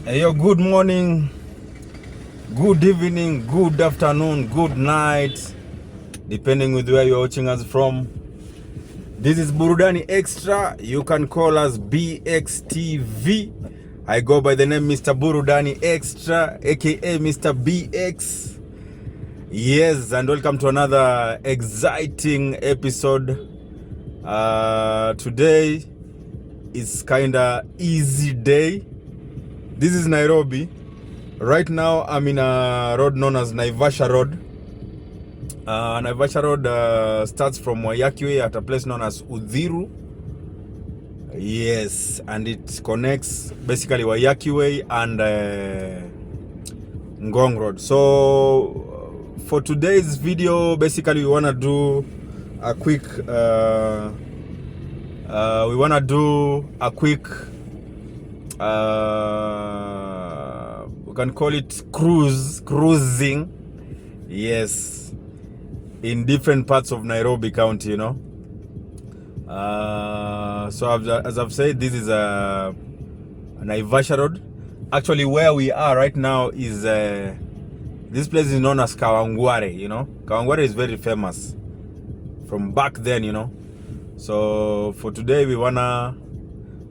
Hey, yo, good morning, good evening, good afternoon, good night, depending with where you're watching us from. This is Burudani Extra. You can call us BXTV. I go by the name Mr. Burudani Extra, aka Mr. BX. Yes, and welcome to another exciting episode. Today is kinda easy day. This is Nairobi. Right now, I'm in a road known as Naivasha Road. Naivasha Road starts from Wayakiwe at a place known as Udhiru. Yes, and it connects basically Wayakiwe and Gong Road. So, for today's video, basically we want to do a quick, we can call it cruising, yes, in different parts of Nairobi County, you know. So as I've said, this is a Naivasha Road. Actually, where we are right now is this place is known as Kawangware, you know. Kawangware is very famous from back then, you know. So for today, we wanna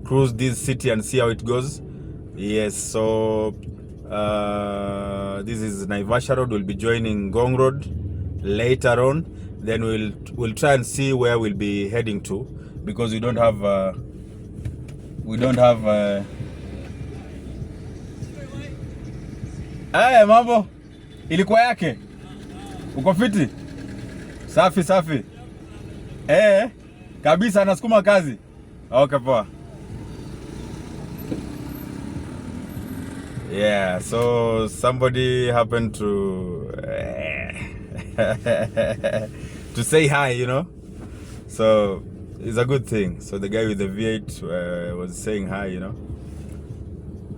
cruise this city and see how it goes. Yes, so this is Naivasha Road. We'll be joining Gong Road later on. Then we'll try and see where we'll be heading to, because we don't have Hey, mambo ilikuwa yake, uko fiti? Safi kabisa, nasukuma kazi. Okay, poa. Yeah, so somebody happened to to say hi, you know. So it's a good thing. So the guy with the V8 was saying hi, you know,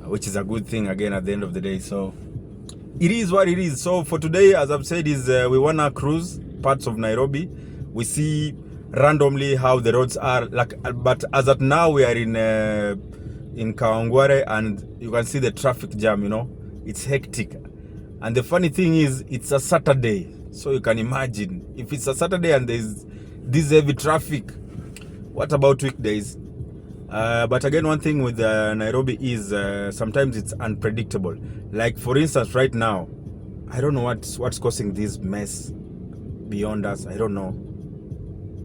which is a good thing again at the end of the day. So it is what it is. So for today, as I've said, is we wanna cruise parts of Nairobi. We see randomly how the roads are like, but as at now we are in Kawangware, and you can see the traffic jam, you know. It's hectic. And the funny thing is, it's a Saturday. So you can imagine, if it's a Saturday and there's this heavy traffic, what about weekdays? But again, one thing with Nairobi is sometimes it's unpredictable. Like for instance, right now, I don't know what's causing this mess beyond us. I don't know.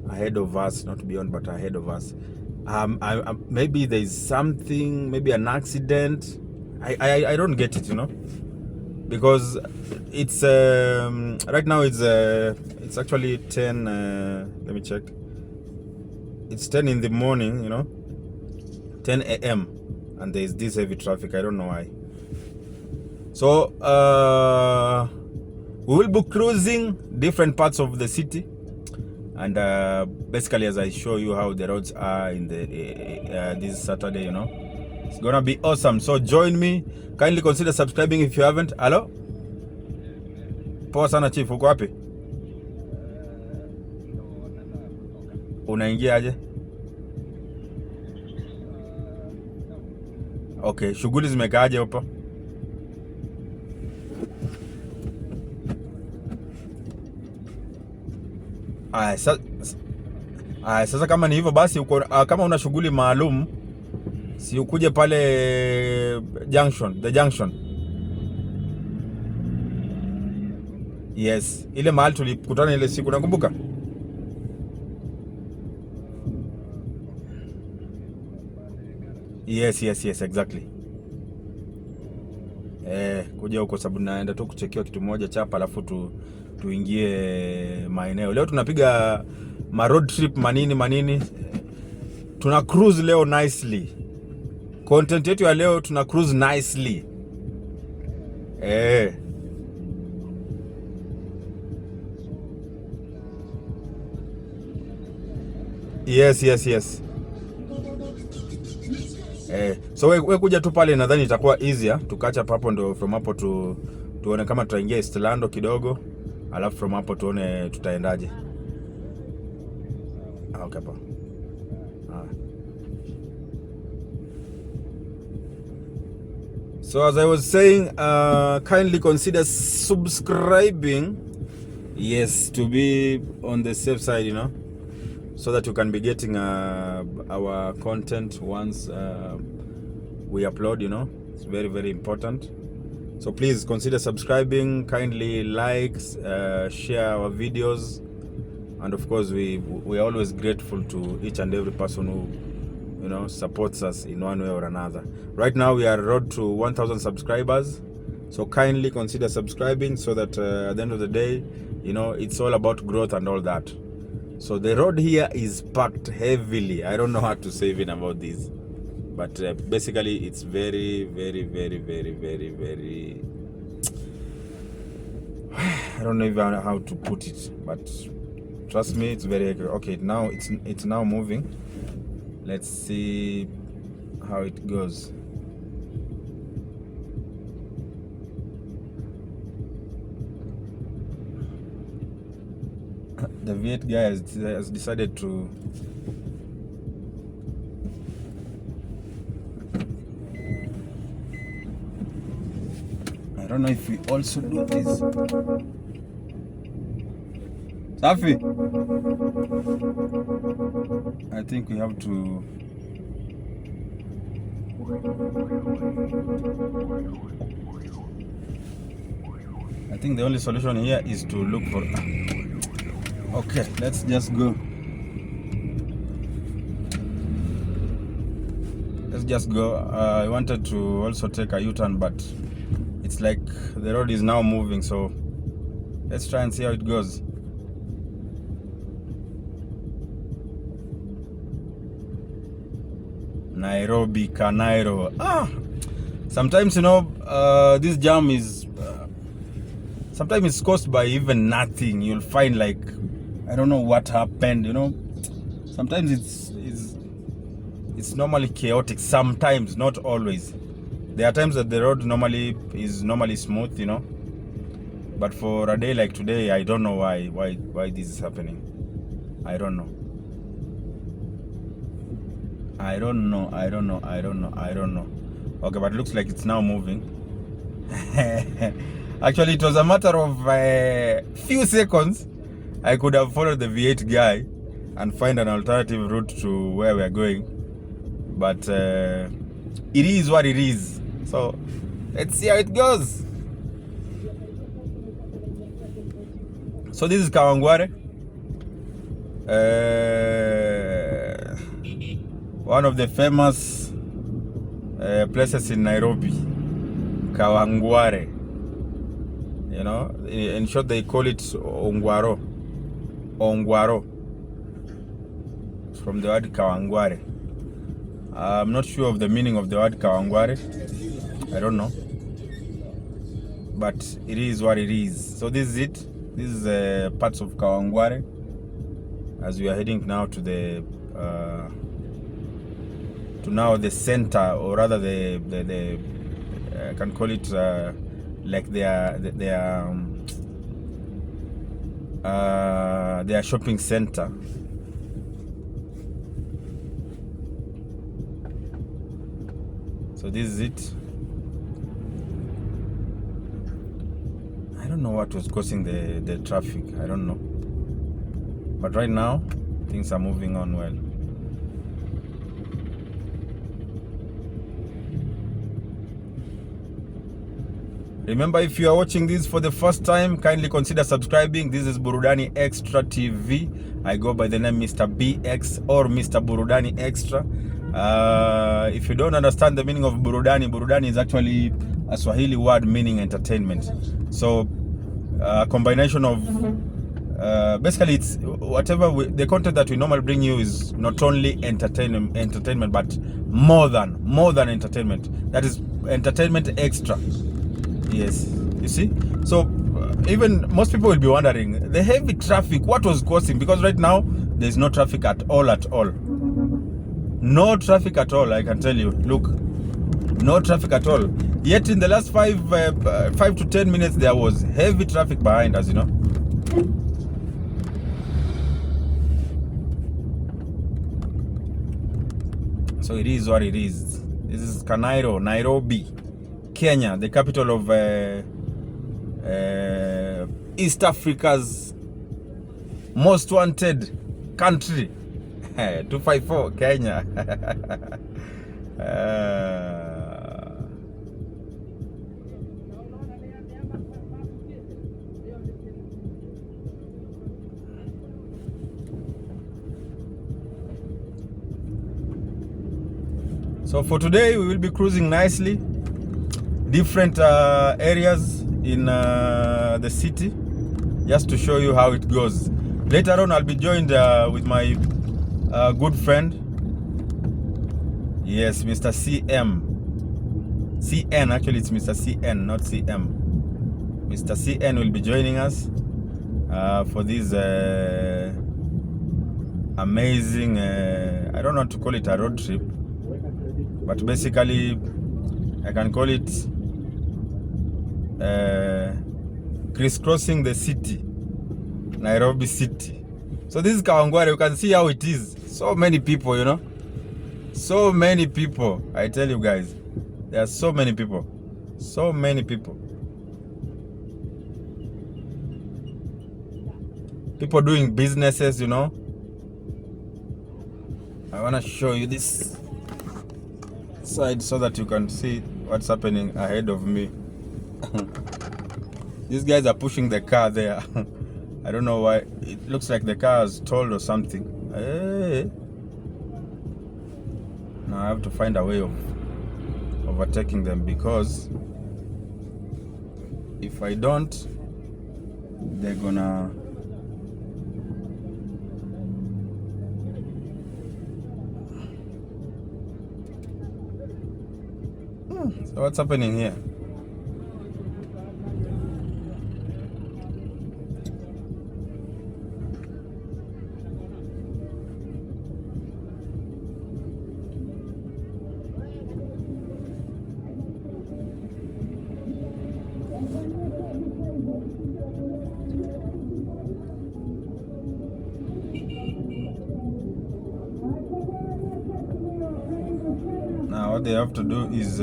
Ahead of us, not beyond, but ahead of us. Maybe there's something, maybe an accident. I don't get it, you know, because it's right now it's actually 10. Let me check. It's 10 in the morning, you know, 10 a.m. and there's this heavy traffic. I don't know why. So we will be cruising different parts of the city. And basically, as I show you how the roads are in the this Saturday, you know, it's gonna be awesome. So join me. Kindly consider subscribing if you haven't. Hello? Poa sana chief, uko wapi? Unaingia aje? Okay, shughuli zimekaaje hapo? Sasa kama ni hivyo basi, kama una shughuli maalum, si ukuje pale the junction. Yes, ile mahali tulikutana ile siku, nakumbuka? Yes, exactly. Kuja huko sababu naenda tu kuchekiwa kitu moja chapa, alafu tuingie maeneo. Leo tunapiga road trip manini. Tuna cruise leo nicely. Content yetu ya leo, tuna cruise nicely. Yes. So we kuja tu pale, nadhani itakuwa easier. Tukacha hapo, ndo from hapo tuone kama tutaingia Estelando kidogo, alafu from hapo tuone tutaendaje. Okay, pa. So as I was saying, kindly consider subscribing, yes, to be on the safe side, you know, so that you can be getting our content once we upload, you know. It's very, very important. So please consider subscribing, kindly like, share our videos, and of course we are always grateful to each and every person who, you know, supports us in one way or another. Right now we are road to 1,000 subscribers, so kindly consider subscribing so that at the end of the day, you know, it's all about growth and all that. So the road here is packed heavily. I don't know how to say even about this, but basically it's very, very, very, very, very, very I don't know even how to put it, but trust me, it's very okay. Now it's now moving. Let's see how it goes. The V8 guy has decided to I don't know if we also do this. Safi, I think we have to I think the only solution here is to look for okay, let's just go. Let's just go. I wanted to also take a U-turn, but it's like the road is now moving, so let's try and see how it goes. Nairobi, Kanairo. Sometimes, you know, this jam is sometimes it's caused by even nothing. You'll find like I don't know what happened, you know. Sometimes it's normally chaotic. Sometimes, not always. There are times that the road is normally smooth, you know. But for a day like today, I don't know why this is happening. I don't know. I don't know. Okay, but it looks like it's now moving. Actually, it was a matter of a few seconds. I could have followed the V8 guy and find an alternative route to where we are going. But it is what it is. So let's see how it goes. So this is Kawangware. One of the famous places in Nairobi, Kawangware. You know, in short, they call it Ongwaro. Ongwaro. It's from the word Kawangware. I'm not sure of the meaning of the word Kawangware. I don't know. But it is what it is. So this is it. This is parts of Kawangware. As we are heading now to the the center, or rather the I can call it like their shopping center. So this is it. I don't know what was causing the traffic. I don't know. But right now, things are moving on well. Remember, if you are watching this for the first time, kindly consider subscribing. This is Burudani Extra TV. I go by the name Mr. BX or Mr. Burudani Extra. If you don't understand the meaning of Burudani, Burudani is actually a Swahili word meaning entertainment. So, a combination of basically it's whatever the content that we normally bring you is not only entertainment, but more than entertainment. That is entertainment extra. Yes, you see. So even most people will be wondering the heavy traffic, what was causing? Because right now there's no traffic at all. No traffic at all. I can tell you. Look, no traffic at all. Yet in the last 5 to 10 minutes there was heavy traffic behind us, you know. So it is what it is. This is Nairobi, Kenya, the capital of East Africa's most wanted country. 254 Kenya. So for today, we will be cruising nicely, different areas in the city, just to show you how it goes. Later on, I'll be joined with my good friend, yes, Mr. CM. CN, actually it's Mr. CN, not CM. Mr. CN will be joining us for this amazing, I don't know what to call it, a road trip. But basically, I can call it crisscrossing the city, Nairobi city. So this is Kawangware. You can see how it is. So many people, you know. So many people. I tell you guys, there are so many people. So many people. People doing businesses, you know. I want to show you this side so that you can see what's happening ahead of me. These guys are pushing the car there. I don't know why. It looks like the car is stalled or something. Hey. Now I have to find a way of overtaking them, because if I don't, they're gonna So what's happening here? Now what they have to do is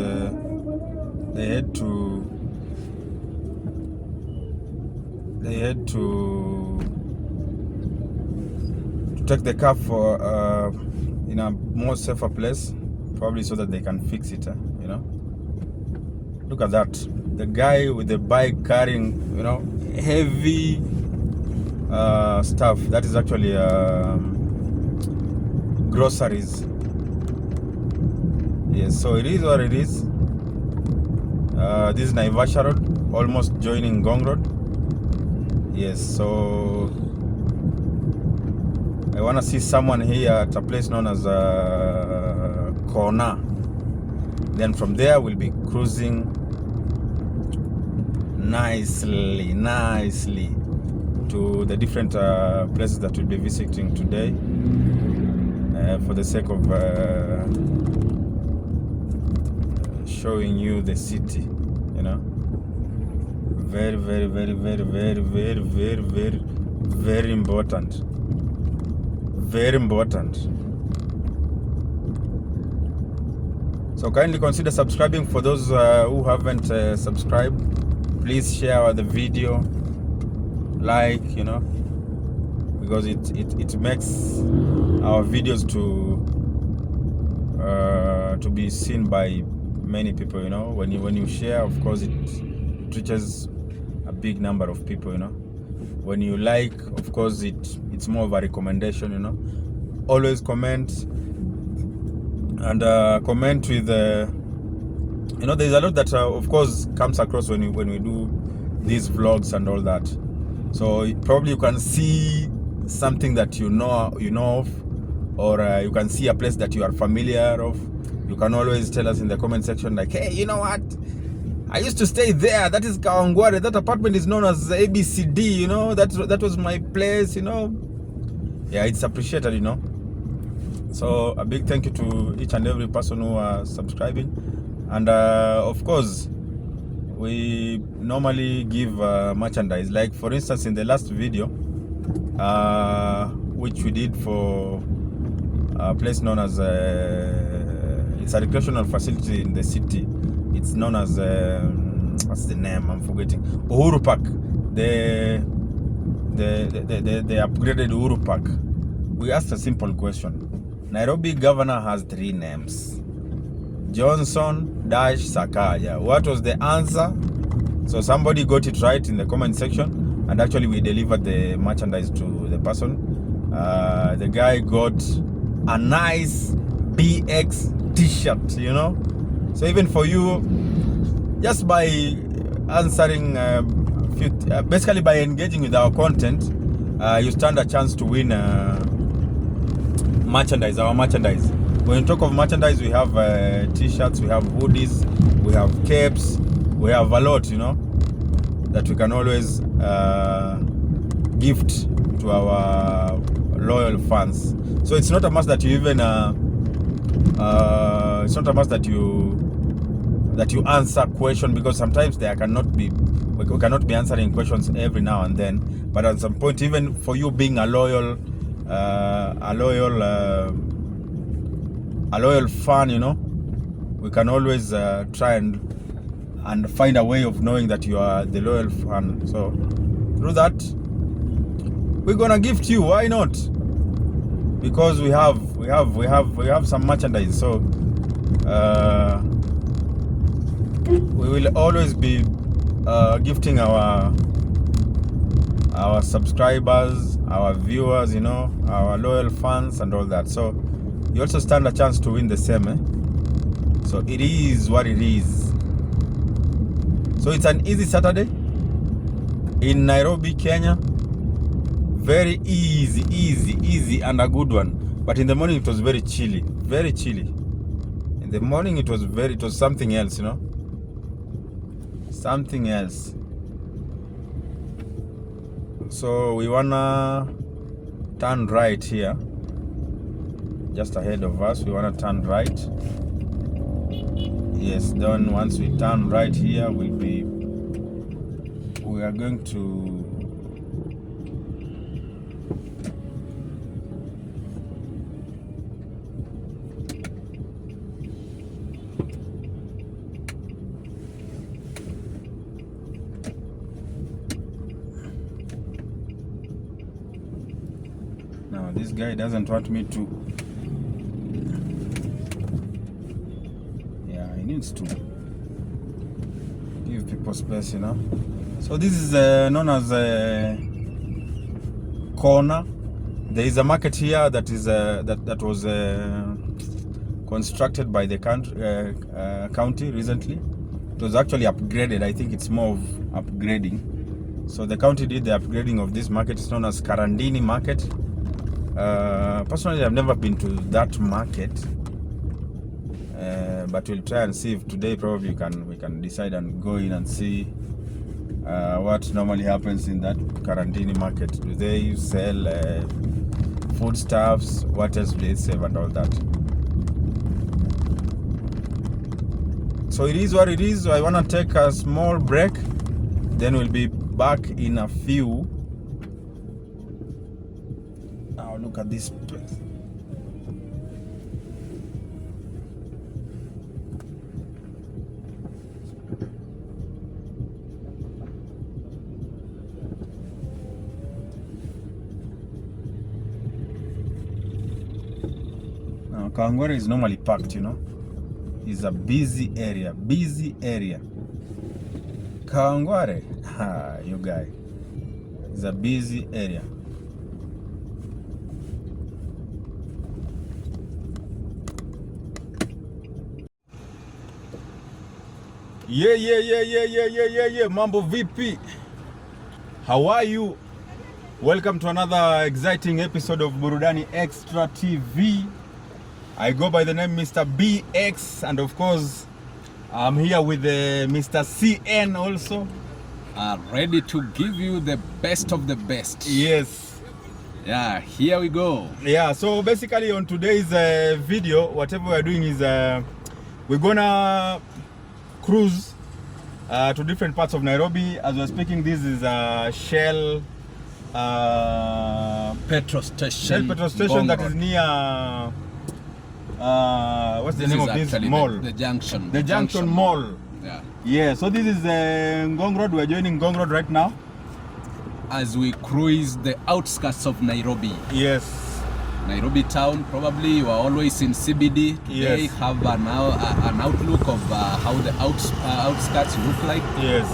they had to take the car for in a more safer place, probably so that they can fix it, you know. Look at that, the guy with the bike carrying, you know, heavy stuff. That is actually groceries. Yes, so it is what it is. This is Naivasha Road, almost joining Gong Road. Yes, so I want to see someone here at a place known as Corner. Then from there we'll be cruising nicely to the different places that we'll be visiting today, for the sake of showing you the city, you know. Very important. Very important. So kindly consider subscribing. For those who haven't subscribed, please share the video, like, you know, because it makes our videos to be seen by many people, you know. When you share, of course, it reaches a big number of people, you know. When you like, of course, it's more of a recommendation, you know. Always comment, and comment with you know, there's a lot that of course comes across when we do these vlogs and all that. So probably you can see something that you know of, or you can see a place that you are familiar of. You can always tell us in the comment section, like, hey, you know what, I used to stay there. That is Kawangware. That apartment is known as ABCD, you know. That was my place, you know. Yeah, it's appreciated, you know. So a big thank you to each and every person who are subscribing. And of course, we normally give merchandise. Like for instance, in the last video, which we did for a place known as it's a recreational facility in the city. it's known as what's the name? I'm forgetting. Uhuru Park. The upgraded Uhuru Park. We asked a simple question. Nairobi governor has 3 names. Johnson Dash Sakaja. What was the answer? So somebody got it right in the comment section, and actually we delivered the merchandise to the person. The guy got a nice BX t-shirt, you know. So even for you, just by answering, basically by engaging with our content, you stand a chance to win merchandise, our merchandise. When you talk of merchandise, we have t-shirts, we have hoodies, we have capes, we have a lot, you know, that we can always gift to our loyal fans. So it's not a must that you even it's not a must that you answer question, because sometimes we cannot be answering questions every now and then. But at some point, even for you being a loyal fan, you know, we can always try and find a way of knowing that you are the loyal fan. So through that, we're gonna gift you. Why not? Because we have some merchandise. So we will always be gifting our subscribers, our viewers, you know, our loyal fans and all that. So you also stand a chance to win the same, eh? So it is what it is. So it's an easy Saturday in Nairobi, Kenya. Very easy and a good one. But in the morning it was very chilly. In the morning it was something else, you know. Something else. So we wanna turn right here. Just ahead of us, we wanna turn right. Yes, then once we turn right here, we are going to now. This guy doesn't want me to. Needs to give people space, you know. So this is known as a corner. There is a market here that is that was constructed by the county recently. It was actually upgraded. I think it's more of upgrading. So the county did the upgrading of this market. It's known as Karandini Market. Personally, I've never been to that market. But we'll try and see if today probably we can decide and go in and see what normally happens in that Karandini market. Do they sell foodstuffs? What else do they sell and all that? So it is what it is. I want to take a small break. Then we'll be back in a few. Now look at this place. Kawangware is normally packed, you know. It's a busy area. Kawangware, you guy. It's a busy area. Yeah. Mambo vipi? How are you? Welcome to another exciting episode of Burudani Extra TV. I go by the name Mr. BX, and of course I'm here with Mr. CN also. Ready to give you the best of the best. Yes. Yeah, here we go. Yeah, so basically on today's video, whatever we're doing is we're gonna cruise to different parts of Nairobi. As we're speaking, this is Shell petrol station. Gong that is near what's the name of this mall? The Junction. The Junction Mall. Yeah, so this is Gong Road. We're joining Gong Road right now. As we cruise the outskirts of Nairobi. Yes. Nairobi town, probably you are always in CBD. Today Yes. have an outlook of how the outskirts look like. Yes.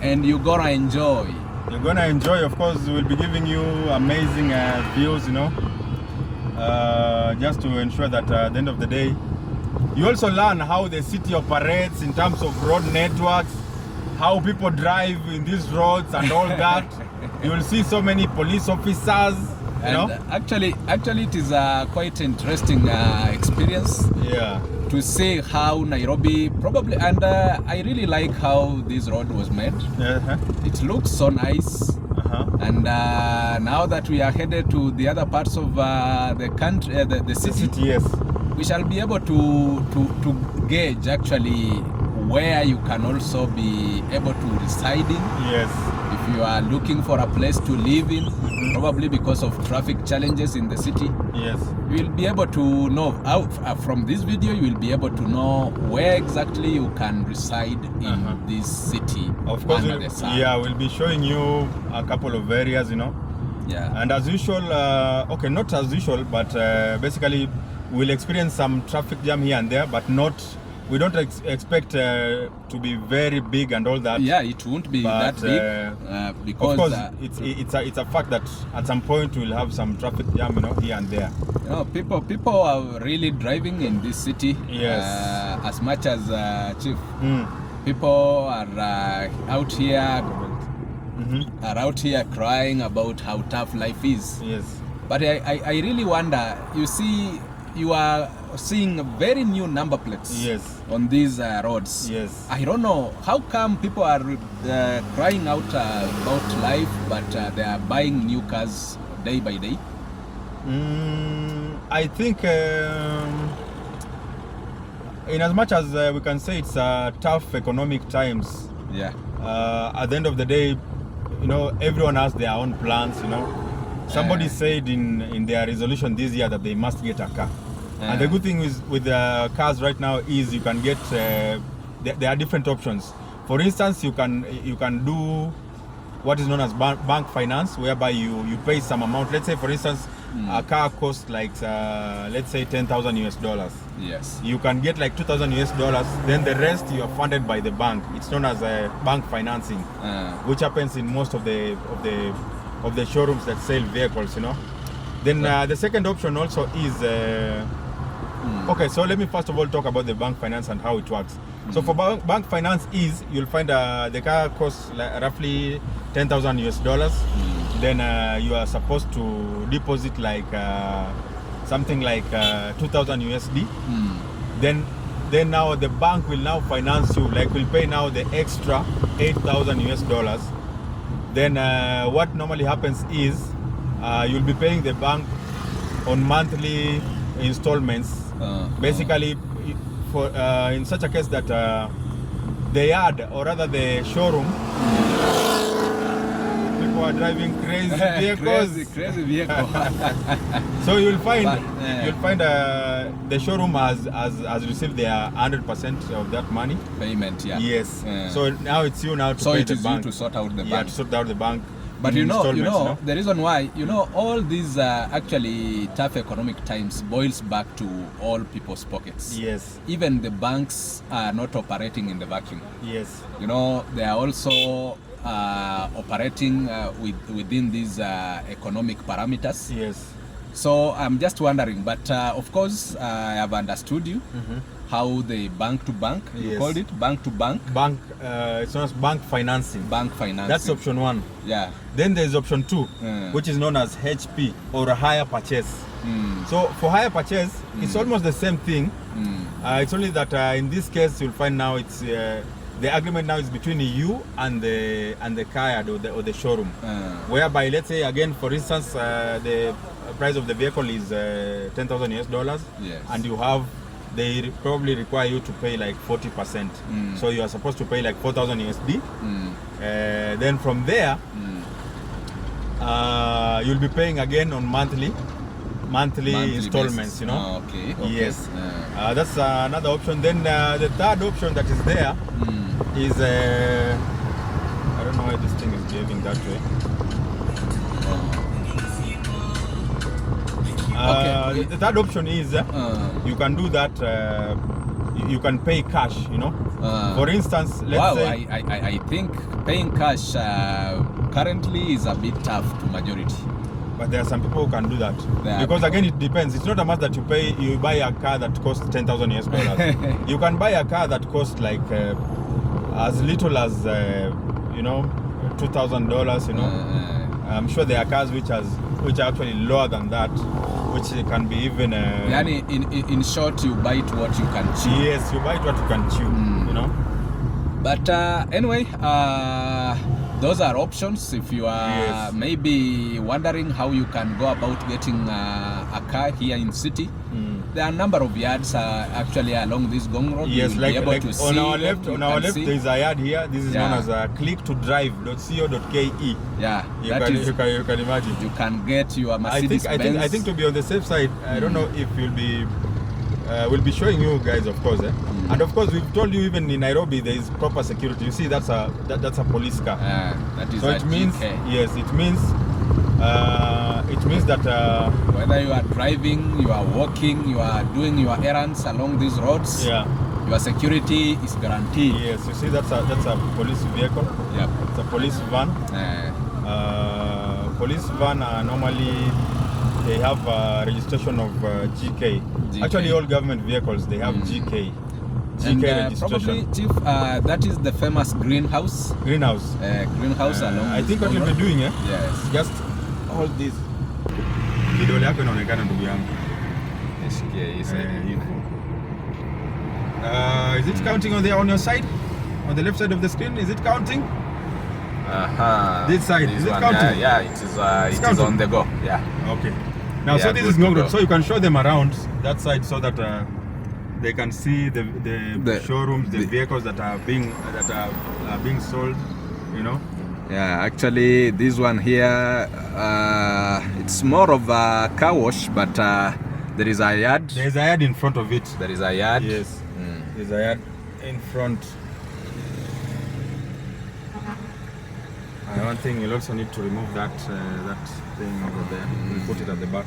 And you're gonna enjoy. You're gonna enjoy, of course. We'll be giving you amazing views, you know, just to ensure that at the end of the day, you also learn how the city operates in terms of road networks, how people drive in these roads and all that. You will see so many police officers, you know. Actually it is a quite interesting experience. Yeah. To see how Nairobi probably, and I really like how this road was made. It looks so nice. And now that we are headed to the other parts of the country, the city, Yes. we shall be able to gauge actually where you can also be able to reside in. Yes. If you are looking for a place to live in, probably because of traffic challenges in the city. Yes. You will be able to know from this video. You will be able to know where exactly you can reside in this city. Of course, under the sun. we'll be showing you a couple of areas, you know. Yeah. And as usual, okay, not as usual, but basically we'll experience some traffic jam here and there, but not. We don't expect to be very big and all that. Yeah, it won't be that big because of course it's a fact that at some point we'll have some traffic jam, you know, here and there. You know, people are really driving in this city. Yes. As much as Chief. People are out here. Are out here crying about how tough life is. Yes. But I really wonder. You see, you are seeing very new number plates. Yes. On these roads. Yes. I don't know how come people are crying out about life, but they are buying new cars day by day. I think in as much as we can say it's tough economic times. Yeah. At the end of the day, you know, everyone has their own plans, you know. Somebody said in their resolution this year that they must get a car. And the good thing is with the cars right now is you can get there are different options. For instance, you can do what is known as bank finance, whereby you pay some amount. Let's say, for instance, a car costs like let's say $10,000 US. Yes. You can get like $2,000 US. Then the rest you are funded by the bank. It's known as bank financing, which happens in most of the showrooms that sell vehicles, you know. Then the second option also is okay, so let me first of all talk about the bank finance and how it works. So for bank finance is, you'll find the car costs like roughly $10,000 US. Then you are supposed to deposit like something like 2,000 USD. Then now the bank will now finance you, like will pay now the extra 8,000 US. Then what normally happens is you'll be paying the bank on monthly installments. Basically, for in such a case that the yard, or rather the showroom, people are driving crazy vehicles. crazy vehicle. So you'll find the showroom has received their 100% of that money Payment. Yeah. Yes. So now it's you now to So pay it the is bank. you to sort out the Yeah, bank. to sort out the bank. But you know, know, the reason why, all these actually tough economic times boils back to all people's pockets. Yes. Even the banks are not operating in the vacuum. Yes. They are also operating within these economic parameters. Yes. So I'm just wondering, but of course I have understood you. How the bank to bank, you called it bank to bank. Bank, it's known as bank financing. Bank financing. That's option 1. Yeah. Then there's option 2, which is known as HP, or a hire purchase. So for hire purchase, it's almost the same thing. It's only that in this case you'll find now it's the agreement now is between you and the car yard or the showroom. Whereby, let's say again, for instance, the price of the vehicle is $10,000 US. Yes. And they probably require you to pay like 40%. So you are supposed to pay like 4,000 USD. Then from there, you'll be paying again on monthly monthly installments, basis. you know. Okay. Yes. That's another option. Then the third option that is there is I don't know why this thing is behaving that way. Okay. The third option is you can do that. You can pay cash, you know. For instance, let's say. I think paying cash currently is a bit tough to majority. But there are some people who can do that. Because again, it depends. It's not a must that you buy a car that costs $10,000 US. You can buy a car that costs like as little as $2,000. You know, I'm sure there are cars which are actually lower than that, which can be even. Yani in short, you buy it what you can chew. Yes, you buy it what you can chew. You know. But anyway, those are options if you are maybe wondering how you can go about getting a car here in city. There are a number of yards actually along this Gong Road. Yes, like on our left, there is a yard here. This is known as click2drive.co.ke. Yeah, you can imagine. You can get your Mercedes Benz. I think to be on the safe side, I don't know if we'll be showing you guys, of course. And of course, we've told you even in Nairobi there is proper security. You see, that's a police car. That is so it means it means that whether you are driving, you are walking, you are doing your errands along these roads, your security is guaranteed. Yes, you see, that's a police vehicle. Yep. It's a police van. Police van normally they have registration of GK. Actually, all government vehicles they have GK. And probably, Chief, that is the famous greenhouse. Greenhouse along. I think what you'll be doing, Yes. Just hold this. Kidole yako inaonekana ndugu yangu. Is it counting on your side? On the left side of the screen, is it counting? This side, is it counting? Yeah, it is on the go. Yeah. Okay. Now, so this is Gong Road. So you can show them around that side so that they can see the showrooms, the vehicles that are being sold. You know. Yeah, actually, this one here, it's more of a car wash, but there is a yard. There is a yard in front of it. There is a yard. Yes. There's a yard in front. One thing, you'll also need to remove that thing over there. We'll put it at the back.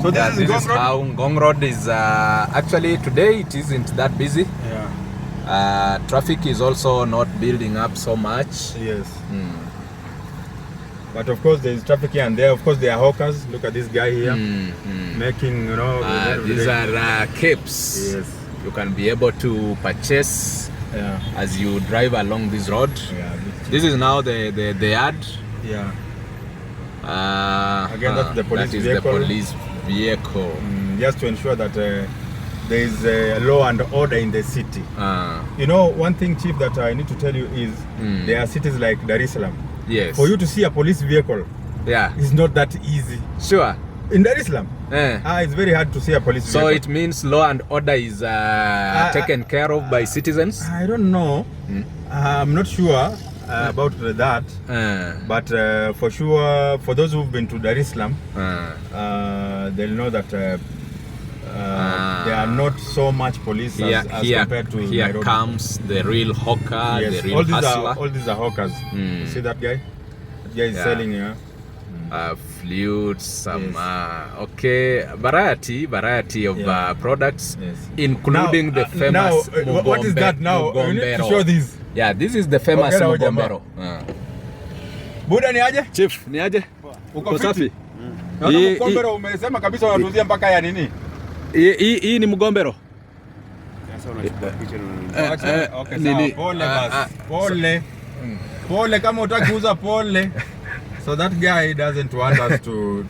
So this is Gong Road? How Gong Road is actually today it isn't that busy. Yeah. Traffic is also not building up so much. Yes. But of course there is traffic here and there. Of course there are hawkers. Look at this guy here making, these are capes. Yes. You can be able to purchase as you drive along this road. Yeah. This is now the yard. Yeah. Again, that's the police vehicle. The police vehicle. Just to ensure that there is law and order in the city. You know, one thing, Chief, that I need to tell you is there are cities like Dar es Salaam. Yes. For you to see a police vehicle, it's not that easy. Sure. In Dar es Salaam, it's very hard to see a police vehicle. So it means law and order is taken care of by citizens? I don't know. I'm not sure about that. But for sure, for those who've been to Dar es Salaam, they'll know that there are not so much police as compared to here Nairobi. Comes the real hawker, the real hustler. All these are hawkers. You see that guy? That guy is selling here. Flutes, some variety of products, including the famous now, what is that now? We need to show this. Yeah, this is the famous Mugombero. Buda ni aje? Chief, ni aje? Uko safi? Mugombero umesema kabisa unatuzia mpaka ya nini? Hii ni Mugombero. Nini? Pole basi. Pole kama utaki kuuza pole. So that guy doesn't want us to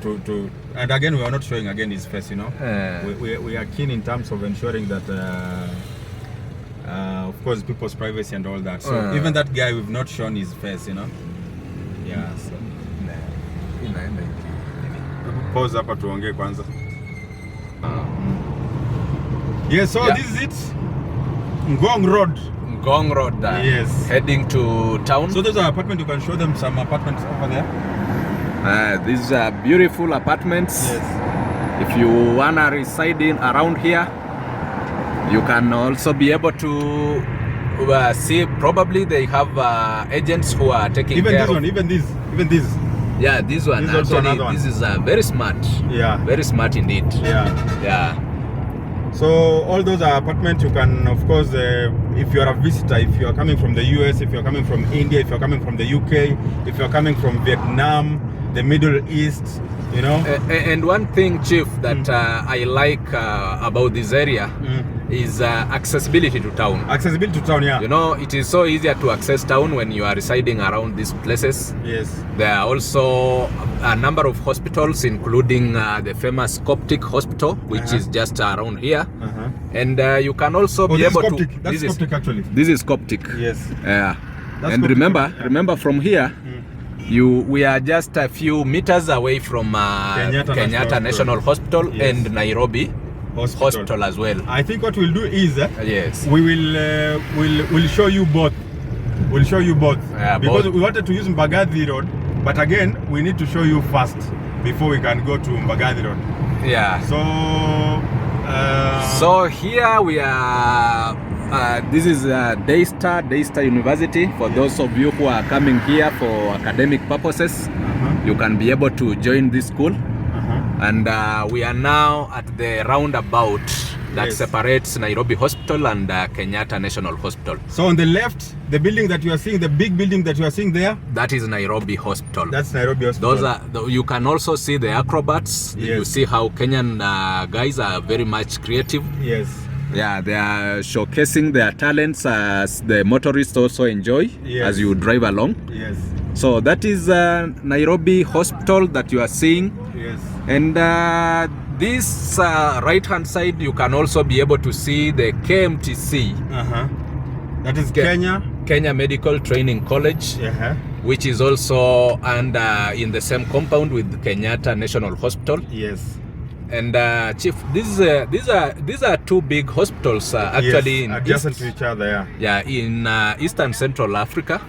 and again we are not showing again his face, you know. We are keen in terms of ensuring that of course people's privacy and all that. So even that guy we've not shown his face, you know. Yeah, so pause hapa tuongee kwanza. Yeah, so this is it. Gong Road. Gong Road, yes, heading to town. So those are apartments. You can show them some apartments over there. These are beautiful apartments. Yes. If you wanna reside in around here, you can also be able to see. Probably they have agents who are taking even care this of. one, even this. Yeah, this one. This is also another one. This is very smart. Yeah. Very smart indeed. Yeah. Yeah. So all those are apartments. You can, of course, if you are a visitor, if you are coming from the US, if you are coming from India, if you are coming from the UK, if you are coming from Vietnam, the Middle East, you know. And one thing, Chief, that I like about this area is accessibility to town. Accessibility to town, yeah. You know, it is so easier to access town when you are residing around these places. Yes. There are also a number of hospitals, including the famous Coptic Hospital, which is just around here. And you can also be able to. That's Coptic actually. This is Coptic. Yes. Yeah. And Coptic. remember from here, we are just a few meters away from Kenyatta National Hospital yes, and Nairobi Hospital as well. I think what we'll do is yes, we will we'll show you both. We'll show you both because we wanted to use Mbagathi Road, but again we need to show you first before we can go to Mbagathi Road. Yeah. So here we are. This is Daystar University. For those of you who are coming here for academic purposes, you can be able to join this school. And we are now at the roundabout that separates Nairobi Hospital and Kenyatta National Hospital. So on the left, the building that you are seeing, the big building that you are seeing there, that is Nairobi Hospital. That's Nairobi Hospital. Those are you can also see the acrobats. Yes. You see how Kenyan guys are very much creative. Yes. Yeah, they are showcasing their talents as the motorists also enjoy as you drive along. Yes. So that is Nairobi Hospital that you are seeing. Yes. And this right hand side, you can also be able to see the KMTC. That is Kenya Medical Training College, which is also in the same compound with Kenyatta National Hospital. Yes. And Chief, these are two big hospitals actually in adjacent to each other. Yeah, in Eastern Central Africa.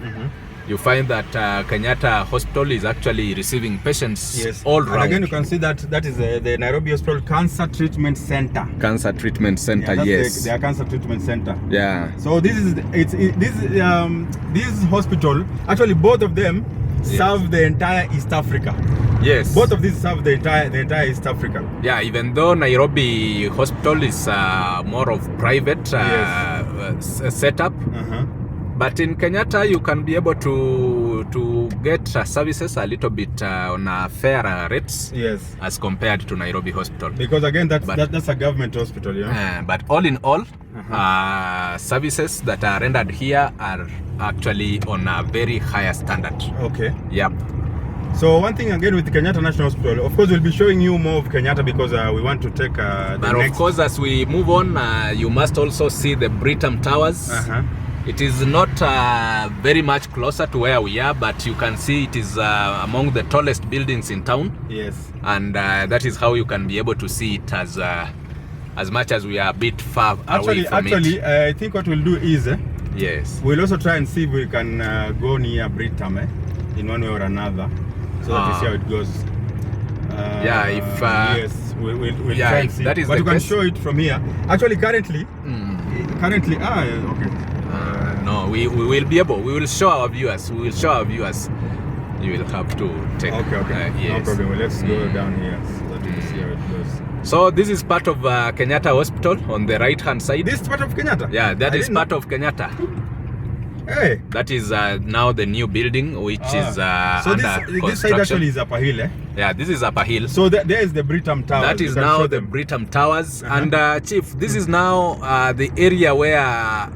You find that Kenyatta Hospital is actually receiving patients all round. And again, you can see that is the Nairobi Hospital Cancer Treatment Center. Cancer Treatment Center, yes. Their Cancer Treatment Center. Yeah. So this hospital, actually both of them serve the entire East Africa. Yes. Both of these serve the entire East Africa. Yeah, even though Nairobi Hospital is more of private setup. But in Kenyatta, you can be able to get services a little bit on fairer rates as compared to Nairobi Hospital. Because again, that's a government hospital, but all in all, services that are rendered here are actually on a very higher standard. Okay. Yep. So one thing again with Kenyatta National Hospital, of course we'll be showing you more of Kenyatta because we want to take the but next... of course, as we move on, you must also see the Britam Towers. It is not very much closer to where we are, but you can see it is among the tallest buildings in town. Yes. And that is how you can be able to see it as much as we are a bit far away from it. Actually, I think what we'll do is yes, we'll also try and see if we can go near Britam in one way or another, so that we see how it goes. Yes, we'll try and see. That is but you can show it from here. Actually, currently, okay. No, we will be able. We will show our viewers. We will show our viewers. You will have to take. Okay. Yes. No problem. Well, let's go down here so that we can see how it goes. So this is part of Kenyatta Hospital on the right hand side. This is part of Kenyatta? Yeah, that is part of Kenyatta. Hey. That is now the new building, which is so under construction. This side actually is Upper Hill, Yeah, this is Upper Hill. So there is the Britam Towers. That is now the Britam Towers. And Chief, this is now the area where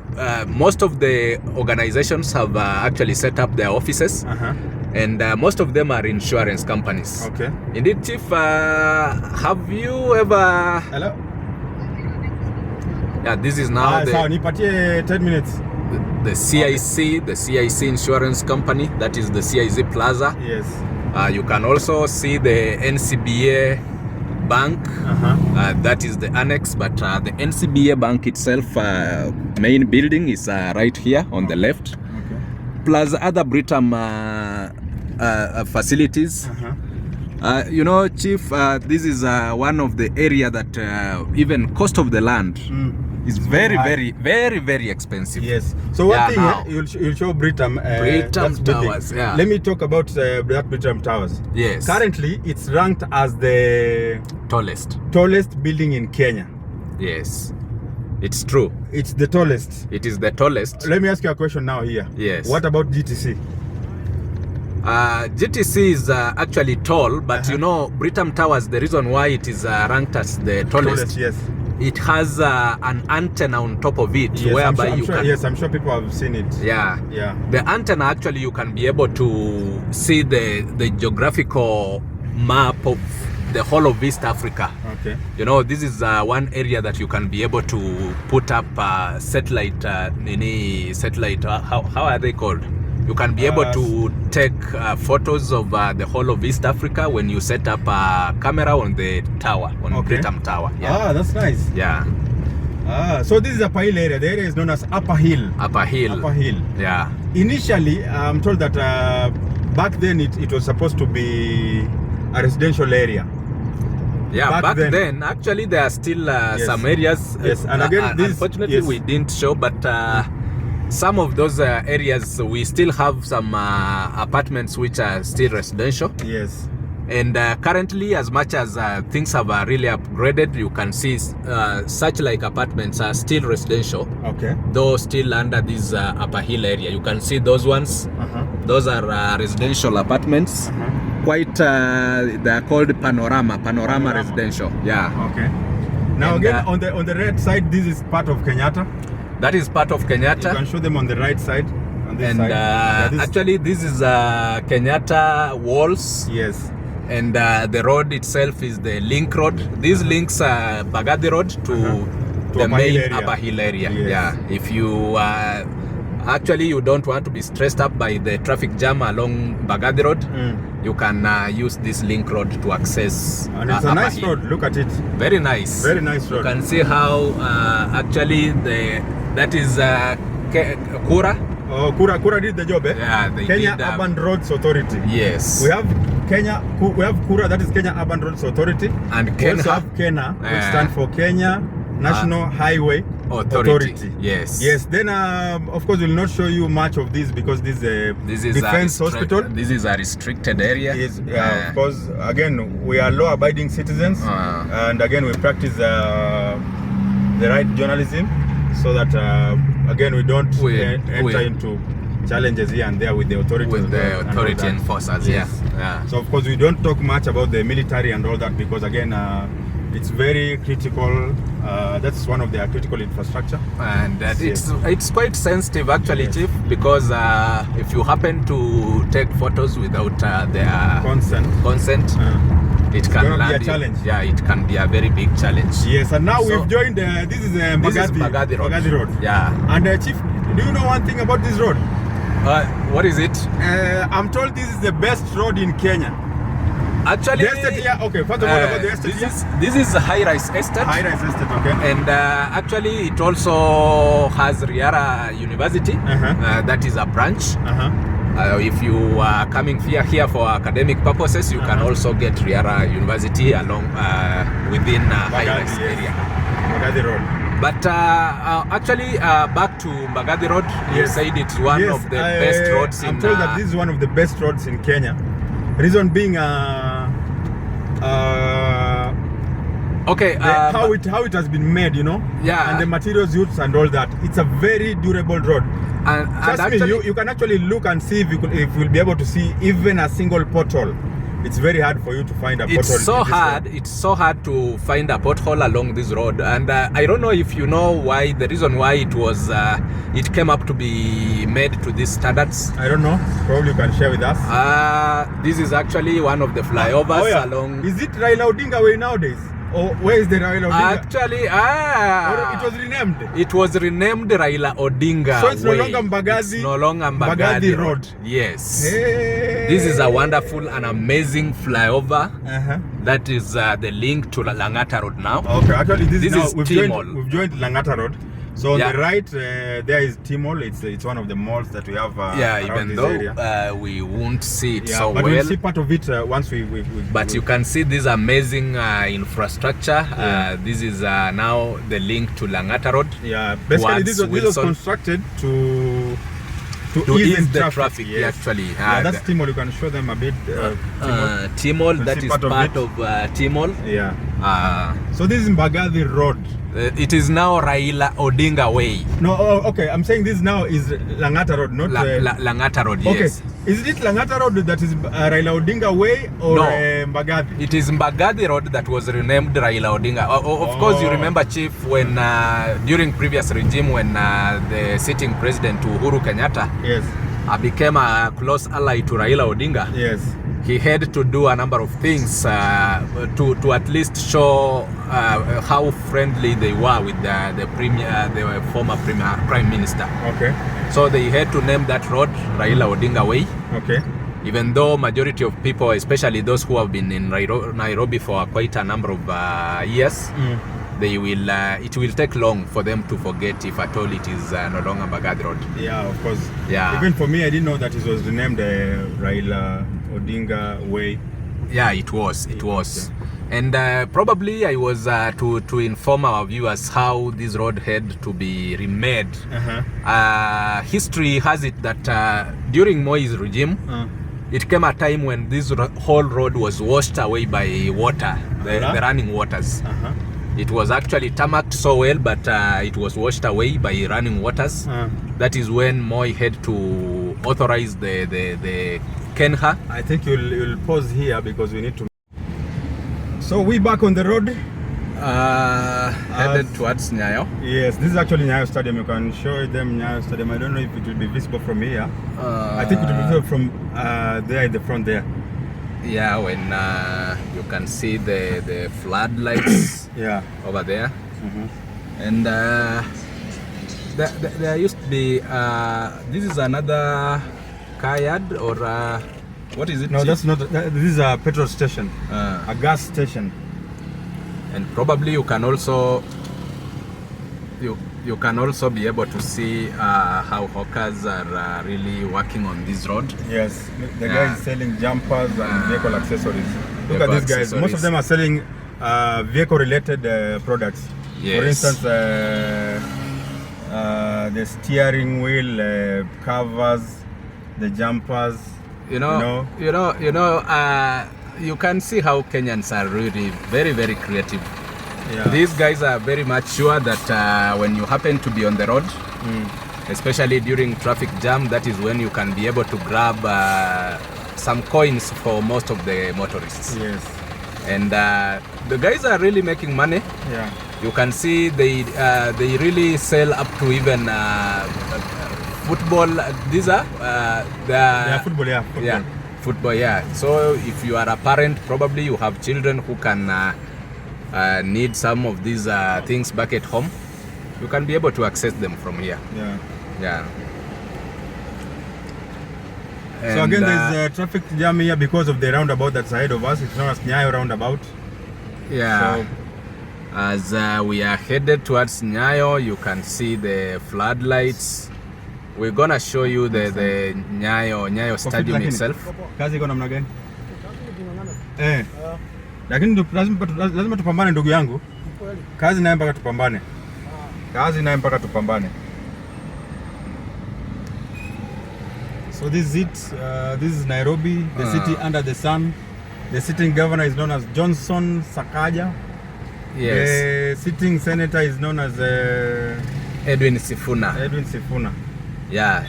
most of the organizations have actually set up their offices. And most of them are insurance companies. Okay. Indeed, Chief, have you ever... Hello? Yeah, this is now the... 10 minutes. The CIC, the CIC Insurance Company, that is the CIC Plaza. Yes. You can also see the NCBA bank. That is the annex, but the NCBA bank itself, main building is right here on the left. Plus other Britam facilities. You know, Chief, this is one of the area that even cost of the land is very expensive. Yes. So one thing, you'll show Britam Towers. Yeah. Let me talk about that Britam Towers. Yes. Currently, it's ranked as the tallest building in Kenya. Yes. It's true. It's the tallest. It is the tallest. Let me ask you a question now here. Yes. What about GTC? GTC is actually tall, but you know, Britam Towers, the reason why it is ranked as the tallest, yes. It has an antenna on top of it, yes, whereby I'm sure people have seen it. Yeah. The antenna, actually, you can be able to see the geographical map of the whole of East Africa. Okay. You know, this is one area that you can be able to put up satellite. How are they called? You can be able to take photos of the whole of East Africa when you set up a camera on the tower, on Britam Tower. Yeah. That's nice. Yeah. So this is Upper Hill area. The area is known as Upper Hill. Upper Hill. Yeah. Initially, I'm told that back then it was supposed to be a residential area. Yeah, back then actually there are still some areas. Yes, and again, unfortunately we didn't show, but some of those areas we still have some apartments which are still residential. Yes. And currently, as much as things have really upgraded, you can see such like apartments are still residential. Okay. Though still under this Upper Hill area. You can see those ones. Those are residential apartments. Quite, they're called panorama residential. Yeah. Okay. Now and, again, on the right side, this is part of Kenyatta. That is part of Kenyatta. You can show them on the right side. On this and side. Actually, this is Kenyatta walls. Yes. And the road itself is the link road. These links Mbagathi road to the main Upper Hill area. Yes. Yeah. If you actually you don't want to be stressed up by the traffic jam along Mbagathi road, you can use this link road to access. And it's a nice road. Look at it. Very nice. Very nice road. You can see how actually that is Kura. Oh, Kura did the job, eh? Yeah, they Kenya did, Urban Roads Authority. Yes. We have Kura, that is Kenya Urban Roads Authority. And we also have Kena, which stands for Kenya National Highway Authority. Yes. Yes. Then, of course, we'll not show you much of this because this is defense hospital. This is a restricted area. Yes. Of course, again, we are law-abiding citizens, and again, we practice the right journalism, so that again we don't enter into challenges here and there with the authorities. With the authority enforcers. Yes. Yeah. So of course we don't talk much about the military and all that because again it's very critical. That's one of their critical infrastructure. And it's quite sensitive actually, Chief, because if you happen to take photos without their consent, it can be a challenge. Yeah, it can be a very big challenge. Yes, and now we've joined. This is Mbagathi Road. Yeah. And Chief, do you know one thing about this road? What is it? I'm told this is the best road in Kenya. Actually, the estate here. Okay, first of all about the estate here. This is a high-rise estate. High-rise estate, okay. And actually, it also has Riara University. That is a branch. If you are coming here for academic purposes, you can also get Riara University along within high-rise area. Mbagathi Road. But actually, back to Mbagathi Road, you said it's one of the best roads in... I'm told that this is one of the best roads in Kenya. Reason being, how it has been made, you know, and the materials used and all that. It's a very durable road. And actually, you can actually look and see if you'll be able to see even a single pothole. It's very hard for you to find a pothole. It's so hard to find a pothole along this road, and I don't know if you know why. The reason why it came up to be made to these standards. I don't know. Probably you can share with us. This is actually one of the flyovers along. Is it Raila Odinga way nowadays, Or where is the Raila Odinga? Actually, Or it was renamed. It was renamed Raila Odinga. So it's Way. no longer Mbagathi. It's no longer Mbagathi Road. Yes. Hey. This is a wonderful and amazing flyover. That is the link to Langata Road now. Okay, actually this is we've joined Langata Road. So on the right, there is T-Mall. It's one of the malls that we have around even this area. We won't see it so but well. we'll see part of it once we But you can see this amazing infrastructure. This is now the link to Langata Road. Yeah, basically this was constructed to ease the traffic. Yes. Actually, that's T-Mall. You can show them a bit. T-Mall, that is part of T-Mall. Yeah. So this is Mbagathi Road. It is now Raila Odinga Way. No, okay. I'm saying this now is Langata Road, not Langata Road. Yes. Okay. Is it Langata Road that is Raila Odinga Way or Mbagathi? It is Mbagathi Road that was renamed Raila Odinga. Of course, you remember, Chief, when during previous regime, when the sitting president Uhuru Kenyatta became a close ally to Raila Odinga. Yes. He had to do a number of things to at least show how friendly they were with the former prime minister. Okay. So they had to name that road Raila Odinga Way. Okay. Even though majority of people, especially those who have been in Nairobi for quite a number of years, they will. It will take long for them to forget if at all it is no longer Mbagathi Road. Yeah, of course. Yeah. Even for me, I didn't know that it was renamed Raila Odinga Way. Yeah, it was. It was. And probably I was to inform our viewers how this road had to be remade. History has it that during Moi's regime, it came a time when this whole road was washed away by water, the running waters. It was actually tarmacked so well, but it was washed away by running waters. That is when Moi had to authorize the Kenha. I think you'll pause here because we need to. So we back on the road. Headed towards Nyayo. Yes, this is actually Nyayo Stadium. You can show them Nyayo Stadium. I don't know if it will be visible from here. I think it will be visible from there in the front there. Yeah, when you can see the floodlights over there. And there used to be this is another car yard or what is it? No, that's not. This is a petrol station, a gas station. And probably you can also you can also be able to see how hawkers are really working on this road. Yes, the guy is selling jumpers and vehicle accessories. Look at these guys. Most of them are selling vehicle-related products. Yes. For instance, the steering wheel covers, the jumpers. You can see how Kenyans are really very, very creative. Yeah. These guys are very much sure that when you happen to be on the road, especially during traffic jam, that is when you can be able to grab some coins for most of the motorists. Yes. And the guys are really making money. Yeah. You can see they really sell up to even football. These are football. Yeah. Football. Yeah. Football. Yeah. So if you are a parent, probably you have children who can need some of these things back at home, you can be able to access them from here. Yeah. And so again, there's a traffic jam here because of the roundabout that's ahead of us. It's known as Nyayo roundabout. Yeah. So, as we are headed towards Nyayo, you can see the floodlights. We're gonna show you the Nyayo stadium itself. Kazi iko namna gani? Lakini lazima tupambane ndugu yangu. Kazi naye mpaka tupambane. So this is it. This is Nairobi, the city under the sun. The sitting governor is known as Johnson Sakaja. Yes. The sitting senator is known as Edwin Sifuna. Yeah.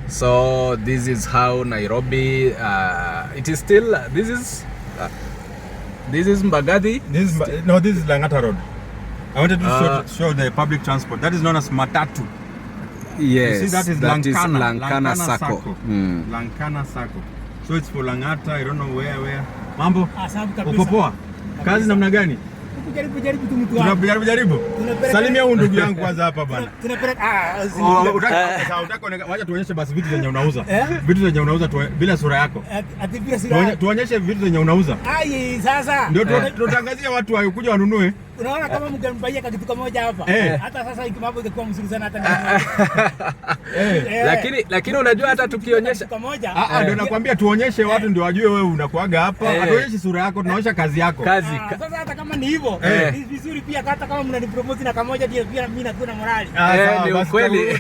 So this is how Nairobi. It is still. This is Mbagathi. This is Langata Road. I wanted to show the public transport. That is known as Matatu. Yes. You see, that is Langata Sacco. Langata Sacco. So it's for Langata. I don't know where. Mambo. Uko poa? Kazi namna gani? kujaribu tu mtu wangu. Tunajaribu. Salimia huyu ndugu yangu kwanza hapa bwana. Tunapeleka unataka wacha tuonyeshe basi vitu zenye unauza. Vitu zenye unauza bila sura yako. Ati bila sura. Tuonyeshe vitu zenye unauza. Ai sasa. Ndio tutangazia watu wakuja wanunue. Unaona kama mngempaya kitu kimoja hapa. Hata sasa ikimambo ingekuwa mzuri sana hata Lakini unajua hata tukionyesha kimoja. Ndio nakwambia tuonyeshe watu ndio wajue wewe unakuaga hapa. Hatuonyeshi sura yako, tunaonyesha kazi yako. Sasa hata kama ni hivyo, ni vizuri pia hata kama mnanipromote na kamoja ndio pia mimi nakuna morali. Ni ukweli.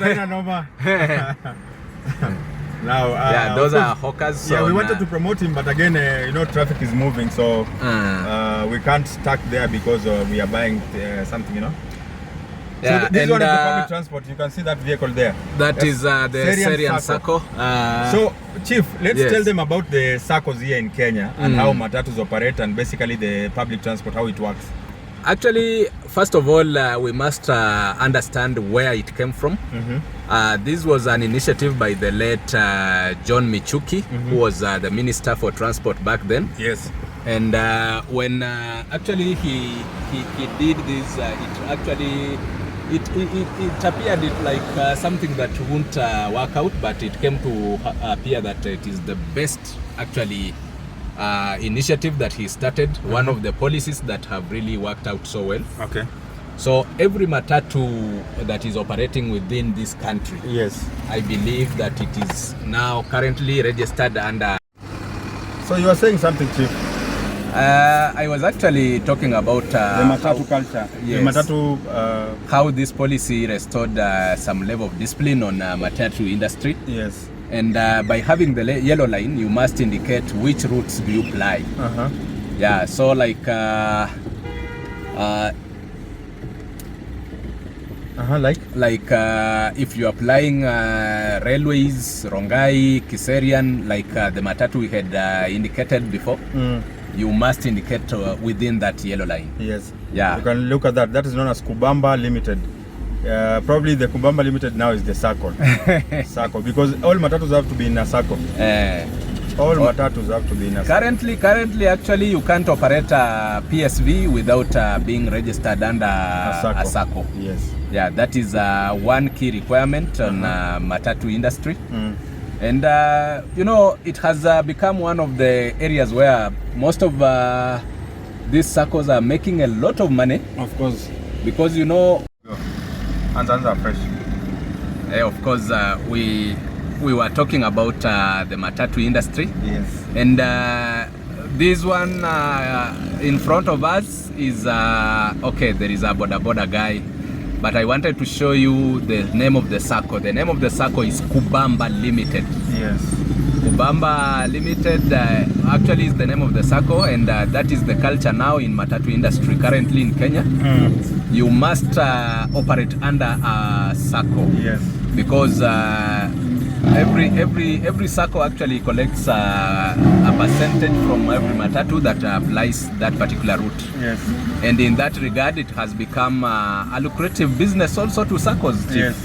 Now, those are hawkers. Yeah, we wanted to promote him, but again, traffic is moving, so we can't stuck there because we are buying something, Yeah, so this one is the public transport. You can see that vehicle there. That is the Syrian Sacco. So, Chief, let's tell them about the Saccos here in Kenya and how Matatus operate and basically the public transport, how it works. Actually, first of all, we must understand where it came from. This was an initiative by the late John Michuki, who was the Minister for Transport back then. Yes. And when actually he did this, it appeared like something that won't work out, but it came to appear that it is the best actually initiative that he started, one of the policies that have really worked out so well. Okay. So every matatu that is operating within this country, yes, I believe that it is now currently registered under. So you are saying something, Chief? I was actually talking about the matatu culture. Yes, the matatu, how this policy restored some level of discipline on matatu industry. Yes. And by having the yellow line, you must indicate which routes do you ply. Yeah, so like if you are applying railways, Rongai, Kiserian, like the matatu we had indicated before, you must indicate within that yellow line. Yes. Yeah. You can look at that. That is known as Kubamba Limited. Probably the Kubamba Limited now is the circle. Circle, because all matatus have to be in a circle. All matatus have to be in a circle. Currently, actually, you can't operate a PSV without being registered under a circle. Yes. Yeah, that is one key requirement on matatu industry. And it has become one of the areas where most of these circles are making a lot of money. Of course. Because Hands are fresh. Of course, we were talking about the matatu industry. Yes. And this one in front of us is okay. There is a boda guy, but I wanted to show you the name of the circle. The name of the circle is Kubamba Limited. Yes. Kubamba Limited actually is the name of the circle, and that is the culture now in matatu industry currently in Kenya. You must operate under a circle. Yes. Because every circle actually collects a percentage from every matatu that applies that particular route. Yes. And in that regard, it has become a lucrative business also to circles. Yes.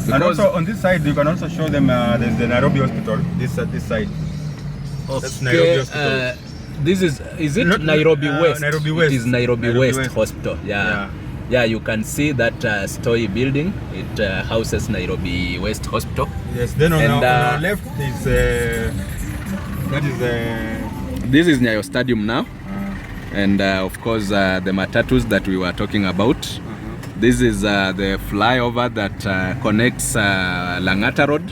Because and also on this side, you can also show them there's the Nairobi hospital. This side. Okay. That's Nairobi hospital. This is it not, Nairobi West? Nairobi West. It is Nairobi West Hospital. Yeah, you can see that story building. It houses Nairobi West Hospital. Yes. Then on our left is this is Nyayo Stadium now, and of course the matatus that we were talking about. This is the flyover that connects Langata Road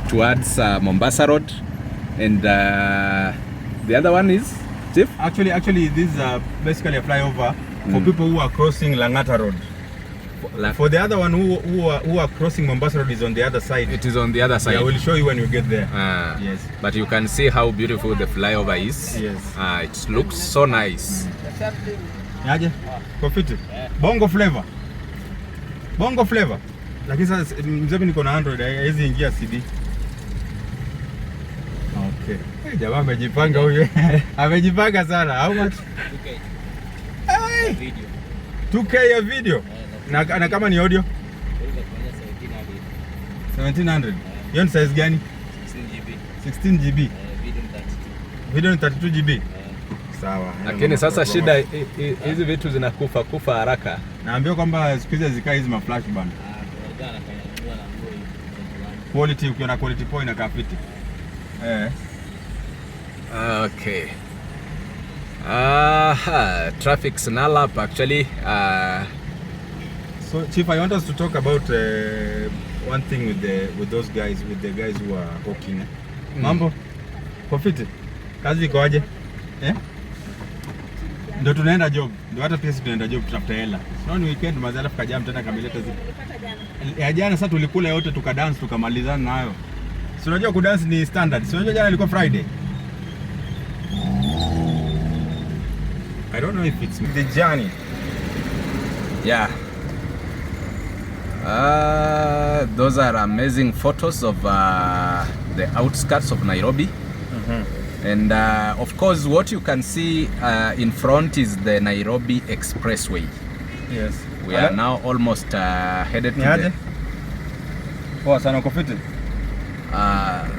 towards Mombasa Road, and the other one is, Chief? Actually, this is basically a flyover for people who are crossing Langata Road. For the other one who are crossing Mombasa Road is on the other side. It is on the other side. I will show you when you get there. Yes. But you can see how beautiful the flyover is. Yes. It looks so nice. Aje? Kofiti. Bongo flavor. Bongo flavor. Lakini sasa mzee niko na Android hizi ingia CD. Okay. Jamaa amejipanga huyo. Amejipanga sana. How much? 2K. Hey. Video. 2K ya video. Na kama ni audio? 1700. Hiyo ni size gani? 16 GB. 16 GB. Video ni 32. Video ni 32 GB. sawa. Lakini sasa shida hizi vitu zinakufa haraka. Naambia kwamba siku hizi zikai hizi ma flash band. Quality, ukiona quality poa inakaa fiti. Okay. Traffic signal up actually. So Chief, I want us to talk about one thing with the guys who are hawking. Mambo kwa fiti, kazi iko aje? Ndio tunaenda job, ndio hata pia sisi tunaenda job, tutafuta hela. So ni weekend mazala tukajam tena kameleta zipo. Jana sasa tulikula yote tukadance tukamalizana nayo. Si unajua kudance ni standard. Si unajua jana ilikuwa Friday. I don't know if it's the journey. Yeah. Those are amazing photos of the outskirts of Nairobi. And of course what you can see in front is the Nairobi Expressway. Yes. We are now almost headed to the... Poa sana uko fiti?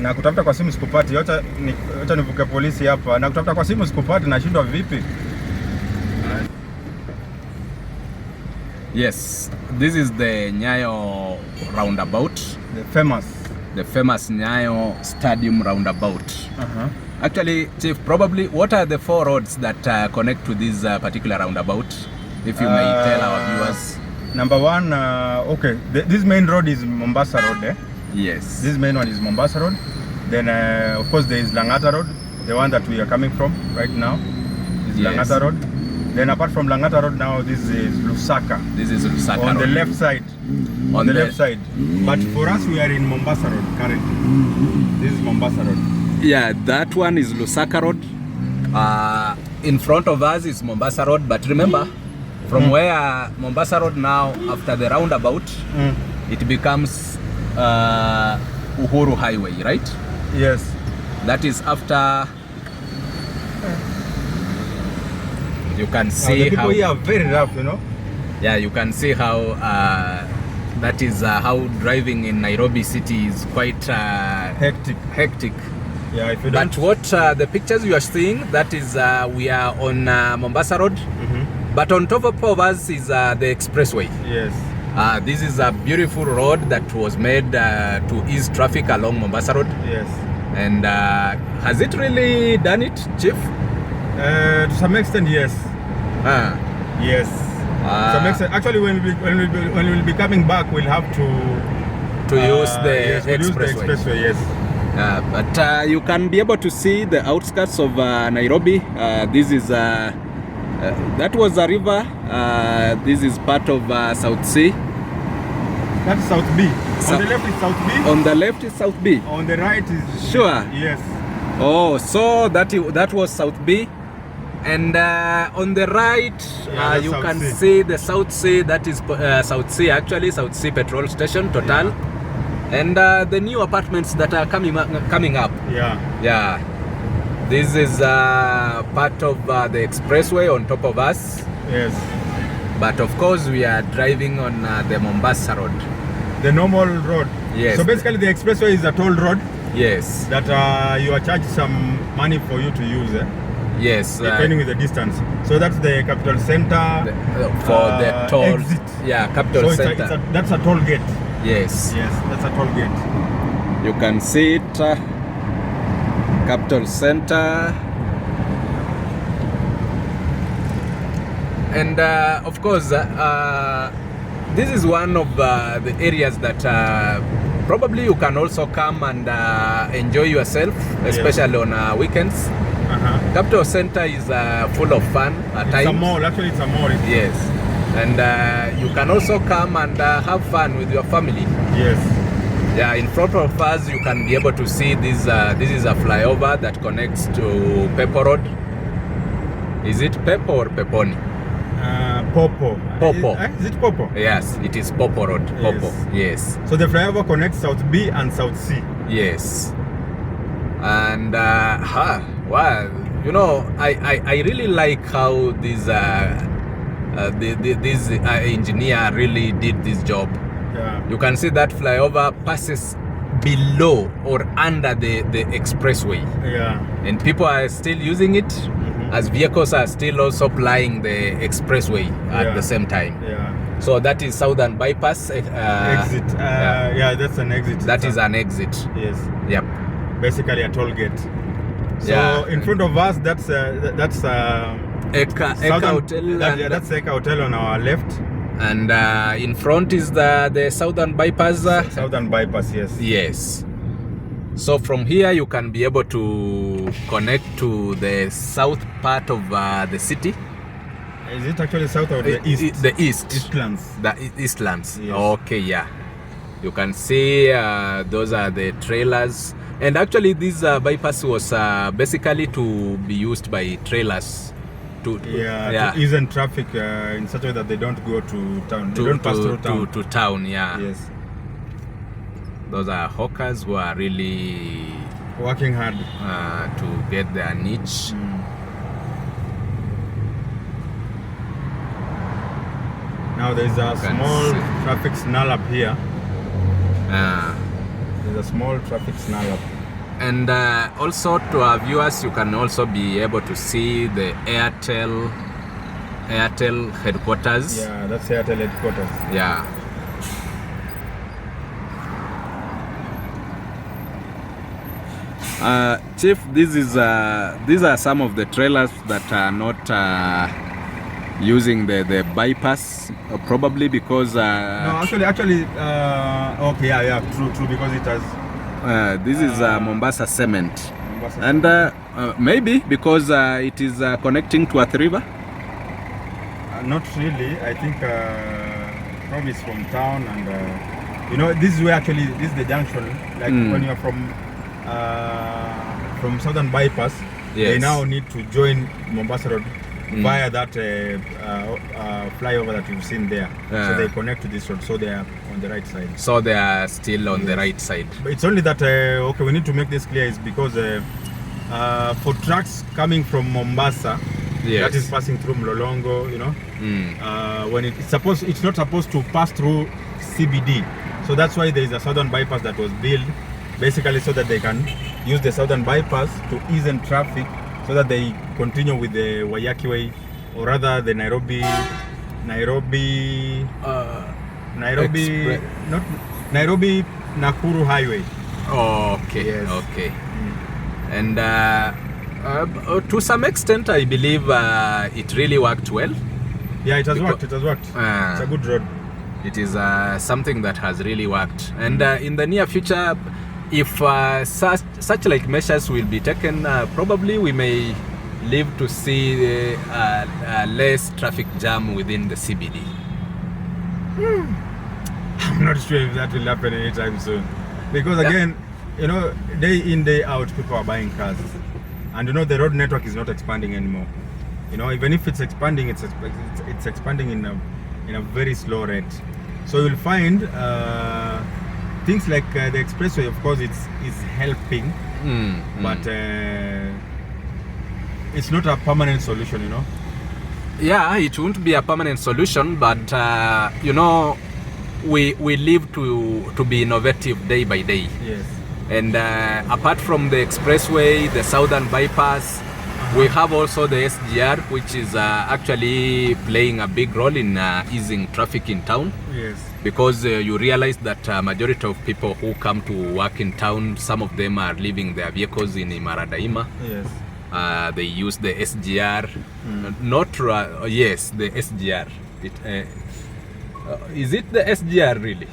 Na kutafuta kwa simu sikupati. Yote nivuke polisi hapa. Na kutafuta kwa simu sikupati, nashindwa vipi? Yes, this is the Nyayo roundabout. The famous Nyayo Stadium roundabout. Actually, Chief, probably what are the 4 roads that connect to this particular roundabout? If you may tell our viewers. Number 1, okay, this main road is Mombasa Road. Yes. This main one is Mombasa Road. Then, of course, there is Langata Road, the one that we are coming from right now. This is Langata Road. Then apart from Langata Road now, this is Lusaka. This is Lusaka on Road. The left side. On the left side. But for us, we are in Mombasa Road currently. This is Mombasa Road. Yeah, that one is Lusaka Road. In front of us is Mombasa Road. But remember, from where Mombasa Road now, after the roundabout, it becomes Uhuru Highway, right? Yes. That is after... You can see the people here are very rough, you know. Yeah, you can see how that is how driving in Nairobi city is quite hectic. Yeah, if you don't. But what the pictures you are seeing, that is we are on Mombasa Road. But on top of us is the Expressway. Yes. This is a beautiful road that was made to ease traffic along Mombasa Road. Yes. And has it really done it, Chief? To some extent, yes. Yes. To some extent. Actually, when we'll be coming back, we'll have to use the expressway. Yes. But you can be able to see the outskirts of Nairobi. This is that was a river. This is part of South Sea. That's South B. On the left is South B. On the left is South B. On the right is... Sure. Yes. Oh, so that was South B. And on the right, you South can Sea. see the South Sea. That is South Sea, actually, South Sea petrol station, Total. Yeah. And the new apartments that are coming up. Yeah. Yeah. This is part of the expressway on top of us. Yes. But of course, we are driving on the Mombasa Road. The normal road. Yes. So basically, the expressway is a toll road. Yes. That you are charged some money for you to use. Yes. Depending with the distance. So that's the capital center. For the toll. Exit. Yeah, capital so center. That's a toll gate. Yes. Yes, that's a toll gate. You can see it. Capital center. And of course, this is one of the areas that probably you can also come and enjoy yourself, especially on weekends. Capital Center is full of fun at times. It's a mall, actually it's a mall. Yes. And you can also come and have fun with your family. Yes. Yeah, in front of us you can be able to see this. This is a flyover that connects to Pepo Road. Is it Pepo or Peponi? Popo. Popo. Is it Popo? Yes, it is Popo Road. Popo. Yes. So the flyover connects South B and South C. Yes. And well, you know, I really like how this this engineer really did this job. Yeah. You can see that flyover passes below or under the expressway. Yeah. And people are still using it. as vehicles are still also plying the expressway at the same time. Yeah. So that is Southern Bypass. Exit. Yeah, that's an exit. That is an exit. Yes. Yep. Basically a toll gate. So in front of us, that's Eka Hotel. That's Eka Hotel on our left. And in front is the Southern Bypass. Southern Bypass, yes. Yes. So from here you can be able to connect to the south part of the city. Is it actually south or the east? The east. Eastlands. The Eastlands. Yes. Okay, yeah. You can see those are the trailers. And actually this bypass was basically to be used by trailers. To ease in traffic in such a way that they don't go to town. They don't pass through town. To town, yeah. Yes. Those are hawkers who are really working hard to get their niche. Now there's a small traffic snarl up here. There's a small traffic snarl up. And also to our viewers, you can also be able to see the Airtel headquarters. Yeah, that's Airtel headquarters. Yeah. Chief, these are some of the trailers that are not using the bypass, probably because no, actually okay, yeah, true, because it has this is Mombasa cement. And maybe because it is connecting to Athi River. Not really. I think probably it's from town, and you know, this is where actually this is the junction. Like when you're from Southern Bypass, they now need to join Mombasa Road via that flyover that you've seen there. So they connect to this road, so they are on the right side. So they are still on the right side. But it's only that okay, we need to make this clear is because for trucks coming from Mombasa, that is passing through Mlolongo, you know, when it's not supposed to pass through CBD. So that's why there is a Southern Bypass that was built basically so that they can use the Southern Bypass to ease in traffic, so that they continue with the Waiyaki Way, or rather the Nairobi Nakuru Highway. Okay. Yes. Okay. And to some extent, I believe it really worked well. Yeah, it has worked. It has worked. It's a good road. It is something that has really worked. And in the near future, if such like measures will be taken, probably we may live to see less traffic jam within the CBD. I'm not sure if that will happen anytime soon, because again, you know, day in day out, people are buying cars, and you know the road network is not expanding anymore. You know, even if it's expanding, it's expanding in a very slow rate. So you'll find things like the expressway, of course, is helping, but it's not a permanent solution, you know. Yeah, it won't be a permanent solution, but you know, we live to be innovative day by day. Yes. And apart from the expressway, the Southern Bypass, we have also the SGR, which is actually playing a big role in easing traffic in town. Yes. Because you realize that majority of people who come to work in town, some of them are leaving their vehicles in Imara Daima. Yes. They use the SGR. Yes, the SGR. Is it the SGR really?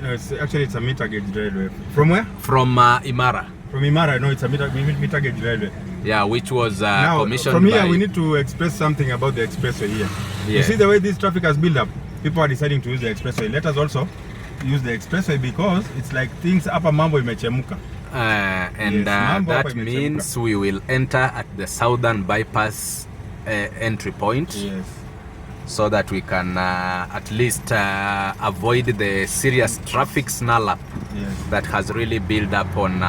No, it's a meter gauge railway. From where? From Imara. From Imara, no, it's a meter gauge railway. Yeah, which was now, commissioned from here, by... we need to express something about the expressway here. Yes. You see the way this traffic has built up? People are deciding to use the expressway. Let us also use the expressway, because it's like things hapa mambo imechemuka. And that means we will enter at the Southern Bypass entry point. Yes. So that we can at least avoid the serious traffic snarl up that has really built up on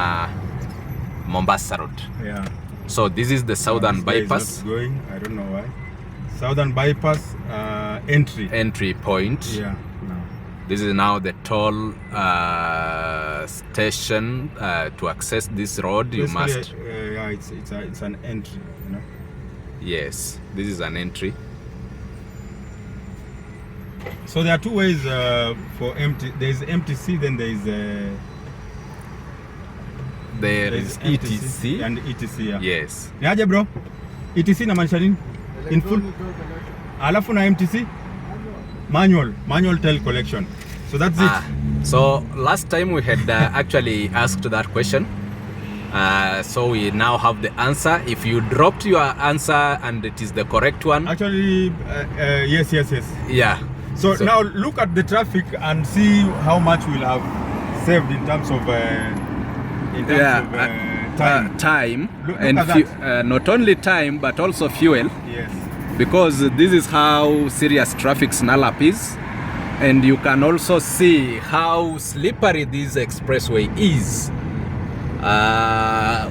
Mombasa Road. Yeah. So this is the Southern Bypass. Is not going. I don't know why. Southern Bypass entry point. Yeah. No. This is now the toll station. To access this road, you must. Yeah, it's an entry. You know. Yes, this is an entry. So there are two ways for MT. There is MTC, then there is ETC and ETC. Yeah. Yes. Niaje bro? ETC na maanisha nini? In full. Alafu na MTC? Manual tail collection. So that's it. So last time we had actually asked that question. So we now have the answer. If you dropped your answer and it is the correct one. Actually, yes. Yeah. So now look at the traffic and see how much we'll have saved in terms of time. Time look and at that. Not only time but also fuel. Yes. Because this is how serious traffic snarl up is, and you can also see how slippery this expressway is.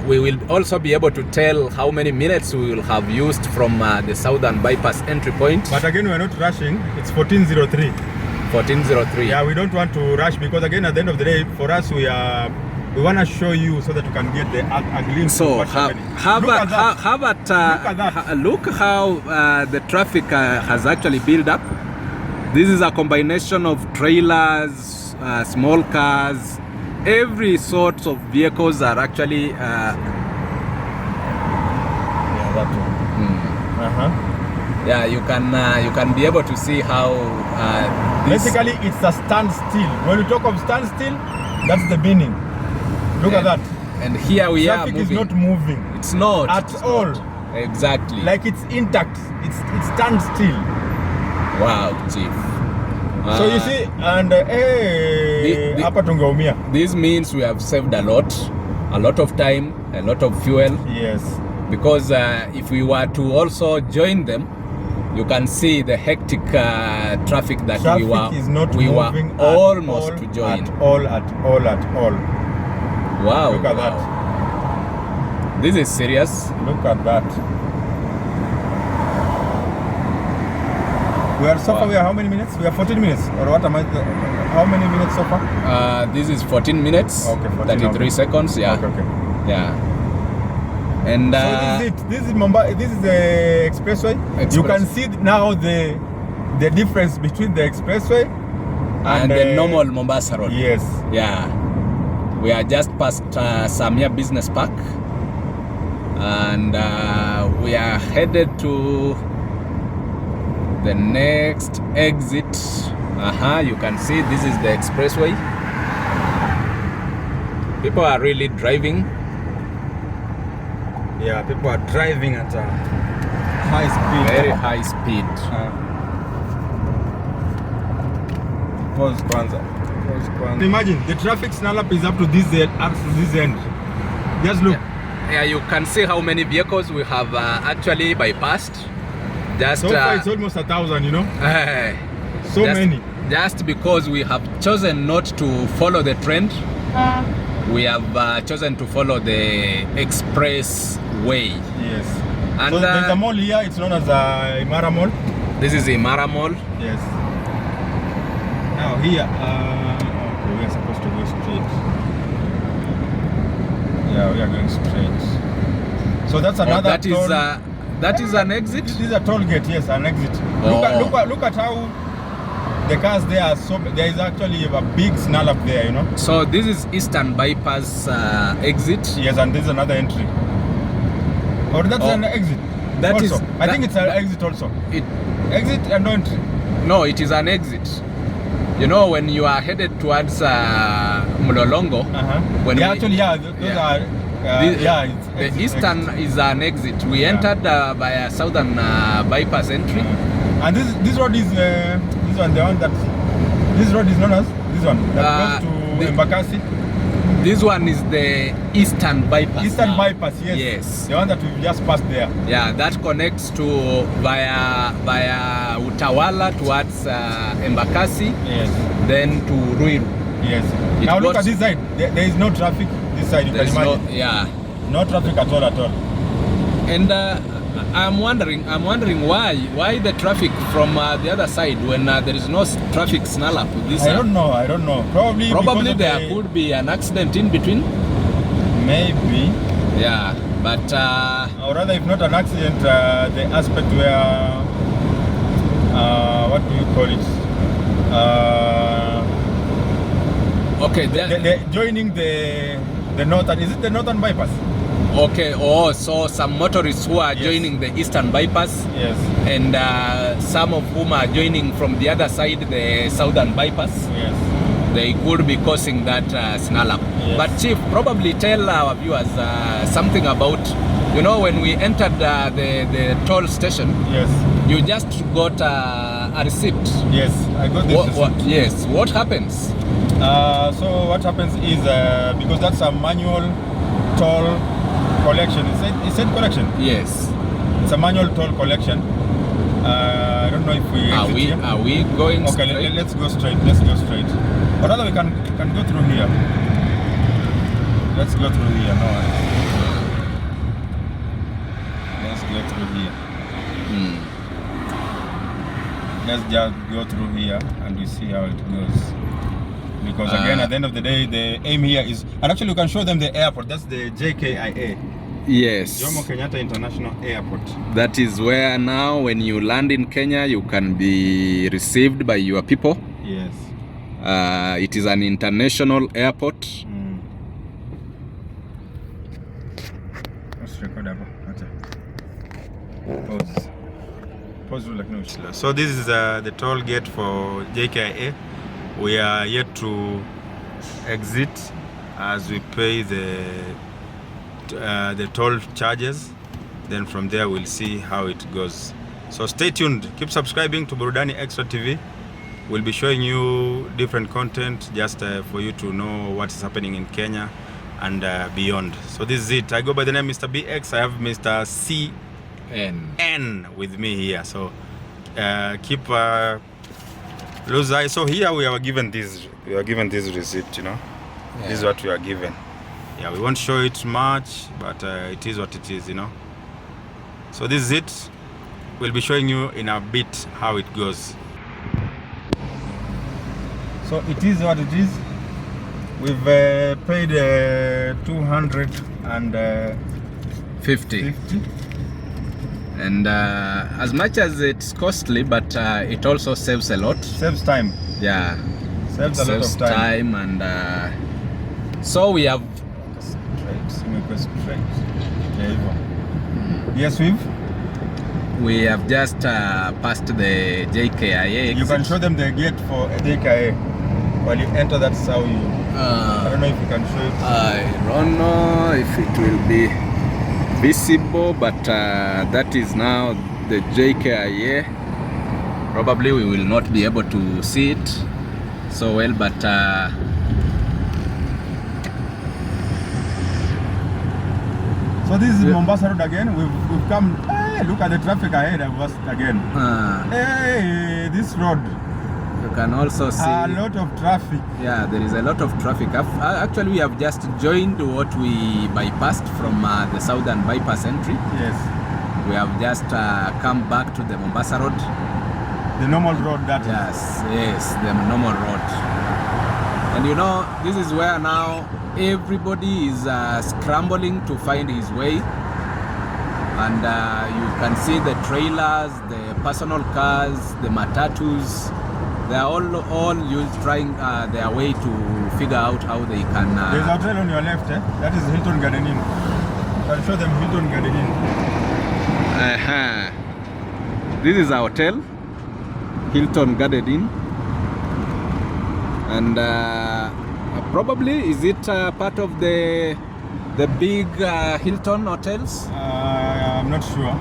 We will also be able to tell how many minutes we will have used from the southern bypass entry point. But again, we're not rushing. It's 1403. 1403. Yeah, we don't want to rush because again, at the end of the day, for us, we want to show you so that you can get a glimpse. So of what's look how the traffic has actually built up. This is a combination of trailers, small cars. Every sort of vehicles are actually yeah, that one. Yeah, you can be able to see how basically it's a standstill. When you talk of standstill, that's the meaning. Look at that. And here we are moving. moving. Traffic is not moving. It's not at all. Not. Exactly. Like it's intact. It's standstill. Wow, Chief. So you see, and hapa tungeumia. This means we have saved a lot of time, a lot of fuel. Yes. Because if we were to also join them, you can see the hectic traffic that we were almost to join. At all. Wow. Look at that. This is serious. Look at that. We are so far. We are how many minutes? We are 14 minutes. Or what am I? How many minutes so far? This is 14 minutes. Okay, 14, 33 seconds. Yeah. Okay. Yeah. And so this is it. This is Mombasa. This is the expressway. You can see now the difference between the expressway and the normal Mombasa road. Yes. Yeah. We are just past Samia Business Park, and we are headed to the next exit. You can see this is the expressway. People are really driving. Yeah, people are driving at a high speed. Very high speed. Pause kwanza. Imagine the traffic snarl up is up to this end. Just look. Yeah, you can see how many vehicles we have actually bypassed. Just so far it's almost 1,000, you know. Many. Just because we have chosen not to follow the trend, we have chosen to follow the expressway. Yes. And so there's a mall here. It's known as Imara Mall. This is Imara Mall. Yes. Now here, okay, we are supposed to go straight. Yeah, we are going straight. So that's another. That is an exit. This is a toll gate. Yes, an exit. Look at how the cars there are. So there is actually a big snarl up there, you know. So this is Eastern Bypass exit. Yes, and this is another entry. Or that's an exit. That also. I think it's an exit also. Exit and no entry. No, it is an exit. You know, when you are headed towards Mlolongo. When those are. The eastern is an exit. We entered by a southern bypass entry. And this road is this one is known as this one that goes to Mbagathi. This one is the eastern bypass. Eastern bypass, yes. Yes. The one that we've just passed there. Yeah, that connects to via Utawala towards Mbagathi. Yes. Then to Ruiru. Yes. Now look at this side. There is no traffic this side. You can imagine. No traffic at all. And I'm wondering why the traffic from the other side when there is no traffic snarl up this side. I don't know. Probably there could be an accident in between. Maybe. Yeah, but or rather if not an accident, the aspect where, what do you call it? Okay, the joining the northern, is it the northern bypass? Okay, so some motorists who are joining the eastern bypass, yes, and some of whom are joining from the other side, the southern bypass. Yes. They could be causing that snarl up. Yes. But Chief, probably tell our viewers something about, when we entered the toll station. Yes. You just got a receipt. Yes, I got this receipt. Yes, what happens? So what happens is, because that's a manual toll collection. Is it collection? Yes. It's a manual toll collection. I don't know if we are we going okay, straight? Let's go straight. Let's go straight. Or rather, we can go through here. Let's go through here. No worries. Let's go through here. Let's just go through here and we see how it goes. Because again, at the end of the day, the aim here is, and actually we can show them the airport. That's the JKIA. Yes. Jomo Kenyatta International Airport. That is where now when you land in Kenya, you can be received by your people. Yes. It is an international airport. Let's record that. Pause. So this is the toll gate for JKIA. We are yet to exit as we pay the toll charges. Then from there we'll see how it goes. So stay tuned. Keep subscribing to Burudani Extra TV. We'll be showing you different content just for you to know what is happening in Kenya and beyond. So this is it. I go by the name Mr. BX. I have Mr. CN with me here. So keep lose eye. So here we are given this. We are given this receipt. Yeah. This is what we are given. Yeah, we won't show it much, but it is what it is. So this is it. We'll be showing you in a bit how it goes. So it is what it is. We've paid 250. And as much as it's costly, but it also saves a lot. Saves time. Yeah. Saves a lot of time. And so we have. Straight. Yes, we have just passed the JKIA exit. You can show them the gate for JKIA. While you enter, that's how you. I don't know if you can show it. I don't know if it will be visible, but that is now the JKIA. Probably we will not be able to see it so well, but so this is Mombasa Road again. We've come. Hey, look at the traffic ahead of us again. Hey, this road. You can also see a lot of traffic. Yeah, there is a lot of traffic. Actually, we have just joined what we bypassed from the southern bypass entry. Yes. We have just come back to the Mombasa Road. The normal road that Yes, the normal road. And this is where now everybody is scrambling to find his way. And you can see the trailers, the personal cars, the Matatus. They are all trying their way to figure out how they can. There's a hotel on your left, that is Hilton Garden Inn. I'll show them Hilton Garden Inn. This is our hotel, Hilton Garden Inn, and probably is it part of the big Hilton hotels? I'm not sure.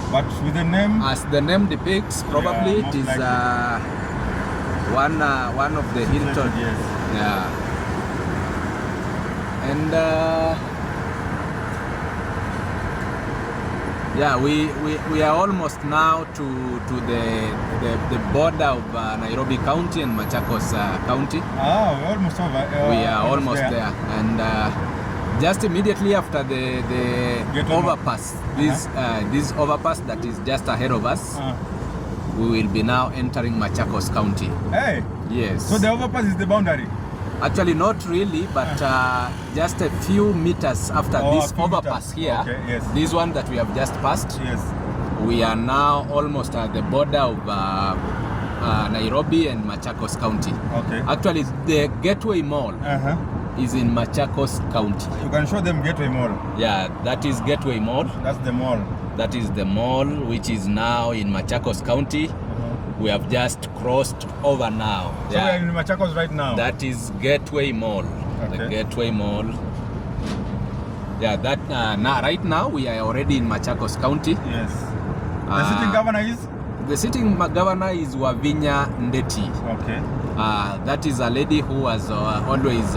But with the name, as the name depicts, probably it is one of the Hilton. Yes. Yeah. And we are almost now to the border of Nairobi County and Machakos County. We're almost over. We are almost there. And just immediately after the overpass, this overpass that is just ahead of us, we will be now entering Machakos County. Hey. Yes. So the overpass is the boundary. Actually, not really, but just a few meters after this overpass here, this one that we have just passed, we are now almost at the border of Nairobi and Machakos County. Actually, the Gateway Mall is in Machakos County. You can show them Gateway Mall. Yeah, that is Gateway Mall. That's the mall. That is the mall, which is now in Machakos County. We have just crossed over now. So we are in Machakos right now. That is Gateway Mall. The Gateway Mall. Yeah, that right now we are already in Machakos County. Yes. The sitting governor is? The sitting governor is Wavinya Ndeti. Okay. That is a lady who has always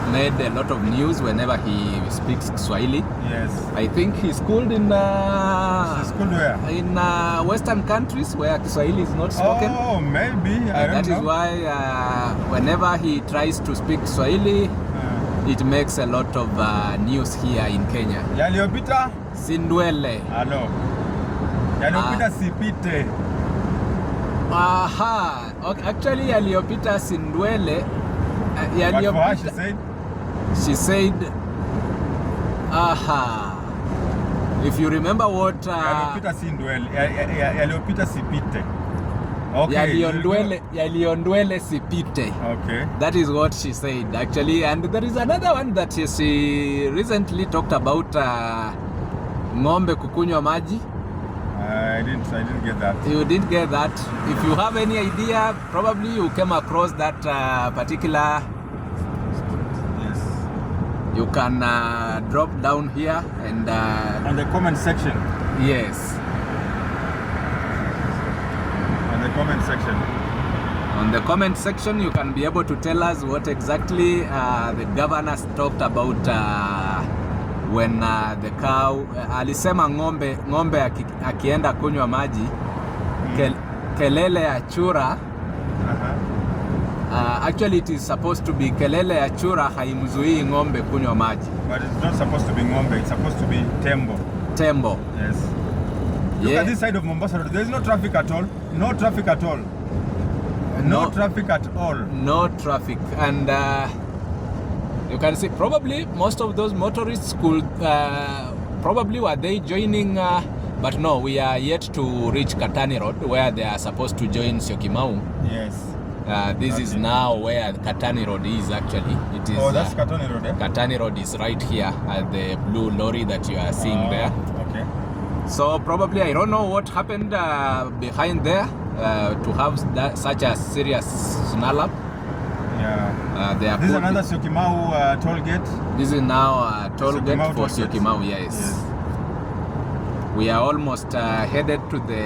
made a lot of news whenever he speaks Swahili. Yes. I think he's schooled in schooled where? In Western countries where Swahili is not spoken. Oh, maybe. I don't know. That is why whenever he tries to speak Swahili, it makes a lot of news here in Kenya. Yaliopita? Sindwele. Hello. Yaliopita sipite. Aha. Okay, actually, Yaliopita Sindwele. What for her, she said? She said, aha. If you remember what... Yaliopita Sindwele. Yaliopita sipite. Okay. Yaliondwele sipite. Okay. That is what she said, actually. And there is another one that she recently talked about ng'ombe kukunywa maji. I didn't get that. You didn't get that. If you have any idea, probably you came across that particular. Yes. You can drop down here and. On the comment section. Yes. On the comment section. On the comment section, you can be able to tell us what exactly the governors talked about. When the cow alisema ng'ombe akienda kunywa maji kelele ya chura. Actually it is supposed to be kelele ya chura haimzuii ng'ombe kunywa maji. But it's not supposed to be ng'ombe, it's supposed to be tembo. Tembo. Yes. Look at this side of Mombasa. There is no traffic at all. No traffic at all. No traffic at all. No traffic. And you can see probably most of those motorists could probably were they joining, but no, we are yet to reach Katani Road where they are supposed to join Syokimau. Yes. This is now where Katani Road is actually. It is. Oh, that's Katani Road. Katani Road is right here at the blue lorry that you are seeing there. Okay. So probably I don't know what happened behind there to have such a serious snarl up. Yeah. This is another Syokimau toll gate. This is now a toll gate for Syokimau, yes. We are almost headed to the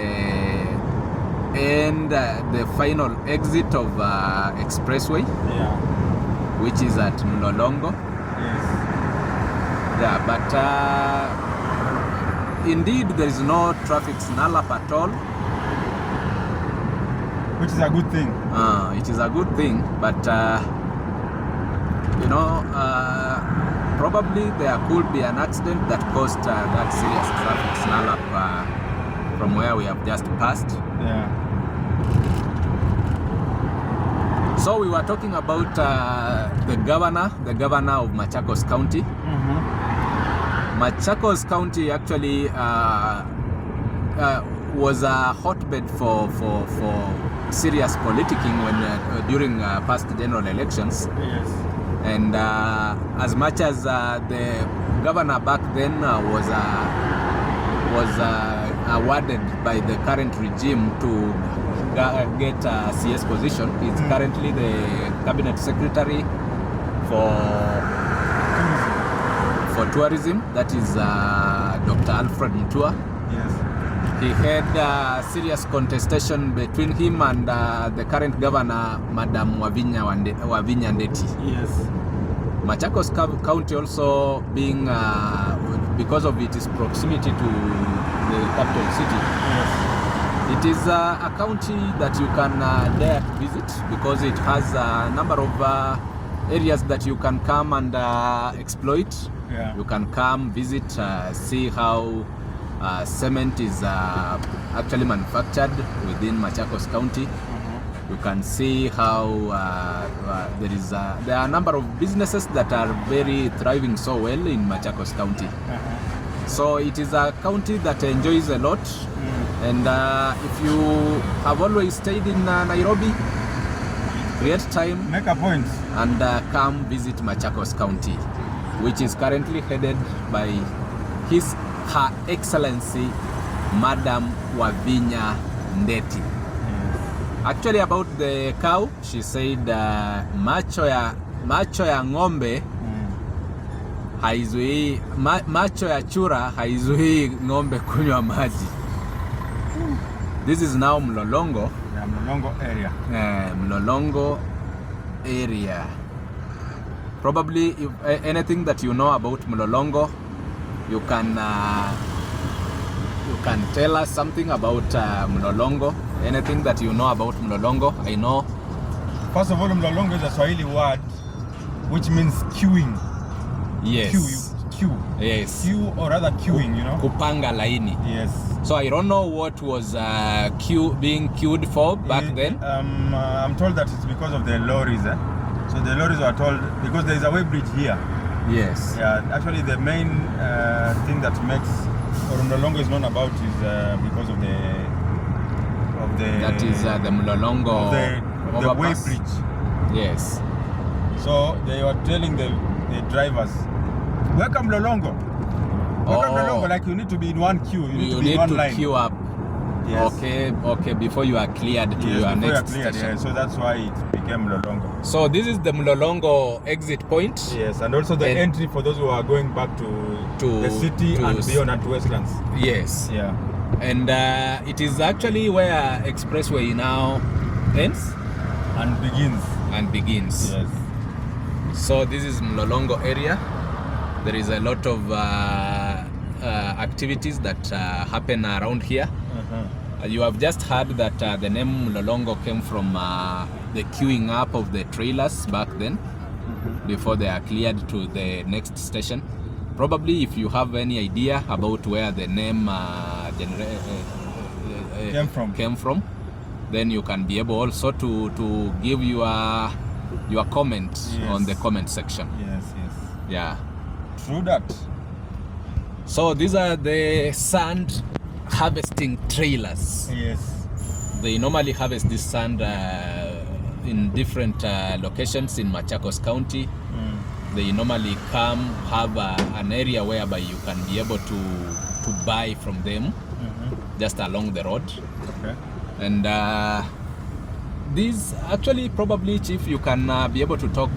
end, the final exit of Expressway, which is at Mlolongo. Yes. Yeah, but indeed there is no traffic snarl up at all. Which is a good thing. It is a good thing, but you know, probably there could be an accident that caused that serious traffic snarl up from where we have just passed. Yeah. So we were talking about the governor of Machakos County. Machakos County actually was a hotbed for serious politicking when during past general elections. Yes. And as much as the governor back then was awarded by the current regime to get a CS position, he's currently the cabinet secretary for tourism. That is Dr. Alfred Mutua. Yes. He had serious contestation between him and the current governor, Madam Wavinya Ndeti. Yes. Machakos County also being, because of its proximity to the capital city, it is a county that you can dare to visit because it has a number of areas that you can come and exploit. Yeah. You can come, visit, see how cement is actually manufactured within Machakos County. You can see how there are a number of businesses that are very thriving so well in Machakos County. So it is a county that enjoys a lot. And if you have always stayed in Nairobi, create time, make a point, and come visit Machakos County, which is currently headed by Her Excellency Madam Wavinya Ndeti. Actually, about the cow, she said macho ya ng'ombe haizuii, macho ya chura haizuii ng'ombe kunywa maji. This is now Mlolongo. Yeah, Mlolongo area. Mlolongo area. Probably if anything that you know about Mlolongo, you can tell us something about Mlolongo. Anything that you know about Mlolongo. I know. First of all, Mlolongo is a Swahili word which means queuing. Yes. Queue. Yes. Queue or rather queuing, you know. Kupanga laini. Yes. So I don't know what was being queued for back then. I'm told that it's because of the lorries. So the lorries were told, because there is a way bridge here. Yes. Yeah, actually the main thing that makes Mlolongo is known about is because of the that is the Mlolongo of the way bridge. Yes. So they were telling the drivers, welcome Mlolongo. Welcome Mlolongo, like you need to be in one queue. You need to be in one line. Queue up. Yes. Okay, before you are cleared to your next station. Yeah, so that's why it became Mlolongo. So this is the Mlolongo exit point. Yes, and also the entry for those who are going back to the city and beyond and to Westlands. Yes. Yeah. And it is actually where Expressway now ends and begins. Yes. So this is Mlolongo area. There is a lot of activities that happen around here. You have just heard that the name Mlolongo came from the queuing up of the trailers back then, before they are cleared to the next station. Probably if you have any idea about where the name came from, then you can be able also to give your comment on the comment section. Yes. Yeah. True that. So these are the sand harvesting trailers. Yes. They normally harvest this sand in different locations in Machakos County. They normally come have an area whereby you can be able to buy from them just along the road. Okay. And these actually, probably, Chief, you can be able to talk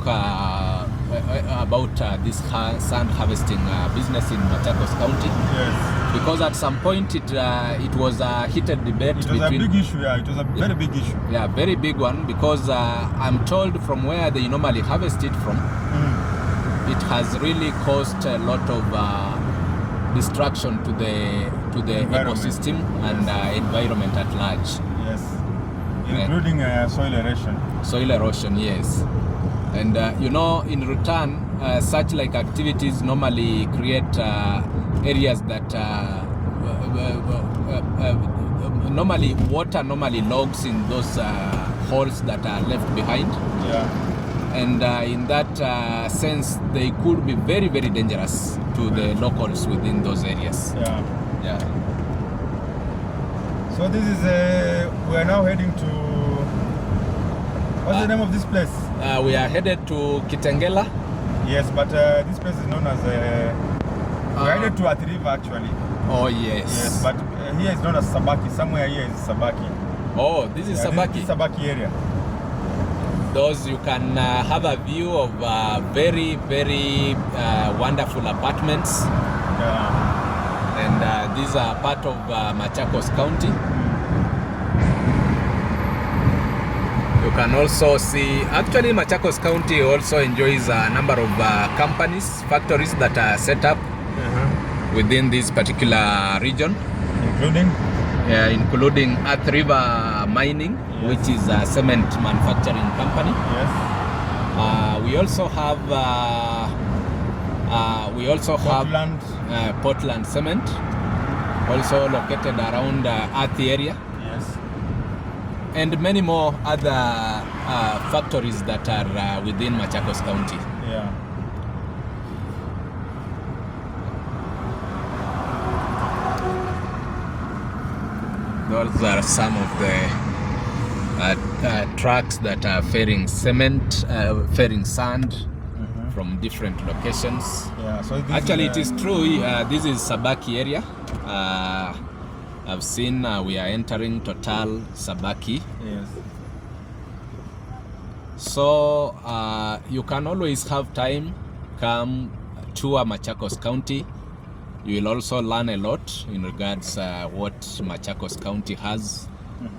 about this sand harvesting business in Machakos County. Yes. Because at some point it was a heated debate. It was a big issue, yeah. It was a very big issue. Yeah, very big one, because I'm told from where they normally harvest it from, it has really caused a lot of destruction to the ecosystem and environment at large. Yes, including soil erosion. Soil erosion, yes. And in return, such like activities normally create areas that normally water logs in those holes that are left behind. Yeah. And in that sense, they could be very, very dangerous to the locals within those areas. Yeah. So this is we are now heading to, what's the name of this place? We are headed to Kitengela. Yes, but this place is known as we're headed to Athi River actually. Oh yes. Yes, but here is known as Sabaki. Somewhere here is Sabaki. Oh, this is Sabaki. This is Sabaki area. Those you can have a view of very, very wonderful apartments. Yeah. And these are part of Machakos County. You can also see, actually Machakos County also enjoys a number of companies, factories that are set up within this particular region. Including Athi River Mining, which is a cement manufacturing company. Yes. We also have Portland Cement, also located around Athi area. Yes. and many more other factories that are within Machakos County. Yeah. Those are some of the trucks that are ferrying cement, ferrying sand from different locations. Yeah. So actually, it is true. This is Sabaki area. I've seen we are entering Total Sabaki. Yes. So you can always have time, come tour Machakos County. You will also learn a lot in regards what Machakos County has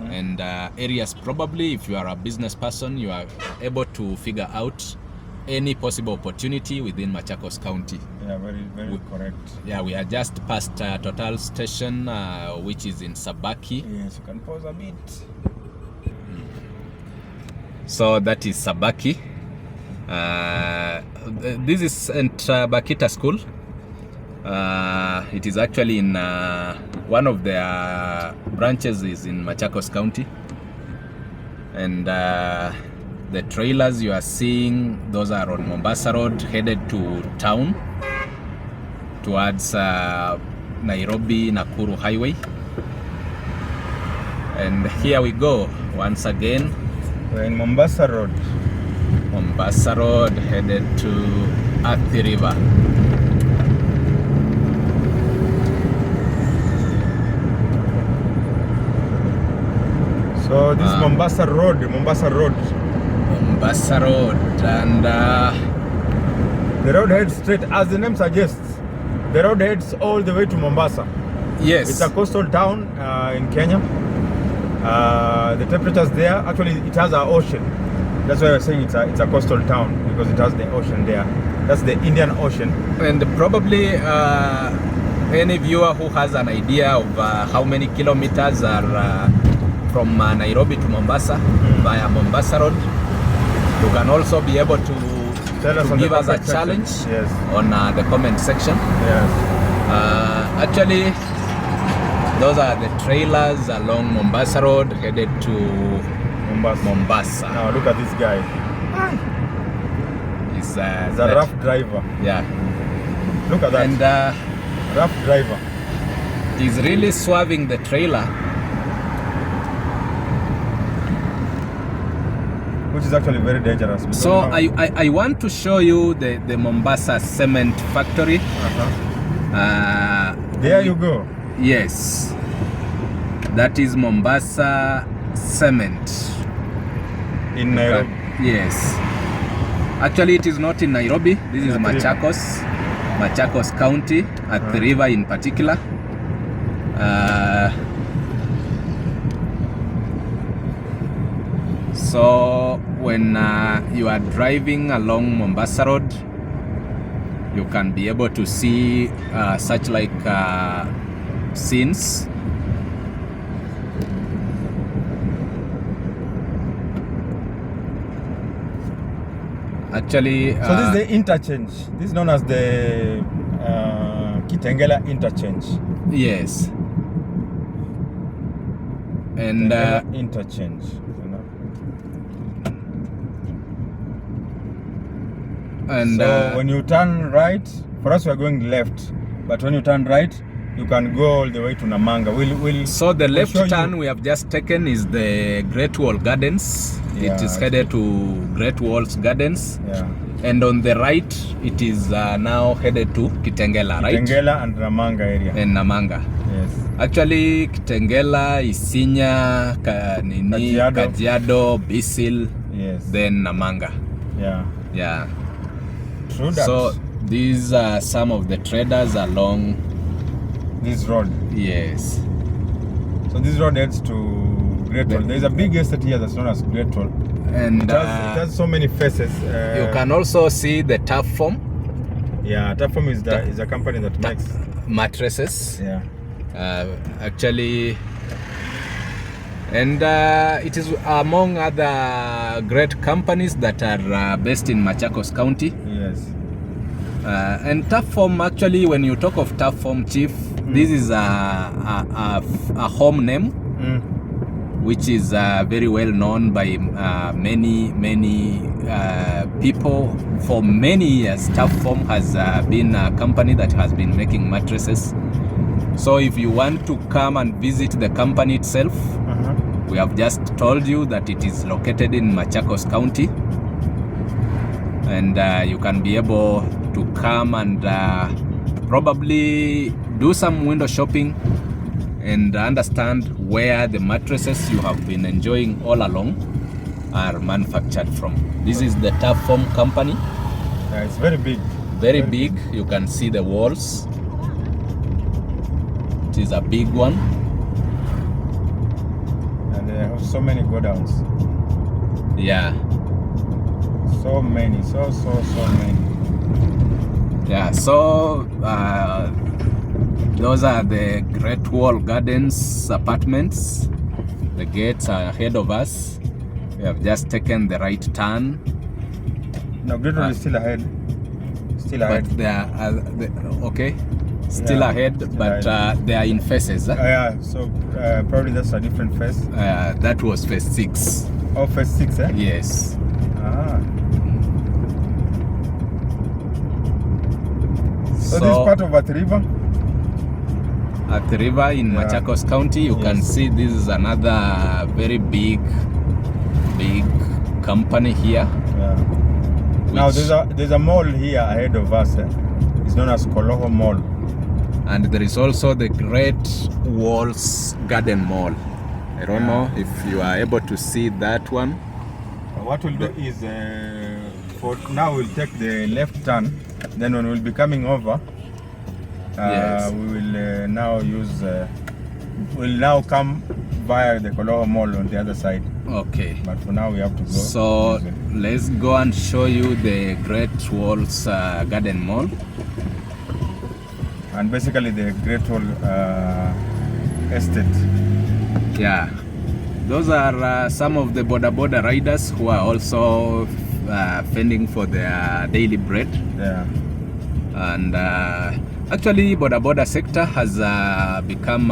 and areas. Probably if you are a business person, you are able to figure out any possible opportunity within Machakos County. Yeah, very correct. Yeah, we are just past Total Station, which is in Sabaki. Yes, you can pause a bit. So that is Sabaki. This is St. Bakita School. It is actually in one of their branches is in Machakos County. And the trailers you are seeing, those are on Mombasa Road, headed to town towards Nairobi Nakuru Highway. And here we go once again. We're in Mombasa Road. Mombasa Road, headed to Athi River. So this is Mombasa Road, Mombasa Road, and the road heads straight, as the name suggests. The road heads all the way to Mombasa. Yes, it's a coastal town in Kenya. The temperatures there, actually, it has an ocean. That's why we're saying it's a coastal town, because it has the ocean there. That's the Indian Ocean. And probably any viewer who has an idea of how many kilometers are from Nairobi to Mombasa via Mombasa Road, you can also be able to give us a challenge on the comment section. Yes. Actually, those are the trailers along Mombasa Road headed to Mombasa. Now look at this guy. He's a rough driver. Yeah. Look at that. And rough driver. He's really swerving the trailer, which is actually very dangerous. So I want to show you the Mombasa cement factory. There you go. Yes, that is Mombasa cement in Nairobi. Yes, actually it is not in Nairobi. This is Machakos County, Athi River in particular. So when you are driving along Mombasa Road, you can be able to see such like scenes. Actually, so this is the interchange. This is known as the Kitengela interchange. Yes. And interchange. And so when you turn right, for us we are going left, but when you turn right, you can go all the way to Namanga. So the left turn we have just taken is the Great Wall Gardens. Yeah, it is headed to Great Walls Gardens. Yeah. And on the right, it is now headed to Kitengela, right? Kitengela and Namanga area. And Namanga. Yes. Actually, Kitengela, Isinya, Kajiado, Bisil, yes. Then Namanga. Yeah. Yeah. True that. So these are some of the traders along this road. Yes. So this road heads to Great Wall. There is a big estate here that's known as Great Wall. And it has so many faces. You can also see the Turf Form. Yeah, Turf Form is a company that makes mattresses. Yeah. Actually, and it is among other great companies that are based in Machakos County. Yes. And Turf Form, actually, when you talk of Turf Form, Chief, this is a home name which is very well known by many people. For many years, Tough Form has been a company that has been making mattresses. So if you want to come and visit the company itself, we have just told you that it is located in Machakos County, and you can be able to come and probably do some window shopping and understand where the mattresses you have been enjoying all along are manufactured from. This is the Tough Form company. It's very big. Very big. You can see the walls. It is a big one. And they have so many godowns. Yeah. So many. So many. Yeah, so those are the Great Wall Gardens apartments. The gates are ahead of us. We have just taken the right turn. No, Great Wall is still ahead. Still ahead. But they are okay. Still ahead, still but they are in phases. Yeah, so probably that's a different phase. That was phase 6. Oh, phase 6, eh? Yes. So this is part of Athi River? Athi River in Machakos County. You can see this is another very big company here. Yeah. Now there's a mall here ahead of us. It's known as Koloho Mall. And there is also the Great Walls Garden Mall. I don't know if you are able to see that one. What we'll do is, for now we'll take the left turn. Then when we'll be coming over, we will now use, we'll now come via the Koloho Mall on the other side. Okay. But for now we have to go. So let's go and show you the Great Walls Garden Mall. And basically the Great Wall estate. Yeah. Those are some of the border riders who are also fending for their daily bread. Yeah. And actually border sector has become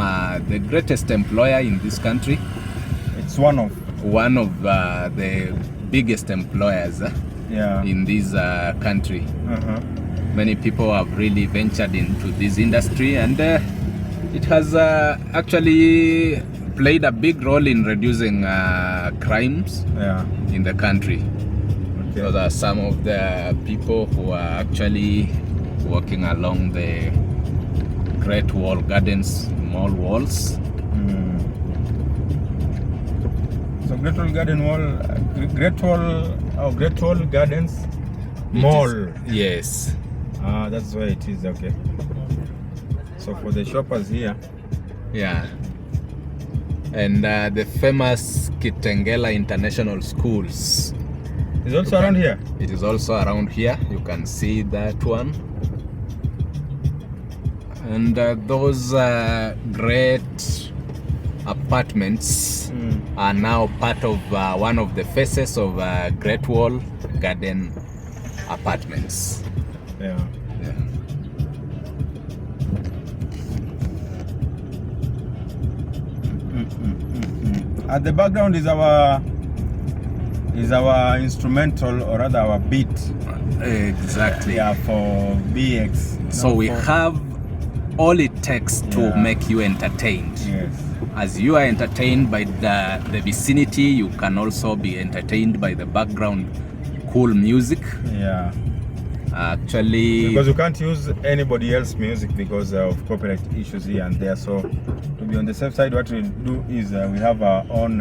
the greatest employer in this country. It's one of the biggest employers in this country. Many people have really ventured into this industry, and it has actually played a big role in reducing crimes in the country. Okay. Those are some of the people who are actually walking along the Great Wall Gardens mall walls. So Great Wall Garden Wall, Great Wall Gardens Mall. Yes. That's where it is. Okay. So for the shoppers here. Yeah. And the famous Kitengela International Schools. It's also around here? It is also around here. You can see that one. And those great apartments are now part of one of the faces of Great Wall Garden Apartments. Yeah. At the background is our instrumental, or rather our beat. Exactly. Yeah, for BX. So we have all it takes to make you entertained. Yes. As you are entertained by the vicinity, you can also be entertained by the background cool music. Yeah. Actually, because you can't use anybody else's music because of copyright issues here and there. So to be on the safe side, what we do is we have our own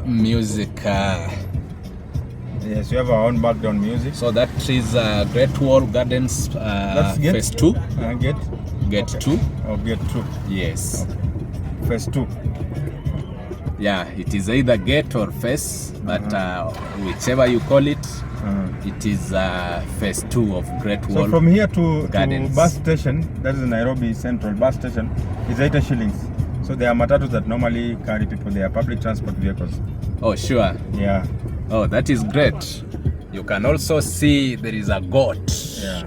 music. Yes, we have our own background music. So that is Great Wall Gardens phase 2. Get 2. Oh, Get 2. Yes. Okay. Phase 2. Yeah, it is either gate or phase, but whichever you call it, it is phase 2 of Great Wall. So from here to Gardens. bus station, that is Nairobi Central bus station, is 80 shillings. So there are matatus that normally carry people. They are public transport vehicles. Oh, sure. Yeah. Oh, that is great. You can also see there is a goat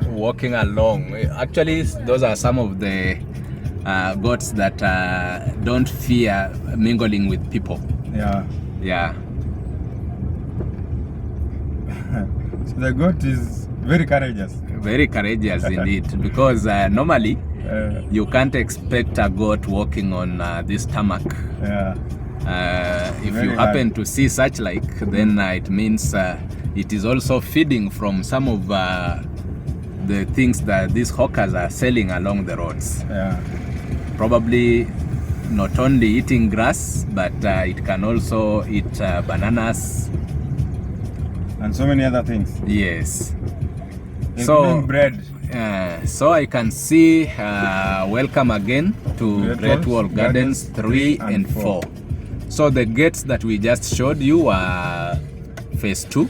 walking along. Actually, those are some of the goats that don't fear mingling with people. Yeah. Yeah. So the goat is very courageous. Very courageous indeed, because normally you can't expect a goat walking on this tarmac. Yeah. If Very you happen to see such like, then it means it is also feeding from some of the things that these hawkers are selling along the roads. Yeah. Probably not only eating grass, but it can also eat bananas and so many other things. Yes. Including bread. So I can see welcome again to Great Wall Gardens 3 and 4. So the gates that we just showed you are phase 2,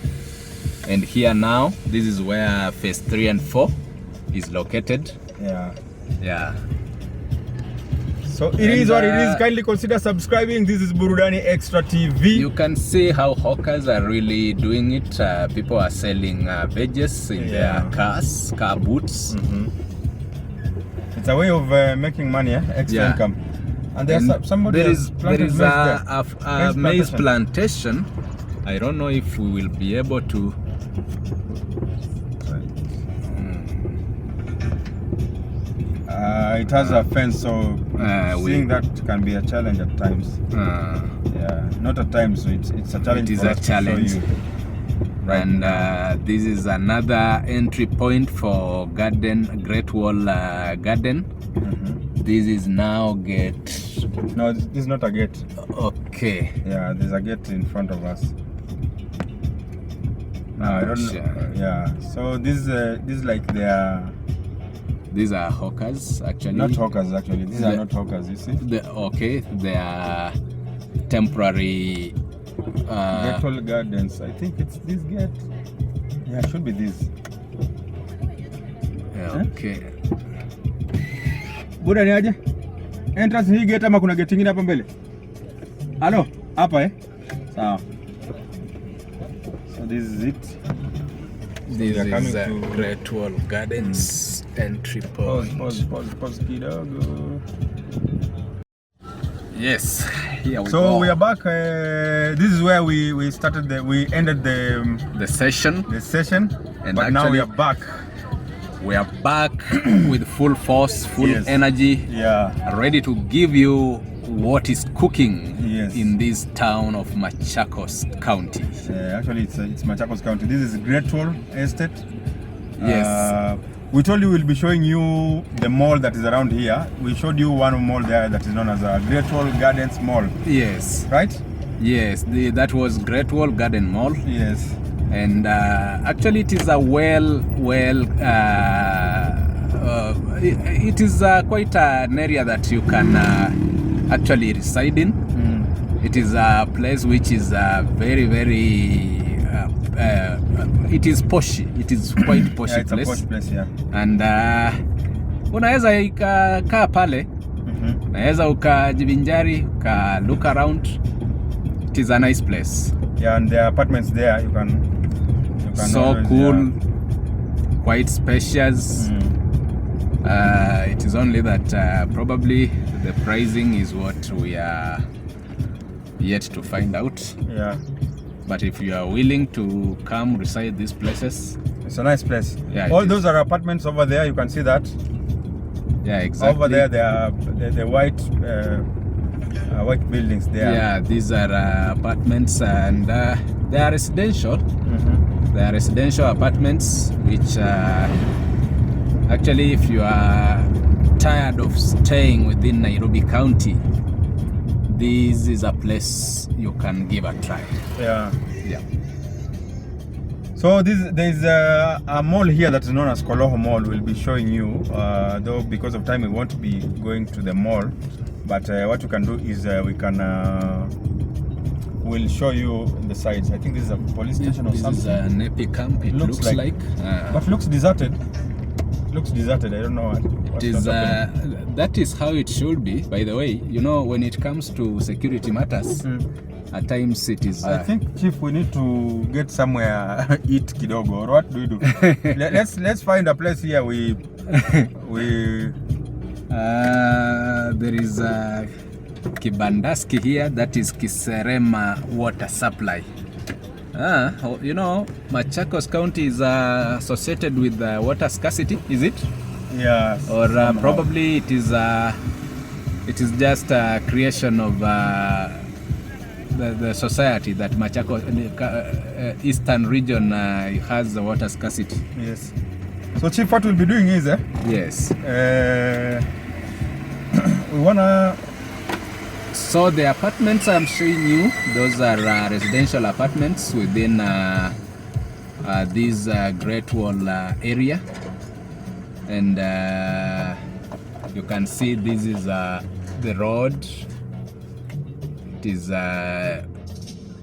and here now this is where phase 3 and 4 is located. Yeah. Yeah. So it is what it is. Kindly consider subscribing. This is Burudani Extra TV. You can see how hawkers are really doing it. People are selling veggies in their cars, car boots. It's a way of making money, extra income. And there's somebody there is a maize plantation. I don't know if we will be able to. It has a fence, so seeing that can be a challenge at times. Yeah, not at times. So it's a challenge. It is a challenge. Right. And this is another entry point for Great Wall Garden. This is now gate. No, this is not a gate. Okay. Yeah, there's a gate in front of us. No, I don't know. Yeah. So this is like these are hawkers actually. Not hawkers actually. These are not hawkers. You see. They are temporary. Great Wall Gardens. I think it's this gate. Yeah, it should be this. Yeah, okay. Buda ni aje? Entrance hii gate ama kuna gate nyingine hapa mbele? Halo, hapa Sawa. So this is it. This is Great Wall Gardens entry point. Pause kidogo. Yes, here we so go. We are back. This is where we started. We ended the session. And but now we are back. We are back with full force, full energy. Yeah. Ready to give you what is cooking in this town of Machakos County. Actually, it's Machakos County. This is Great Wall Estate. Yes. We told you we'll be showing you the mall that is around here. We showed you one mall there that is known as a Great Wall Gardens Mall. Yes. Right? Yes, that was Great Wall Garden Mall. Yes. And actually it is a it is quite an area that you can actually reside in. It is a place which is very, very it is poshy. It is quite poshy it's place. A posh place, yeah. And unaweza ikakaa pale, unaweza ukajivinjari, uka look around. It is a nice place. Yeah, and there are apartments there. You can so always, cool, quite spacious. It is only that probably the pricing is what we are yet to find out. Yeah. But if you are willing to come reside these places, it's a nice place. Yeah, all those are apartments over there. You can see that. Yeah, exactly. Over there, there are the white buildings there. Yeah, these are apartments, and they are residential. They are residential apartments, which actually, if you are tired of staying within Nairobi County, this is a place you can give a try. Yeah. Yeah. So there is a mall here that is known as Koloho Mall. We'll be showing you, though because of time we won't be going to the mall. But what you can do is we'll show you the sides. I think this is a police station or something. This is an Nepi camp. It looks like. But looks deserted. Looks deserted. I don't know what is. That is how it should be. By the way, you know, when it comes to security matters, at times it is. I think, Chief, we need to get somewhere eat kidogo. Or what do we do? Let's find a place here. We There is a Kibandaski here, that is Kiserema water supply. You know, Machakos County is associated with water scarcity, is it? Yeah. Or probably it is just a creation of the society that Machakos eastern region has the water scarcity. Yes. So Chief, what we'll be doing is yes. We wanna. So the apartments I'm showing you, those are residential apartments within this Great Wall area, and you can see this is the road. It is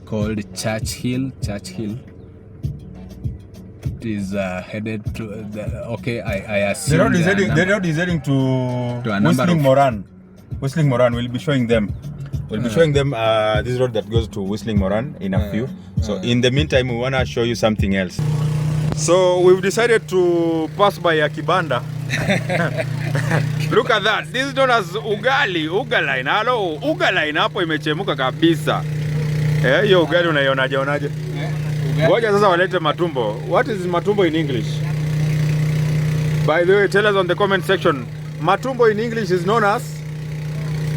called Church Hill. It is headed to the. Okay, I assume the road is heading to Whistling Moran. We'll be showing them. This road that goes to Whistling Moran in a few. So in the meantime, we want to show you something else. So we've decided to pass by a kibanda. Look at that. This is known as uga line. Hello, uga line hapo imechemuka kabisa. Hiyo ugali unaionaje? Ngoja sasa walete matumbo. What is matumbo in English? By the way, tell us on the comment section. Matumbo in English is known as.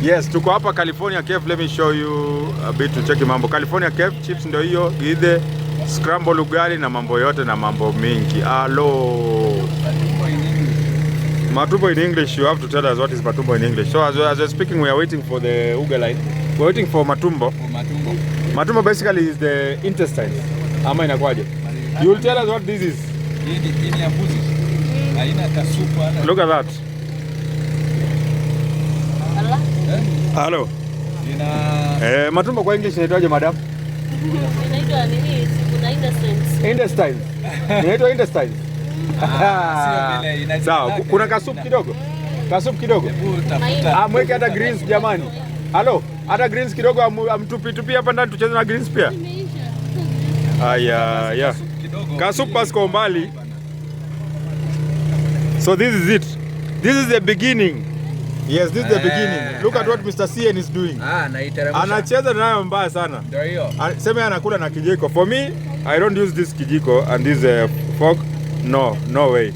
Yes, tuko hapa California Cave. Let me show you a bit to check mambo. California Cave chips ndio hiyo, either scramble ugali na mambo yote na mambo mingi. Hello. Matumbo in English, you have to tell us what is matumbo in English. So as we're speaking, we are waiting for the uga line. We're waiting for matumbo. Matumbo basically is the intestines. Ama inakwaje? You will tell us what this is. Look at that. Hello. Matumbo kwa English inaitwaje madam? Inaitwa nini? Kuna intestines. Intestines. Inaitwa intestines. Sawa, kuna kasupu kidogo? Kasupu kidogo? Mweke hata greens jamani. Hello, hata greens kidogo amtupi hapa ndani tucheze na greens pia. Yeah. Kasupu basi kwa mbali. So this is it. This is the beginning. Yes, this is the beginning. Look at what Mr. CN is doing. Anacheza nayo mbaya sana. Ndio hiyo. Sema anakula na kijiko. For me, I don't use this kijiko and this fork. No way.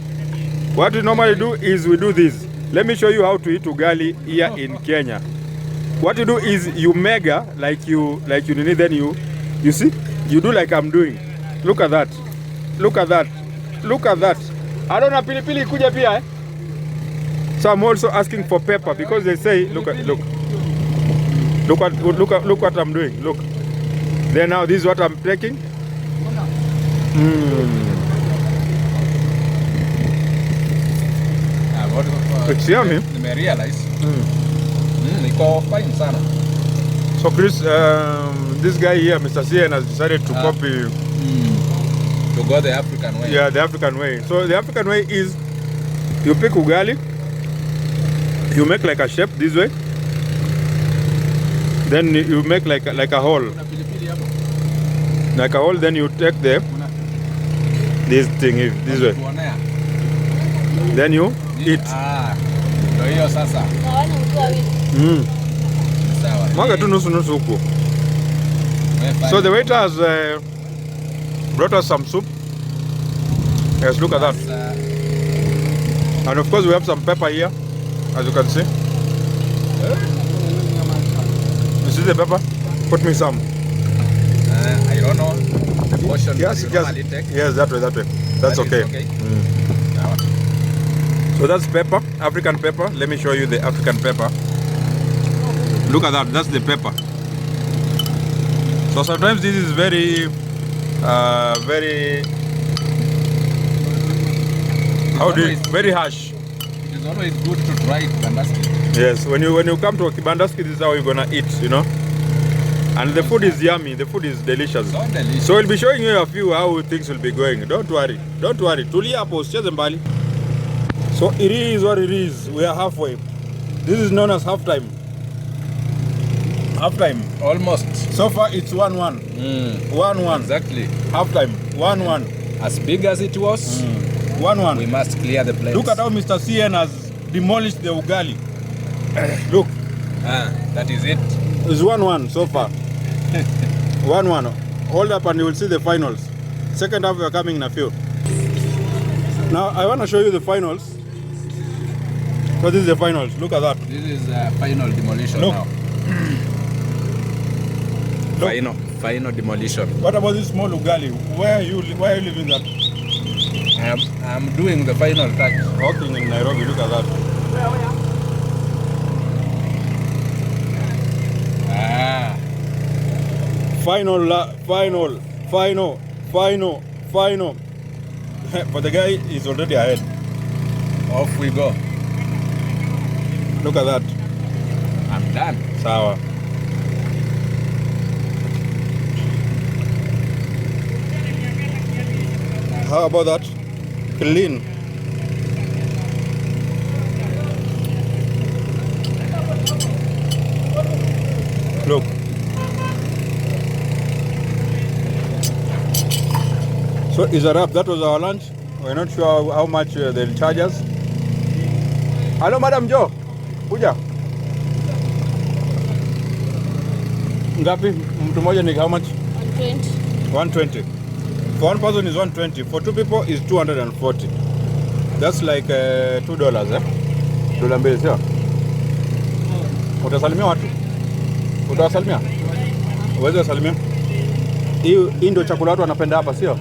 What we normally do is we do this. Let me show you how to eat ugali here in Kenya. What you do is you mega like you need, then you see? You do like I'm doing. Look at that. Look at that. Look at that. I don't know pilipili kuja pia So I'm also asking for pepper because they say look what I'm doing. Look. Then now this is what I'm taking. It's yummy. So Chris, this guy here, Mr. CN, has decided to copy. To go the African way. Yeah, the African way. So the African way is you pick ugali, you make like a shape this way, then you make like a hole. Like a hole, then you take this thing this way. Then you eat. Mwaga tu nusu huku. So the waiter has brought us some soup. Yes, look at that. And of course we have some pepper here, as you can see. You see the pepper? Put me some. I don't know. The portion yes, that way. That's okay. So that's pepper, African pepper. Let me show you the African pepper. Look at that, that's the pepper. So sometimes this is very very harsh. It is always good to try Kibandaski. Yes, when you come to a Kibandaski, this is how you're gonna eat, you know. And the food is yummy, the food is delicious. So delicious. So we'll be showing you a few how things will be going. Don't worry. Tulia hapo, usicheze mbali. So it is what it is. We are halfway. This is known as halftime. Halftime. Almost. So far it's 1-1. 1-1. Exactly. Halftime. 1-1. As big as it was, 1-1. we must clear the place. Look at how Mr. CN has demolished the ugali. Look. That is it. It's 1-1 so far. 1-1. Hold up and you will see the finals. Second half we are coming in a few. Now I want to show you the finals. So this is the finals. Look at that. This is final demolition now. Final demolition. What about this small ugali? Where are you living that? I'm doing the final touch. Walking in Nairobi. Look at that. Final. But the guy is already ahead. Off we go. Look at that. I'm done. Sawa. How about that? Clean. Look. So is a wrap. That was our lunch. We're not sure how much they'll charge us. Hello, Madam Joe. Kuja. Ngapi? Mtu moja ni how much? 120. 120. For one person is 120. For two people is 240. That's like $2, eh? Dola mbili sio? Utasalimia watu? Utawasalimia? Uweze wasalimia? Hii ndio chakula watu wanapenda hapa sio?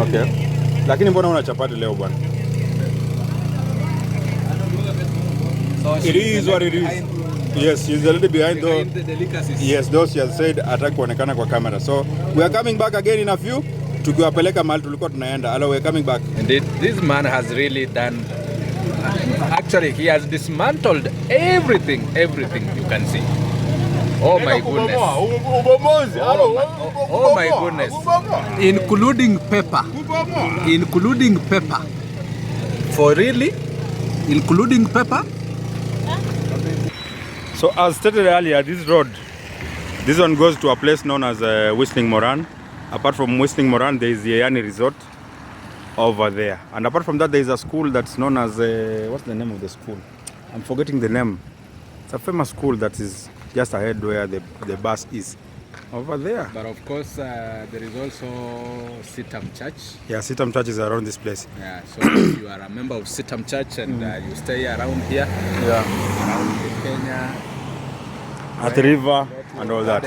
Okay. Lakini mbona una chapati leo bwana? So it is what it is. Yes, she's a little behind though. The delicacies. Yes, those she has said hataki kuonekana kwa camera. So we are coming back again in a few. Tukiwapeleka mahali tulikuwa tunaenda. Hello, we are coming back. Indeed, this man has really done. Actually, he has dismantled everything you can see. Oh my goodness. Oh my goodness. Including pepper. For really? Including pepper? So as stated earlier, this one goes to a place known as Whistling Moran. Apart from Whistling Moran, there is the Yani Resort over there. And apart from that, there is a school that's known as, what's the name of the school? I'm forgetting the name. It's a famous school that is just ahead where the bus is. Over there. But of course, there is also Sitam Church. Yeah, Sitam Church is around this place. Yeah, so if you are a member of Sitam Church and you stay around here, around Kenya, Athi River and all that.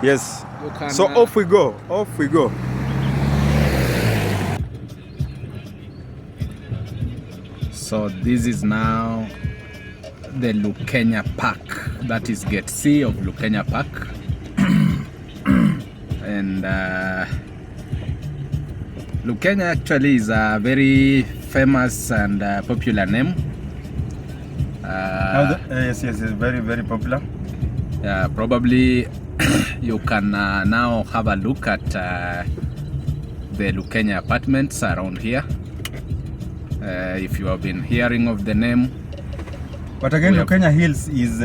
Yes. So off we go. So this is now the Lukenya Park. That is Gate C of Lukenya Park. And Lukenya actually is a very famous and popular name. Yes, it's very, very popular. Probably you can now have a look at the Lukenya apartments around here. If you have been hearing of the name. But again, Lukenya Hills is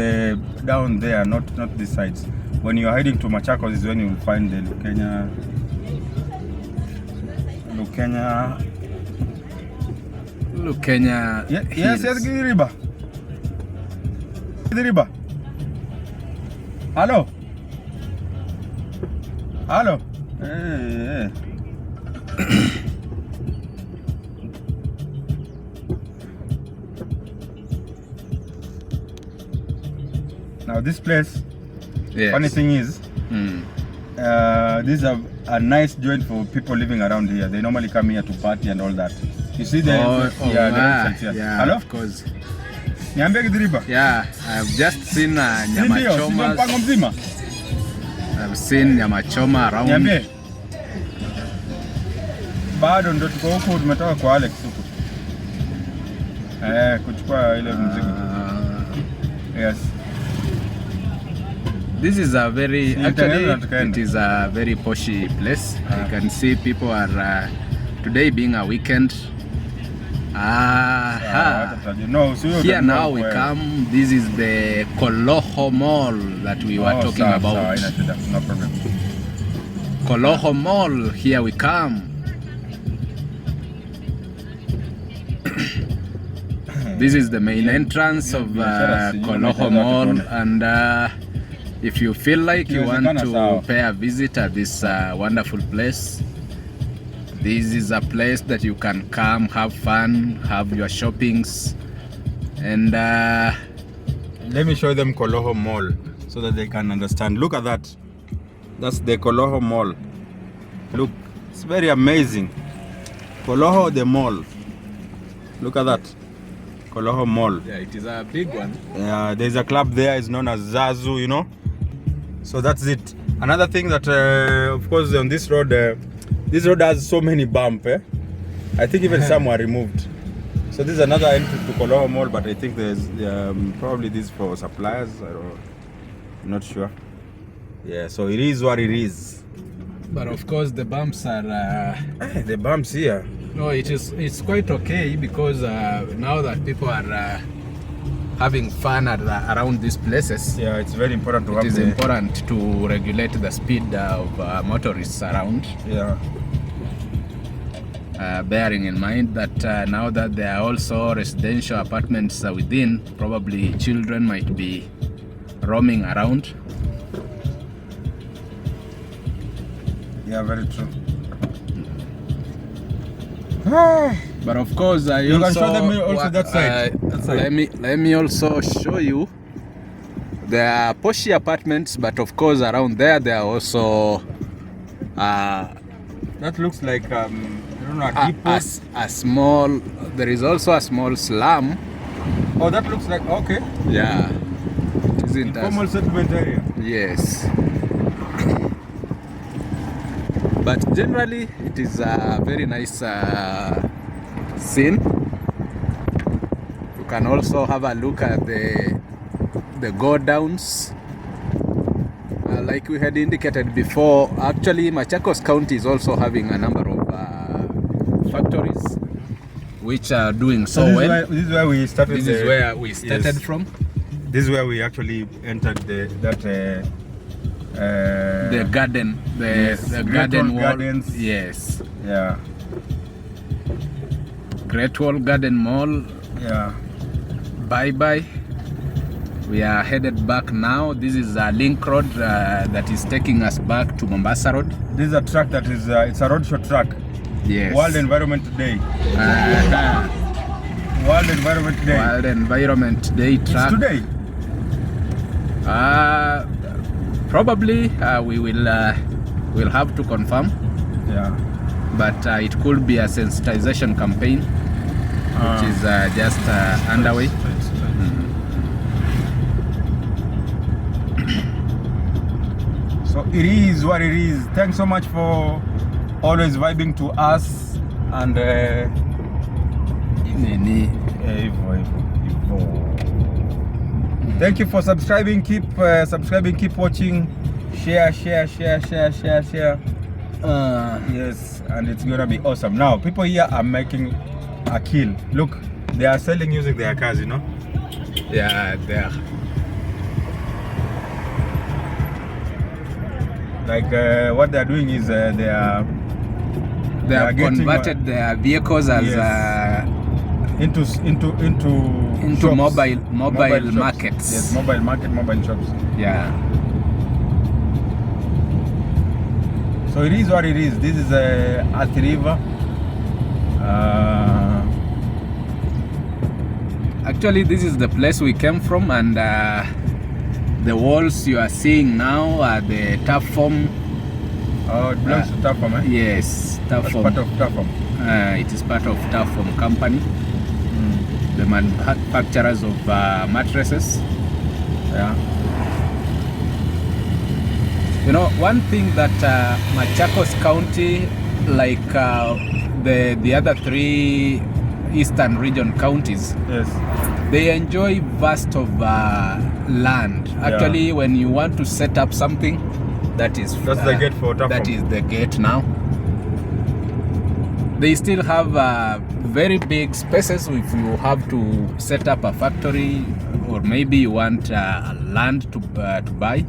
down there, not this side. When you are heading to Machakos is when you will find the Lukenya. Yes, Giriba. Hello. Hey. Now this place, yes. Funny thing is, this is a nice joint for people living around here. They normally come here to party and all that. You see the Hello? Of course. Yeah, I've just seen nyama choma. I've seen nyama choma around. Bado ndo tuko huko, tumetoka kwa Alex huko. Kuchukua ile mzigo. Yes. This is a very, actually, it is a very poshy place. You can see people are, today being a weekend. Here now we come, this is the Koloho Mall that we were talking about. No problem. Koloho Mall, here we come. This is the main entrance of Koloho Mall, and if you feel like you want to pay a visit at this wonderful place, this is a place that you can come, have fun, have your shoppings, and let me show them Koloho Mall so that they can understand. Look at that. That's the Koloho Mall. Look, it's very amazing. Koloho the mall. Look at that. Koloho Mall. Yeah, it is a big one. Yeah, there's a club there. It's known as Zazu, you know. So that's it. Another thing that, of course, on this road has so many bumps. I think even some were removed. So this is another entry to Koloho Mall, but I think there's probably this for suppliers. I'm not sure. Yeah, so it is what it is. But of course, the bumps are. The bumps here. No, it's quite okay because now that people are having fun around these places. Yeah, it's very important to have. It is important to regulate the speed of motorists around. Yeah. Bearing in mind that now that there are also residential apartments within, probably children might be roaming around. Yeah, very true. But of course, you can show them also that side. Let me also show you. There are poshy apartments, but of course around there are also that looks like I don't know, a small. There is also a small slum. Oh, that looks like okay. Yeah, it is informal settlement area. Yes. But generally, it is a very nice scene. You can also have a look at the go-downs. Like we had indicated before, actually Machakos County is also having a number of factories which are doing so well. This is where we started. This is where we started from. This is where we actually entered the garden, the garden wall. Gardens. Yes. Yeah. Great Wall Garden Mall. Yeah. Bye bye. We are headed back now. This is a link road that is taking us back to Mombasa Road. This is a track that is it's a roadshow track. Yes. World Environment Day. World Environment Day. World Environment Day track. It's today. Probably we'll have to confirm. Yeah. But it could be a sensitization campaign, which is just underway. So it is what it is. Thanks so much for always vibing to us and thank you for subscribing. Keep subscribing, keep watching, share. Yes, and it's gonna be awesome. Now people here are making a kill. Look, they are selling using their cars, you know. Yeah, they are. Like what they're doing is they have converted their vehicles as into shops. mobile markets. Yes, mobile shops. Yeah. So it is what it is. This is Athi River. Actually, this is the place we came from, and the walls you are seeing now are the Tafom. Oh, it belongs to Tafom, eh? Yes, Tafom. That's part of Tafom. It is part of Tafom company, the manufacturers of mattresses. Yeah. You know, one thing that Machakos County, like the other three eastern region counties, Yes. they enjoy vast of land. Actually, when you want to set up something, that's the gate for Tafom. That is the gate now. They still have very big spaces if you have to set up a factory, or maybe you want land to buy.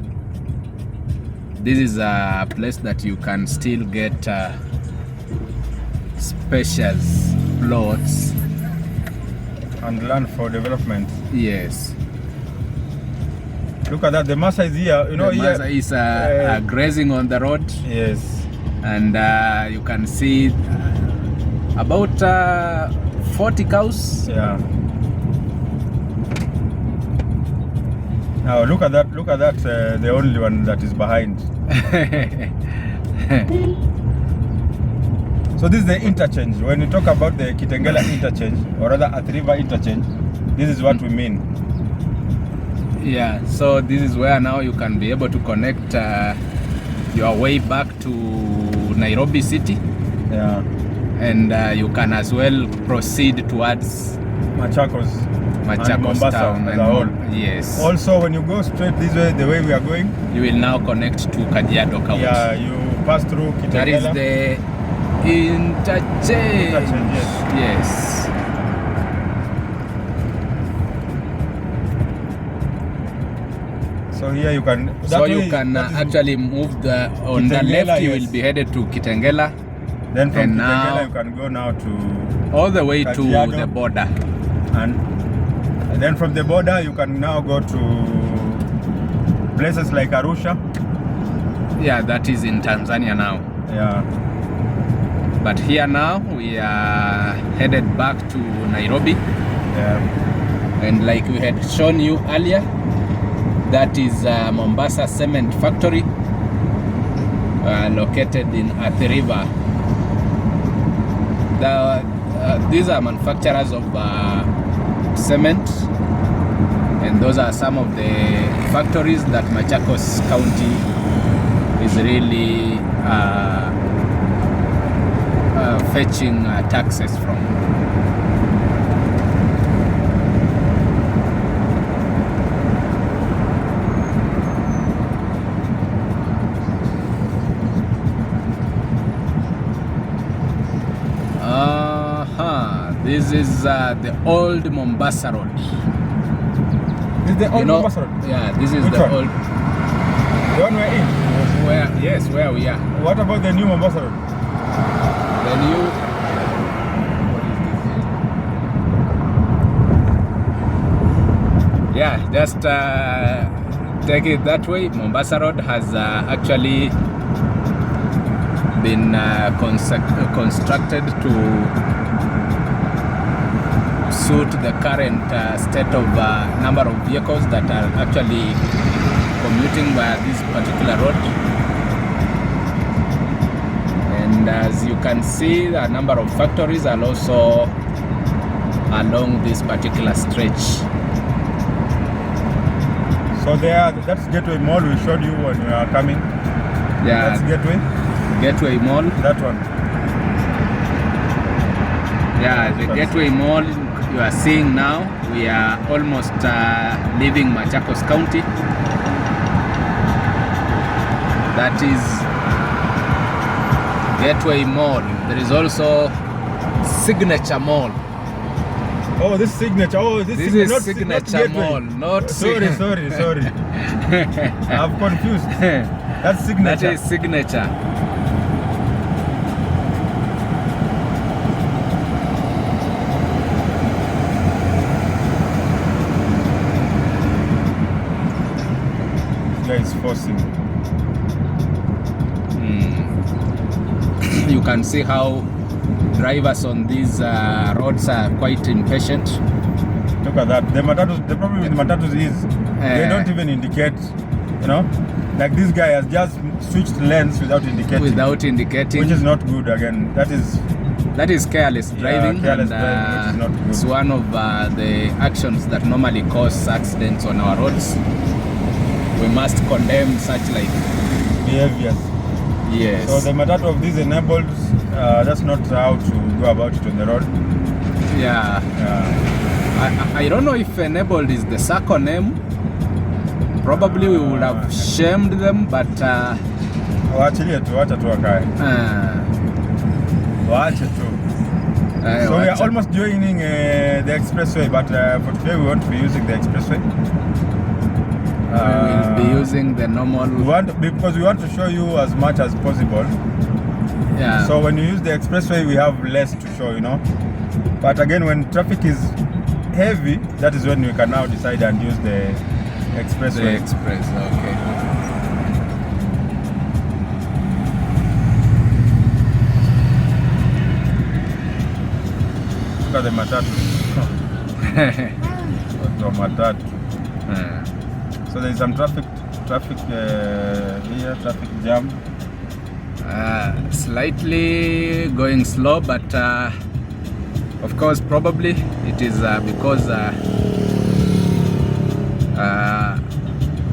This is a place that you can still get spacious plots And land for development. Yes. Look at that. The Masa is here. You know, the Masa is grazing on the road. Yes. And you can see about 40 cows. Yeah. Now look at that. Look at that. The only one that is behind. So this is the interchange. When you talk about the Kitengela interchange, or rather Athi River interchange, this is what we mean. Yeah, so this is where now you can be able to connect your way back to Nairobi city. Yeah. And you can as well proceed towards Machakos and Mombasa town as a whole. Yes. Also, when you go straight this way, the way we are going, you will now connect to Kajiado County. Yeah, you pass through Kitengela. That is the interchange. Yes. So here you can. So you can actually move on the left. You will be headed to Kitengela. Then from Kitengela you can go now to all the way Kajiado, to the border. And then from the border you can now go to places like Arusha. Yeah, that is in Tanzania now. Yeah. But here now we are headed back to Nairobi. Yeah. And like we had shown you earlier, that is Mombasa Cement Factory, located in Athi River. These are manufacturers of cement, and those are some of the factories that Machakos County is really fetching taxes from. This is the old Mombasa Road. This is the old Mombasa Road? Yeah, this is Which the one? old. The one we're in? Where we are. What about the new Mombasa Road? The new. Yeah, just take it that way. Mombasa Road has actually been constructed to suit the current state of number of vehicles that are actually commuting by this particular road. And as you can see, a number of factories are also along this particular stretch. So that's Gateway Mall we showed you when we are coming. Yeah, that's Gateway Mall. That one. Yeah, the Gateway Mall you are seeing now. We are almost leaving Machakos County. That is Gateway Mall. There is also Signature Mall. Oh, this Signature. Oh, this is not Signature Mall. Not sorry. I'm confused. That's Signature. That is Signature. Is forcing. You can see how drivers on these roads are quite impatient. Look at that. The problem with the Matatus is they don't even indicate, you know, like this guy has just switched lanes without indicating. Which is not good again. That is careless driving. Careless driving, which is not good. It's one of the actions that normally cause accidents on our roads. We must condemn such behaviors. Yes. So the Matatu of these enabled, that's not how to go about it on the road. Yeah. I don't know if enabled is the circle name. Probably we would have shamed them, but wacha tu wakae. So we are almost joining the Expressway, but for today we want to be using the Expressway. We will be using the normal. Because we want to show you as much as possible. Yeah. So when you use the Expressway, we have less to show, you know. But again, when traffic is heavy, that is when we can now decide and use the expressway. The express, okay. Look at the Matatu. The Matatu. So there is some traffic here, traffic jam. Slightly going slow, but of course probably it is because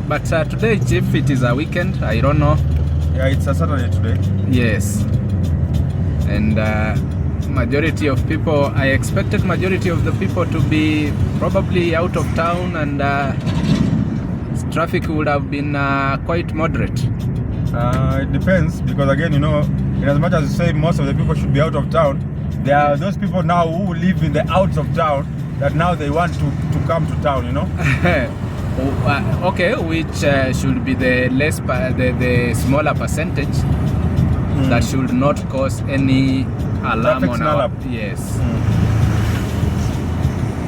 but today, Chief, it is a weekend. I don't know. Yeah, it's a Saturday today. Yes, and majority of people, I expected majority of the people to be probably out of town, and traffic would have been quite moderate. It depends, because again, you know, in as much as you say most of the people should be out of town, there are those people now who live in the outs of town that now they want to come to town, you know. Okay, which should be the the smaller percentage that should not cause any alarm Traffic on our... Yes.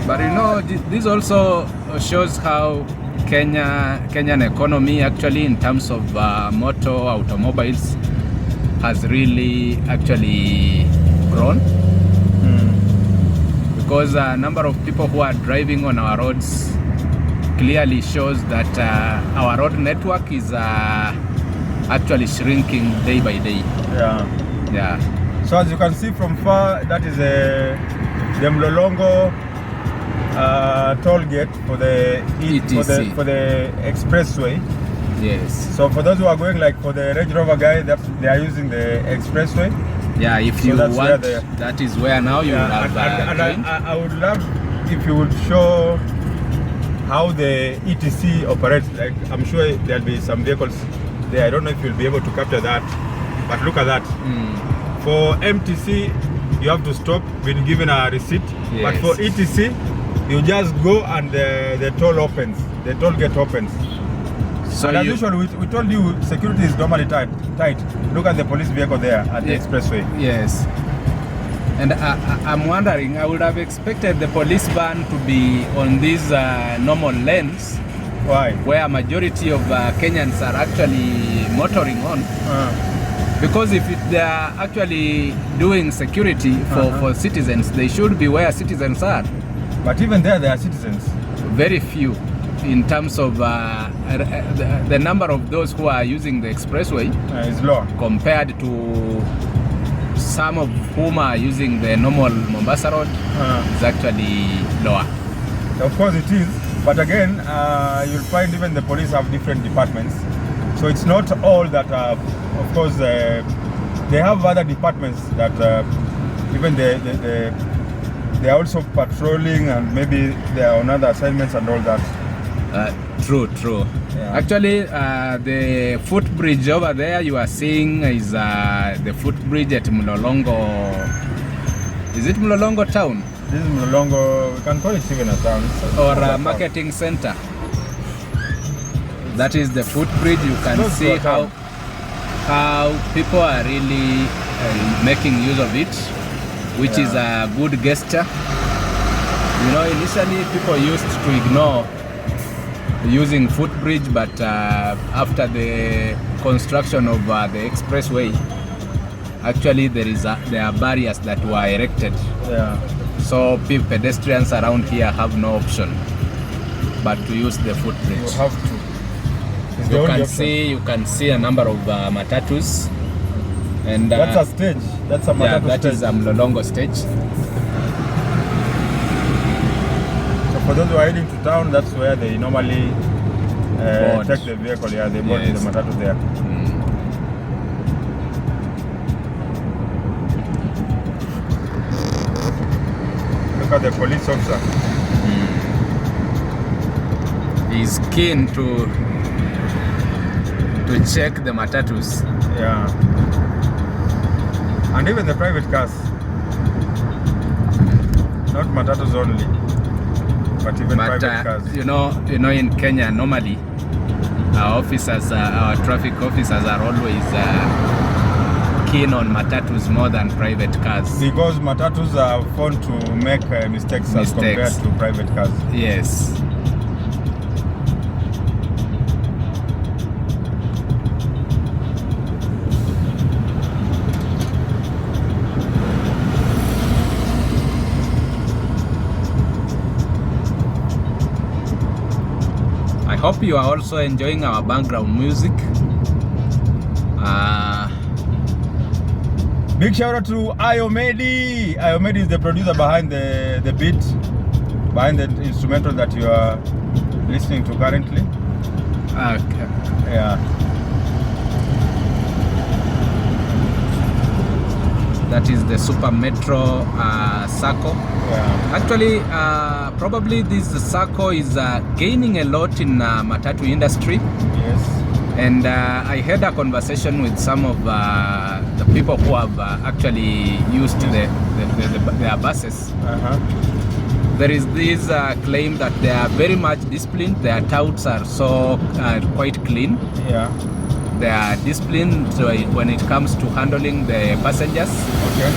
But you know, this also shows how Kenyan economy actually in terms of motor automobiles has really actually grown. Because a number of people who are driving on our roads clearly shows that our road network is actually shrinking day by day. Yeah. So as you can see from far, that is the Mlolongo toll gate for the ETC. for the expressway. Yes. So for those who are going like for the Range Rover guy, they are using the expressway. Yeah, if you want, that is where now you have. And I would love if you would show how the ETC operates. Like, I'm sure there'll be some vehicles there. I don't know if you'll be able to capture that, but look at that. For MTC, you have to stop when given a receipt. Yes. But for ETC, you just go and the toll opens. The toll gate opens. So and as usual, we told you security is normally tight. Look at the police vehicle there at the expressway. Yes. And I'm wondering, I would have expected the police van to be on these normal lanes. Why? Where majority of Kenyans are actually motoring on. Because if they are actually doing security for citizens, they should be where citizens are. But even there are citizens. Very few in terms of the number of those who are using the expressway is low compared to some of whom are using the normal Mombasa road. Is actually lower. Of course it is, but again, you'll find even the police have different departments. So it's not all that, of course, they have other departments that even they are also patrolling, and maybe they are on other assignments and all that. True. Yeah. Actually, the footbridge over there you are seeing is the footbridge at Mlolongo. Is it Mlolongo town? This is Mlolongo, we can call it even a town. Or a marketing center. That is the footbridge. You can see how people are really making use of it, which is a good gesture. You know, initially people used to ignore using footbridge, but after the construction of the expressway, actually there are barriers that were erected. So pedestrians around here have no option but to use the footbridge. You have to. You can see a number of matatus, and that's a stage. That's a matatu that stage. Is a Mlolongo stage. So for those who are heading to town, that's where they normally take the vehicle. Yeah, they board the matatu there. Look at the police officer. He's keen to check the matatus. Yeah. And even the private cars. Not matatus only, but even private cars. You know, in Kenya normally our officers, our traffic officers are always keen on matatus more than private cars. Because matatus are prone to make mistakes as compared to private cars. Yes. I hope you are also enjoying our background music. Big shout out to Ayomedi. Ayomedi is the producer behind the beat, behind the instrumental that you are listening to currently. Okay. Yeah. That is the Super Metro Sacco. Yeah. Actually, probably this Sacco is gaining a lot in Matatu industry. Yes. And I had a conversation with some of the people who have actually used their buses. There is this claim that they are very much disciplined. Their touts are so quite clean. Yeah. They are disciplined when it comes to handling the passengers. Okay.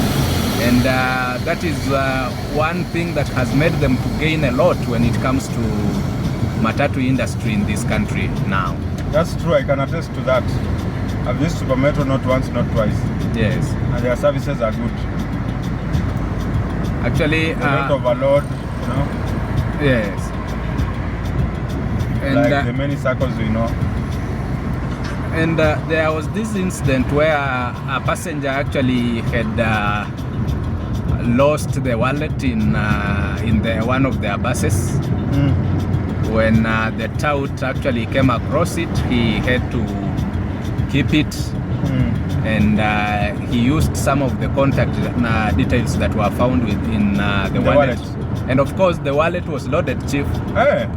And that is one thing that has made them to gain a lot when it comes to Matatu industry in this country now. That's true, I can attest to that. I've used Super Metro not once, not twice. Yes. And their services are good. Actually, they don't overload, you know. Yes. And like the many circles we know. And there was this incident where a passenger actually had lost the wallet in one of their buses. When the tout actually came across it, he had to keep it, and he used some of the contact details that were found within the wallet. And of course, the wallet was loaded, Chief. Hey.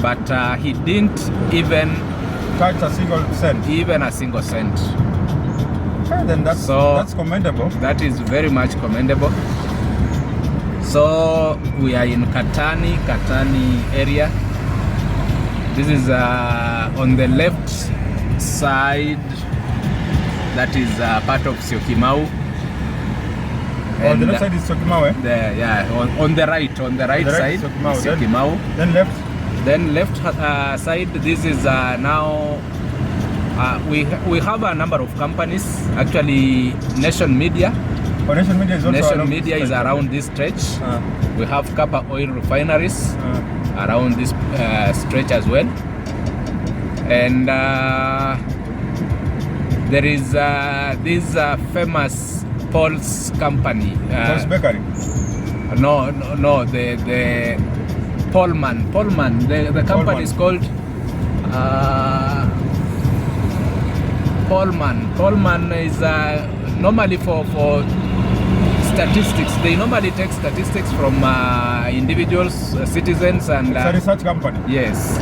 But he didn't even touch a single cent. Even a single cent. Hey, then that's commendable. That is very much commendable. So we are in Katani area. This is on the left side. That is part of Syokimau. On the left side is Syokimau, eh? Yeah, on the right side, Syokimau. Then left. Then left side. This is now. We have a number of companies. Actually, Nation Media. Oh, Nation Media is also Nation Media is around this stretch. We have Kappa Oil Refineries around this stretch as well, and there is this famous Paul's company. Paul's Bakery. No. The Pullman. The company is called Pullman. Pullman is normally for statistics. They normally take statistics from individuals, citizens, and it's a research company. Yes.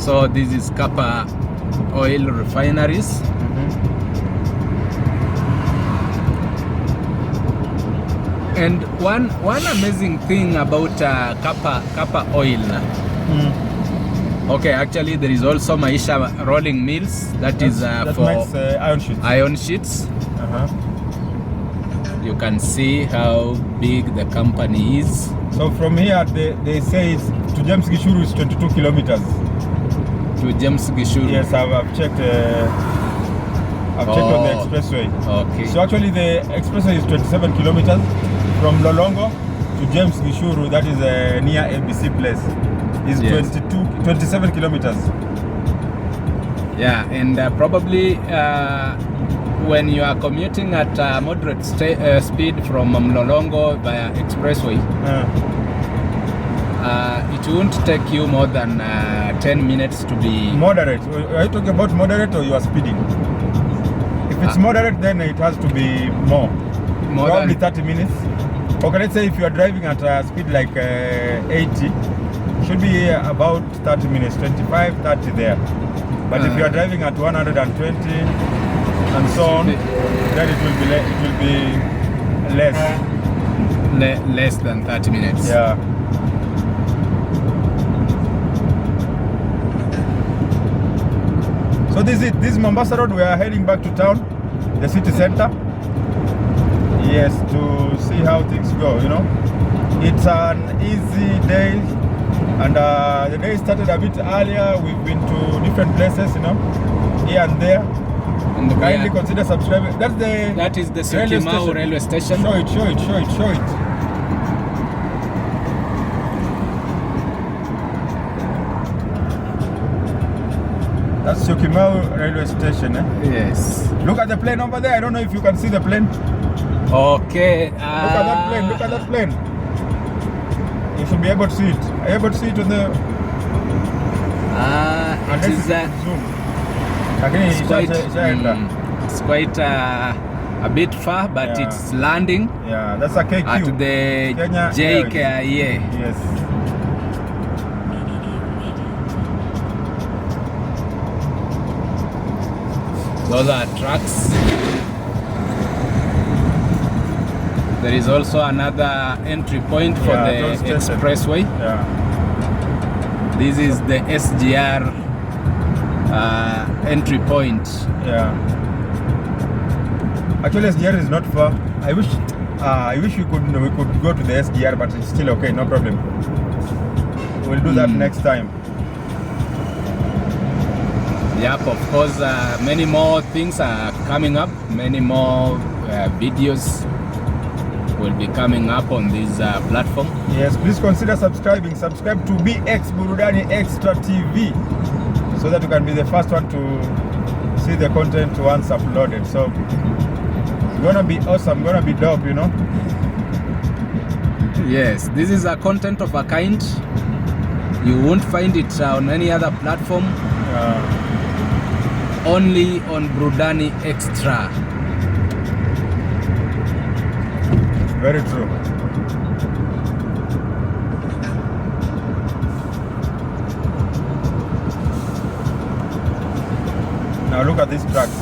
So this is Kappa Oil Refineries. And one amazing thing about Kappa Oil. Okay, actually there is also Maisha rolling mills that for makes, iron sheets. You can see how big the company is. So from here they say to James Gishuru is 22 kilometers. To James Gishuru? Yes, I've checked. I've checked on the expressway. Okay. So actually the expressway is 27 kilometers from Lolongo to James Gishuru. That is near ABC place. Is 27 kilometers. Yeah, and probably when you are commuting at moderate speed from Mlolongo via Expressway, it won't take you more than 10 minutes to be... Moderate? Are you talking about moderate or you are speeding? If it's moderate, then it has to be more probably 30 minutes. Okay, let's say if you are driving at a speed like 80, should be about 30 minutes, 25, 30 there. But if you are driving at 120 and so on, then it will be less. Less than 30 minutes. Yeah. So this is it. This is Mombasa Road. We are heading back to town, the city center. Yes, to see how things go, you know. It's an easy day, and the day started a bit earlier. We've been to different places, you know, here and there. And Kindly consider subscribing. That is the Syokimau railway station. Show it. That's Syokimau railway station, eh? Yes. Look at the plane over there. I don't know if you can see the plane. Okay. Look at that plane. You should be able to see it. Are you able to see it on the... it is zoom. It's quite a bit far, but Yeah. it's landing Yeah, that's a KQ. at the Kenya JKIA. Yes. Those are trucks. There is also another entry point for the expressway. Yeah. This is the SGR entry point. Yeah. Actually, SGR is not far. I wish we could go to the SGR, but it's still okay, no problem. We'll do that next time. Yep, of course, many more things are coming up. Many more videos will be coming up on this platform. Yes, please consider subscribing. Subscribe to BX Burudani Extra TV, so that you can be the first one to see the content once uploaded. So it's gonna be awesome, gonna be dope, you know. Yes, this is a content of a kind. You won't find it on any other platform. Only on BURUDANI Extra. Very true. Now look at these trucks.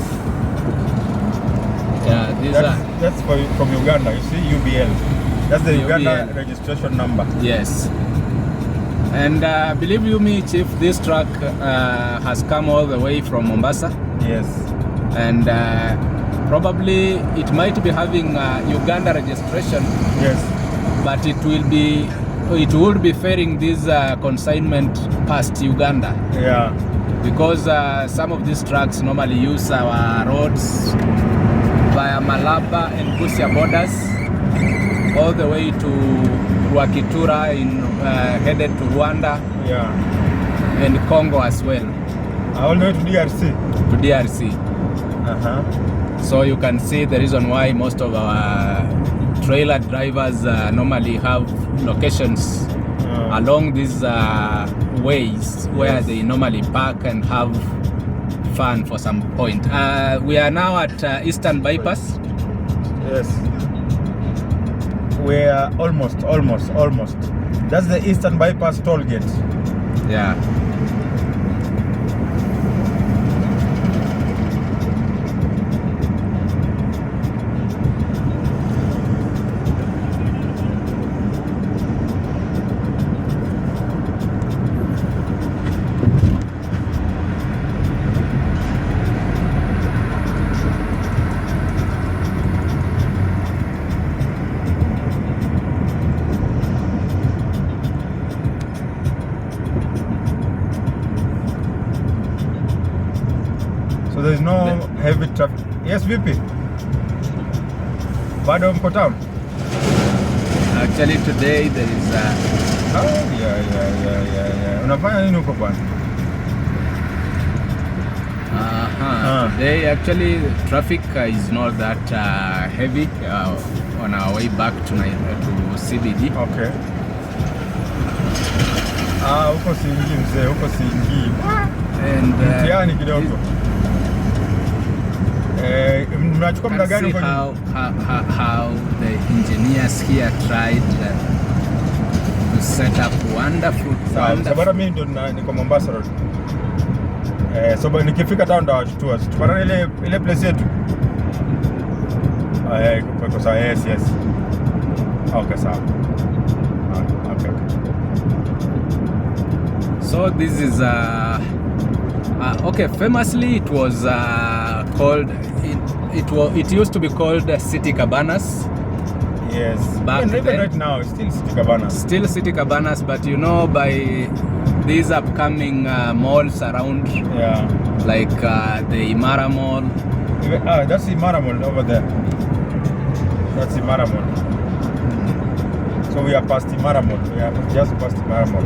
Yeah, these That's from Uganda. You see, UBL. That's the Uganda UBL registration number. Yes. And believe you me, Chief, this truck has come all the way from Mombasa. Yes. And probably it might be having Uganda registration. Yes. But it would be ferrying this consignment past Uganda. Yeah. Because some of these trucks normally use our roads via Malaba and Busia borders all the way to Rwakitura headed to Rwanda. Yeah. And Congo as well. All the way to DRC. To DRC. Uh-huh. So you can see the reason why most of our trailer drivers normally have locations along these ways where they normally park and have fun for some point. We are now at Eastern Bypass. Yes. We are almost. That's the Eastern Bypass toll gate. Yeah. So there is no heavy traffic. Yes, VP. Bado mko town? Actually today there is yeah. Unafanya nini huko bwana? Today actually traffic is not that heavy on our way back to CBD. Okay. Huko siingi mzee, huko siingi. And Mtihani kidogo. Mnachukua muda gani see how the engineers here tried to set up wonderful. Sababu mimi ndo niko Mombasa Road. So nikifika town ndo wachukua. Tupana ile place yetu. Kwa sawa, yes. Okay, sawa. Okay. So this is Okay, famously it was called, it used to be called City Cabanas. Yes. Back Even then. right now, it's still City Cabanas. Still City Cabanas, but you know, by these upcoming malls around, Yeah. like the Imara Mall. That's Imara Mall over there. That's Imara Mall. So we are past Imara Mall. We are just past Imara Mall.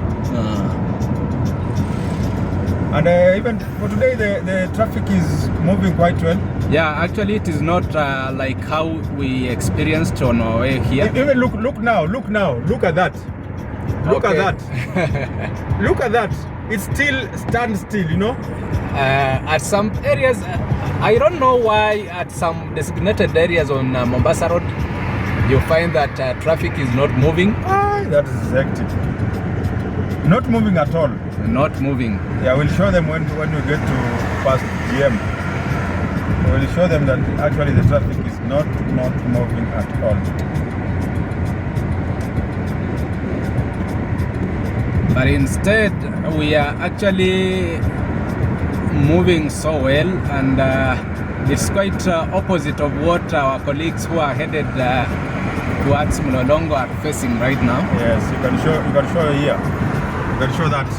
And even for today, the traffic is moving quite well. Yeah, actually it is not like how we experienced on our way here. Even look now, look at that. Look Okay. at that. Look at that. It still stands still, you know? At some areas, I don't know why at some designated areas on Mombasa Road, you find that traffic is not moving. That is hectic. Not moving at all. Not moving. Yeah, we'll show them when we get to past GM. We'll show them that actually the traffic is not moving at all. But instead, we are actually moving so well, and it's quite opposite of what our colleagues who are headed towards Mlolongo are facing right now. Yes, you can show here. You can show that.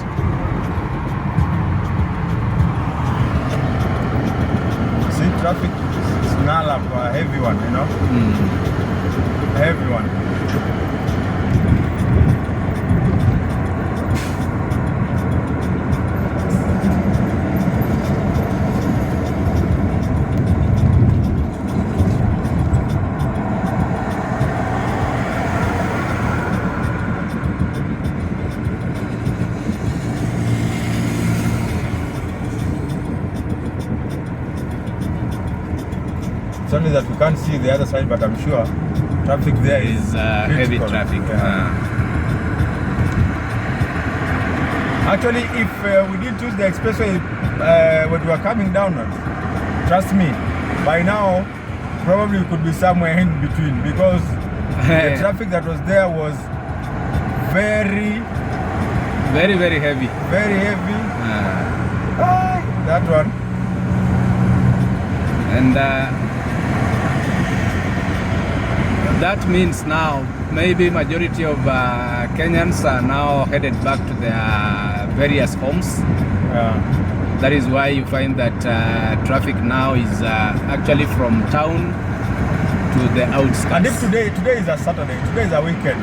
See, traffic is null up, a heavy one, you know? Heavy one. It's only that we can't see the other side, but I'm sure traffic there is Heavy critical. traffic. Yeah. Actually, if we did choose the expressway when we were coming down, trust me, by now probably we could be somewhere in between, because the traffic that was there was very Very heavy. Very heavy. That one. And that means now maybe majority of Kenyans are now headed back to their various homes. Yeah. That is why you find that traffic now is actually from town to the outskirts. And if today is a Saturday, today is a weekend,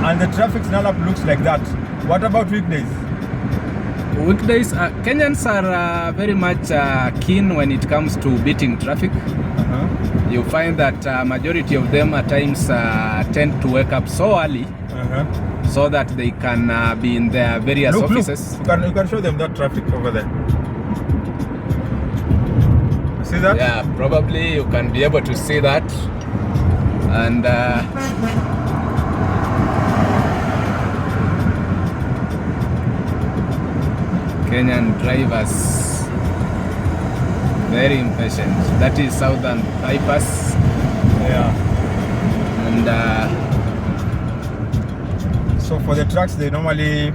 and the traffic snarl-up looks like that, what about weekdays? Weekdays, Kenyans are very much keen when it comes to beating traffic. You find that majority of them at times tend to wake up so early so that they can be in their various offices. Look. You can show them that traffic over there. You see that? Yeah, probably you can be able to see that. And Kenyan drivers, very impatient. That is Southern Bypass. Yeah. And so for the trucks, they normally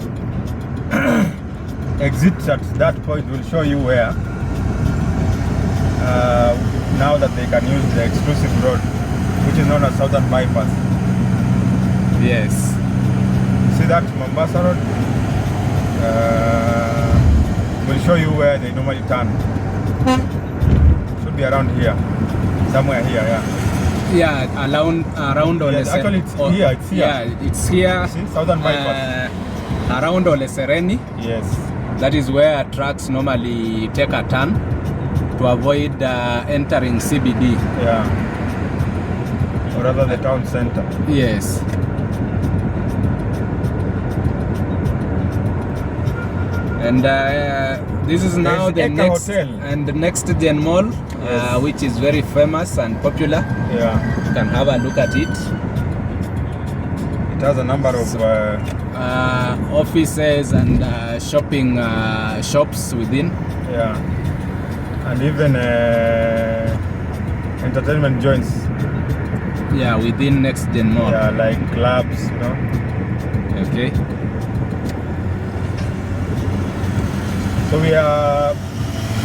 exit at that point. We'll show you where. Now that they can use the exclusive road, which is known as Southern Bypass. yes. See that Mombasa Road? We'll show you where they normally turn. Should be around here, somewhere here, yeah. Yeah, around Yes, actually it's here, it's here. Yeah, it's here. See, Southern Bypass. Around Olesereni. Yes. That is where trucks normally take a turn to avoid entering CBD. Yeah. Or rather the town center. Yes. And this is now There's the Eka next Hotel. and the next gen mall, Yes. which is very famous and popular. Yeah. You can have a look at it. It has a number of Offices and shopping shops within. yeah, and even entertainment joints. Yeah, within next gen mall. Yeah, like clubs, you know. Okay. So we are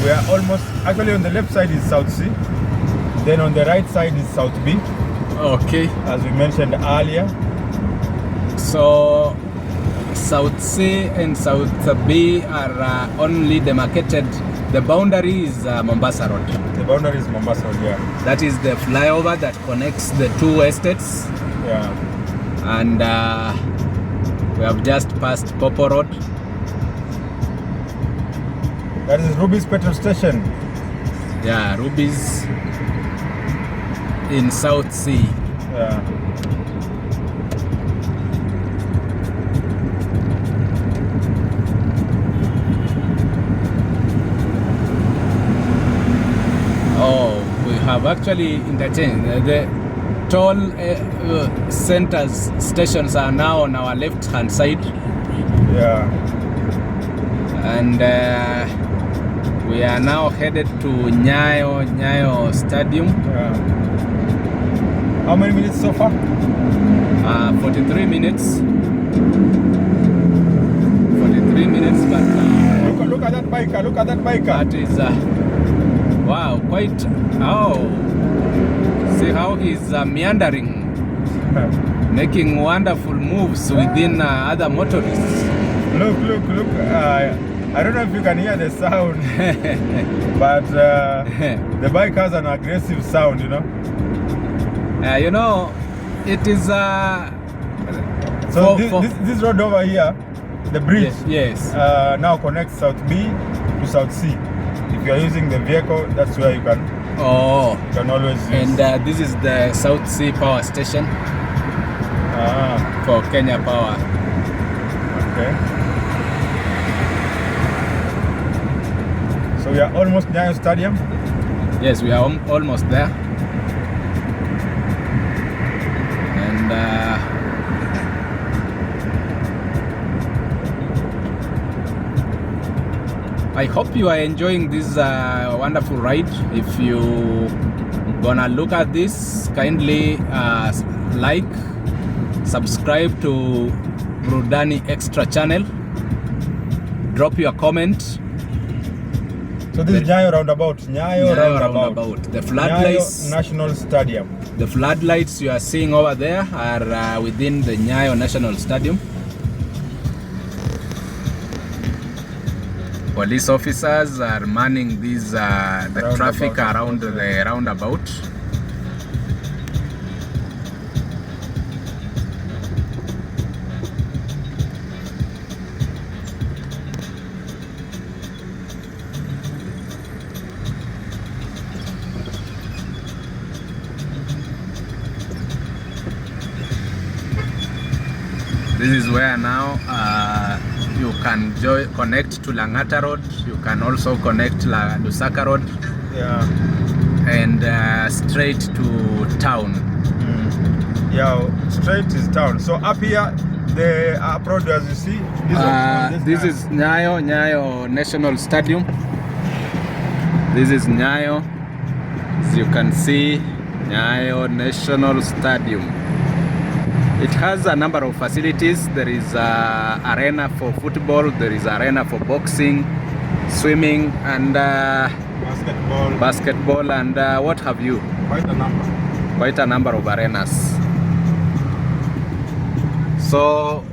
We are almost, actually on the left side is South C. Then on the right side is South B. Okay. As we mentioned earlier. So South C and South B are only demarcated. The boundary is Mombasa Road. The boundary is Mombasa Road, yeah. That is the flyover that connects the two estates. Yeah. And we have just passed Popo Road. That is Ruby's petrol station. Yeah, Ruby's in South Sea. Yeah. Oh, we have actually interchanged. The toll centers stations are now on our left-hand side. Yeah. And we are now headed to Nyayo Stadium. Yeah. How many minutes so far? 43 minutes. 43 minutes, but look at that biker, look at that biker. That is, wow, quite, see how he's meandering, making wonderful moves within other motorists. Look. I don't know if you can hear the sound, but the bike has an aggressive sound, you know. You know, it is so this road over here, the bridge, yes. now connects South B to South C. If you are using the vehicle, that's where you can. Oh, you can always use. And this is the South Sea Power Station for Kenya Power. Okay. So we are almost near Stadium. Yes, we are almost there. And I hope you are enjoying this wonderful ride. If you gonna look at this, kindly like, subscribe to BURUDANI Extra channel, drop your comment. So this is Nyayo roundabout. Nyayo roundabout. The floodlights. Nyayo National Stadium. The floodlights you are seeing over there are within the Nyayo National Stadium. Police officers are manning these the traffic around the roundabout. This is where now you can connect to Langata Road. You can also connect Lusaka Road. Yeah. And straight to town. Yeah, straight is town. So up here, the road, as you see, this is Nyayo National Stadium. This is Nyayo. As you can see, Nyayo National Stadium. It has a number of facilities. There is an arena for football, there is an arena for boxing, swimming, and basketball, and what have you. Quite a number of arenas. So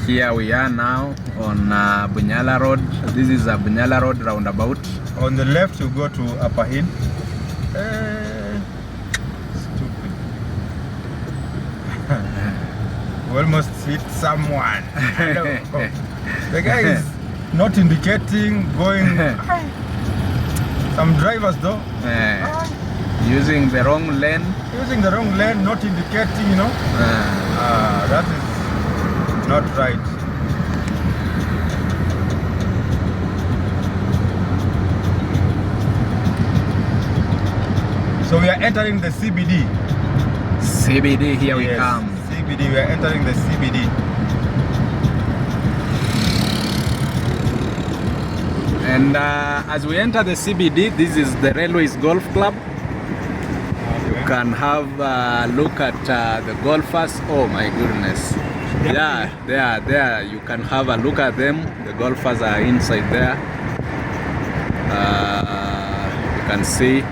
here we are now on Bunyala Road. This is a Bunyala Road roundabout. On the left you go to Upper Hill. We almost hit someone. The guy is not indicating, going. Some drivers though. Using the wrong lane. Using the wrong lane, not indicating, you know. That is not right. So we are entering the CBD. CBD, here we come. CBD, we are entering the CBD. And as we enter the CBD, this is the Railways Golf Club. Okay. can have a look at the golfers. Oh my goodness. Yeah, there. You can have a look at them. The golfers are inside there. You can see.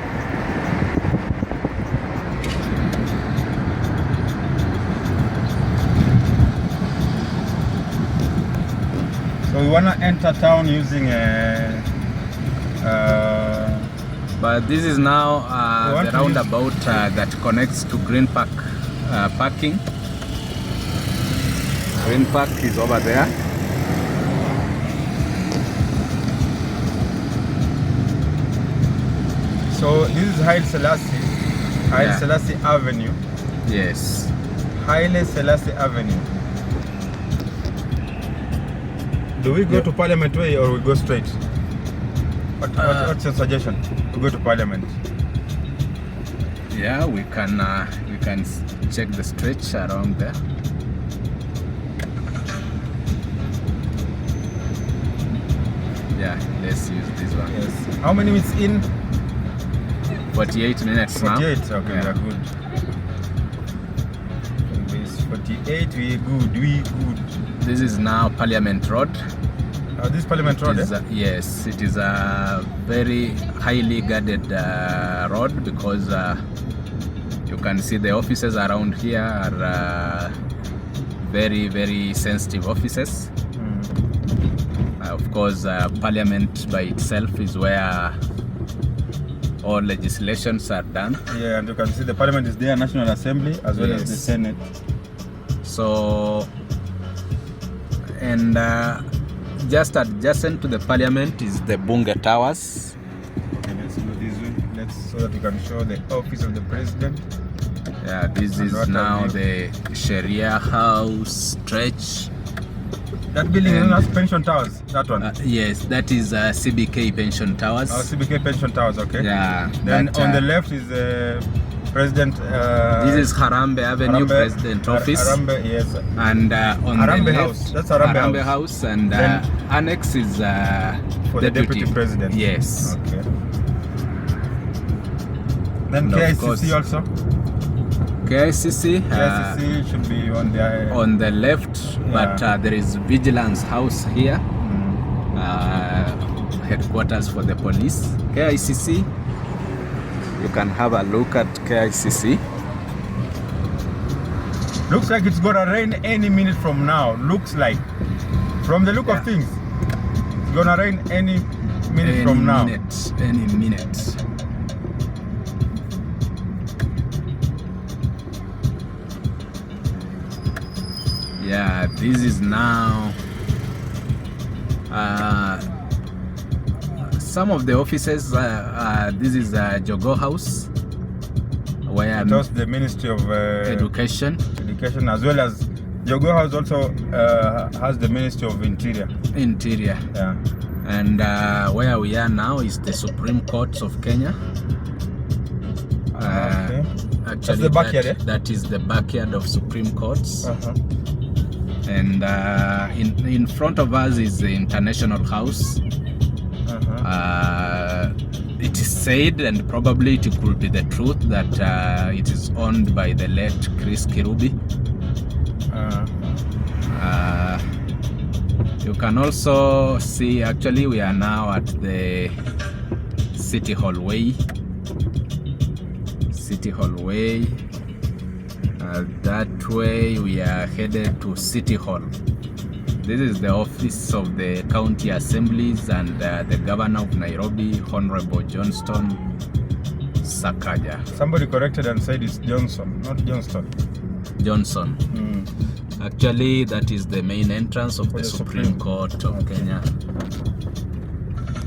So we wanna enter town using but this is now the roundabout that connects to Green Park parking. Green Park is over there. So this is Haile Selassie Avenue. Yes. Haile Selassie Avenue. Do we go to Parliament Way or we go straight? What's your suggestion? We go to Parliament. Yeah, we can check the stretch around there. Yeah, let's use this one. Yes. How many minutes in? 48 minutes 48. now. Okay, Yeah. we are good. It's 48. We good. This is now Parliament Road. This is Parliament Road. Yes, it is a very highly guarded road because you can see the offices around here are very, very sensitive offices. Of course, Parliament by itself is where all legislations are done. Yeah, and you can see the Parliament is there, National Assembly, as well as the Senate. So, and just adjacent to the Parliament is the Bunge Towers. Okay, let's go this way. So that we can show the office of the president. Yeah, this And is now the Sharia House stretch. That building is known as Pension Towers, that one? Yes, that is CBK Pension Towers. Oh, CBK Pension Towers, okay. Yeah. Then but, on the left is the President... this is Harambe Avenue, President Office. Harambe, yes. And on Harambe the left, House, that's Harambe House. And Then annex is for the Deputy President. Yes. Okay. Then And of KICC course, also? KICC should be on the left, but there is Vigilance House here, headquarters for the police. KICC, you can have a look at KICC. Looks like it's gonna rain any minute from now. Looks like, from the look of things, it's gonna rain any minute from now. Any minute. Yeah, this is now some of the offices. This is Jogo House, where That's the Ministry of Education, as well as Jogo House also has the Ministry of Interior. Yeah. And where we are now is the Supreme Court of Kenya. Okay. Actually, that's the backyard, that is the backyard of Supreme Courts. And in front of us is the International House. It is said, and probably it could be the truth, that it is owned by the late Chris Kirubi. You can also see, actually we are now at the City Hallway. That way we are headed to City Hall. This is the office of the county assemblies and the governor of Nairobi, Honorable Johnston Sakaja. Somebody corrected and said it's Johnson, not Johnston. Johnson. Actually, that is the main entrance of the Supreme Court of Kenya.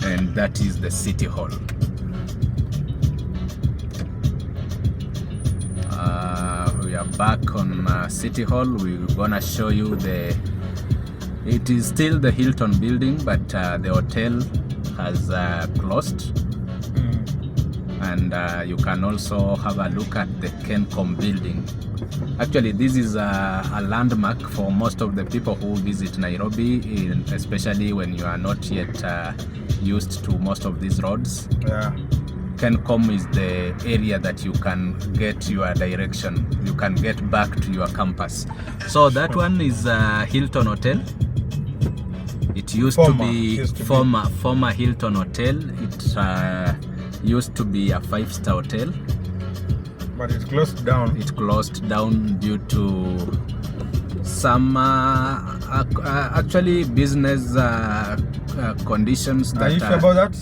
And that is the City Hall. We are back on City Hall. We're gonna show you it is still the Hilton building, but the hotel has closed. And you can also have a look at the Kencom building. Actually, this is a landmark for most of the people who visit Nairobi, especially when you are not yet used to most of these roads. Yeah. Kencom is the area that you can get your direction. You can get back to your campus. So that one is Hilton Hotel. It used to be former Hilton Hotel. It used to be a 5-star hotel. But it closed down. It closed down due to some actually business conditions. Are you sure about that?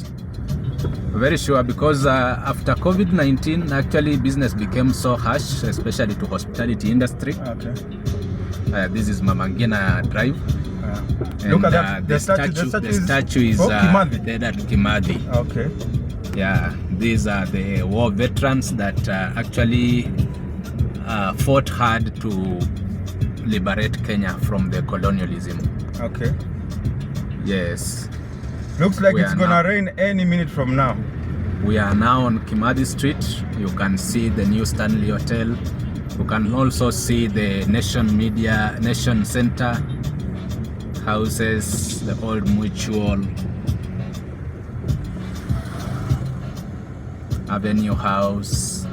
Very sure, because after COVID-19, actually business became so harsh, especially to hospitality industry. Okay. This is Mamangina Drive. And, look at that. The statue is dead at Kimathi. Okay. Yeah, these are the war veterans that actually fought hard to liberate Kenya from the colonialism. Okay. Yes. Looks like it's gonna rain any minute from now. We are now on Kimathi Street. You can see the new Stanley Hotel. You can also see the Nation Center houses, the old Mutual, Avenue House.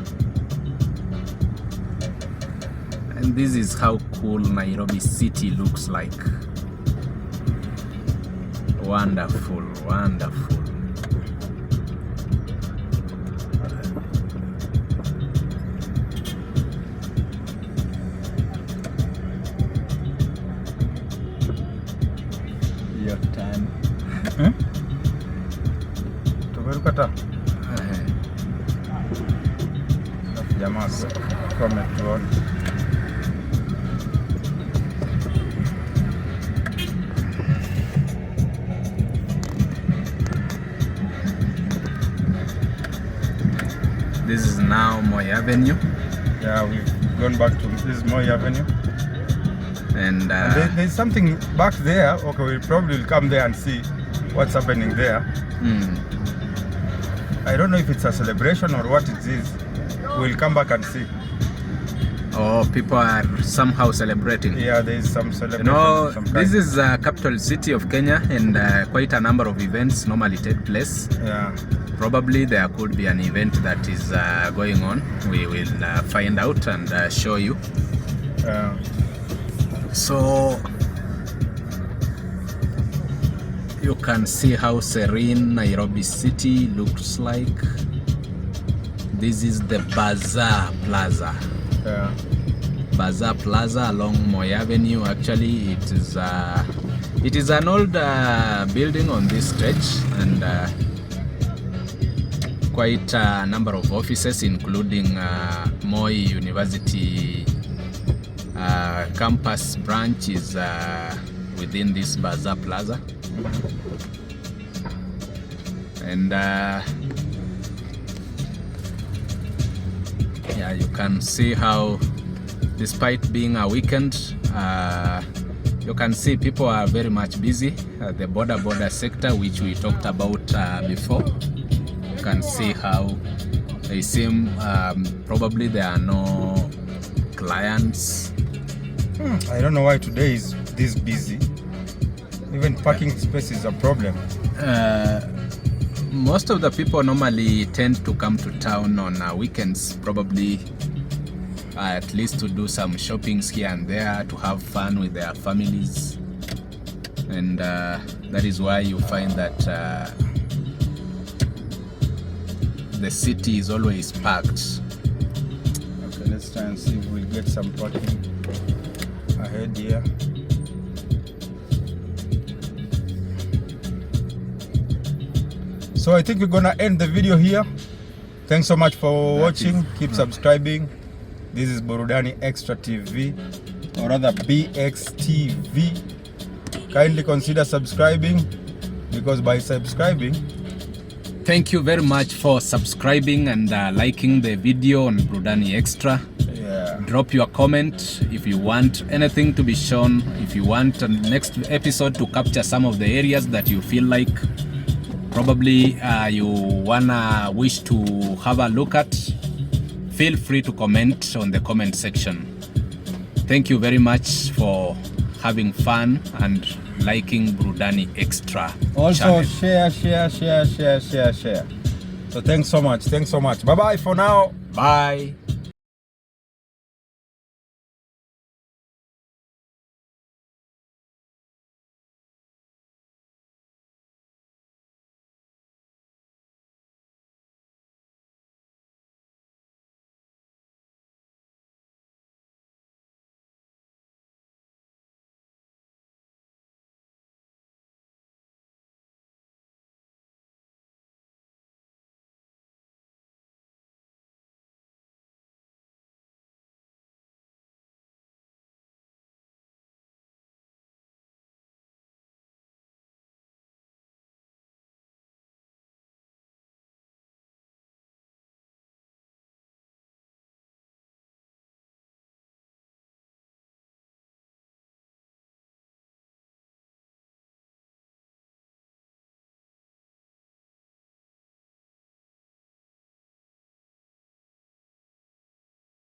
And this is how cool Nairobi city looks like. Wonderful, wonderful. Your time. Tumerukata. Jamaa comment tuone. This is now Moi Avenue. Yeah, we've gone back to this is Moi Avenue. And there's something back there. Okay, we'll probably come there and see what's happening there. I don't know if it's a celebration or what it is. We'll come back and see. Oh, people are somehow celebrating. Yeah, there is some celebration. You know, this is the capital city of Kenya, and quite a number of events normally take place. Yeah. Probably there could be an event that is going on. We will find out and show you. Yeah. So you can see how serene Nairobi city looks like. This is the Bazaar Plaza. Yeah. Bazaar Plaza along Moi Avenue. Actually, it is an old building on this stretch, and quite a number of offices, including Moi University campus branch is within this Bazaar Plaza. And yeah, you can see how, despite being a weekend, you can see people are very much busy. The border sector, which we talked about before, you can see how they seem probably there are no clients. I don't know why today is this busy. Even parking space is a problem. Most of the people normally tend to come to town on weekends, probably at least to do some shoppings here and there, to have fun with their families. And that is why you find that the city is always packed. Okay, let's try and see if we'll get some parking ahead here. So I think we're gonna end the video here. Thanks so much for watching. Keep subscribing. This is Burudani Extra TV, or rather BXTV. Kindly consider subscribing, because by subscribing, thank you very much for subscribing and liking the video on Burudani Extra. yeah, Drop your comment if you want anything to be shown, if you want the next episode to capture some of the areas that you feel like probably you wish to have a look at. Feel free to comment on the comment section. Thank you very much for having fun and liking Burudani Extra also channel. share. So thanks so much. Bye bye for now. Bye.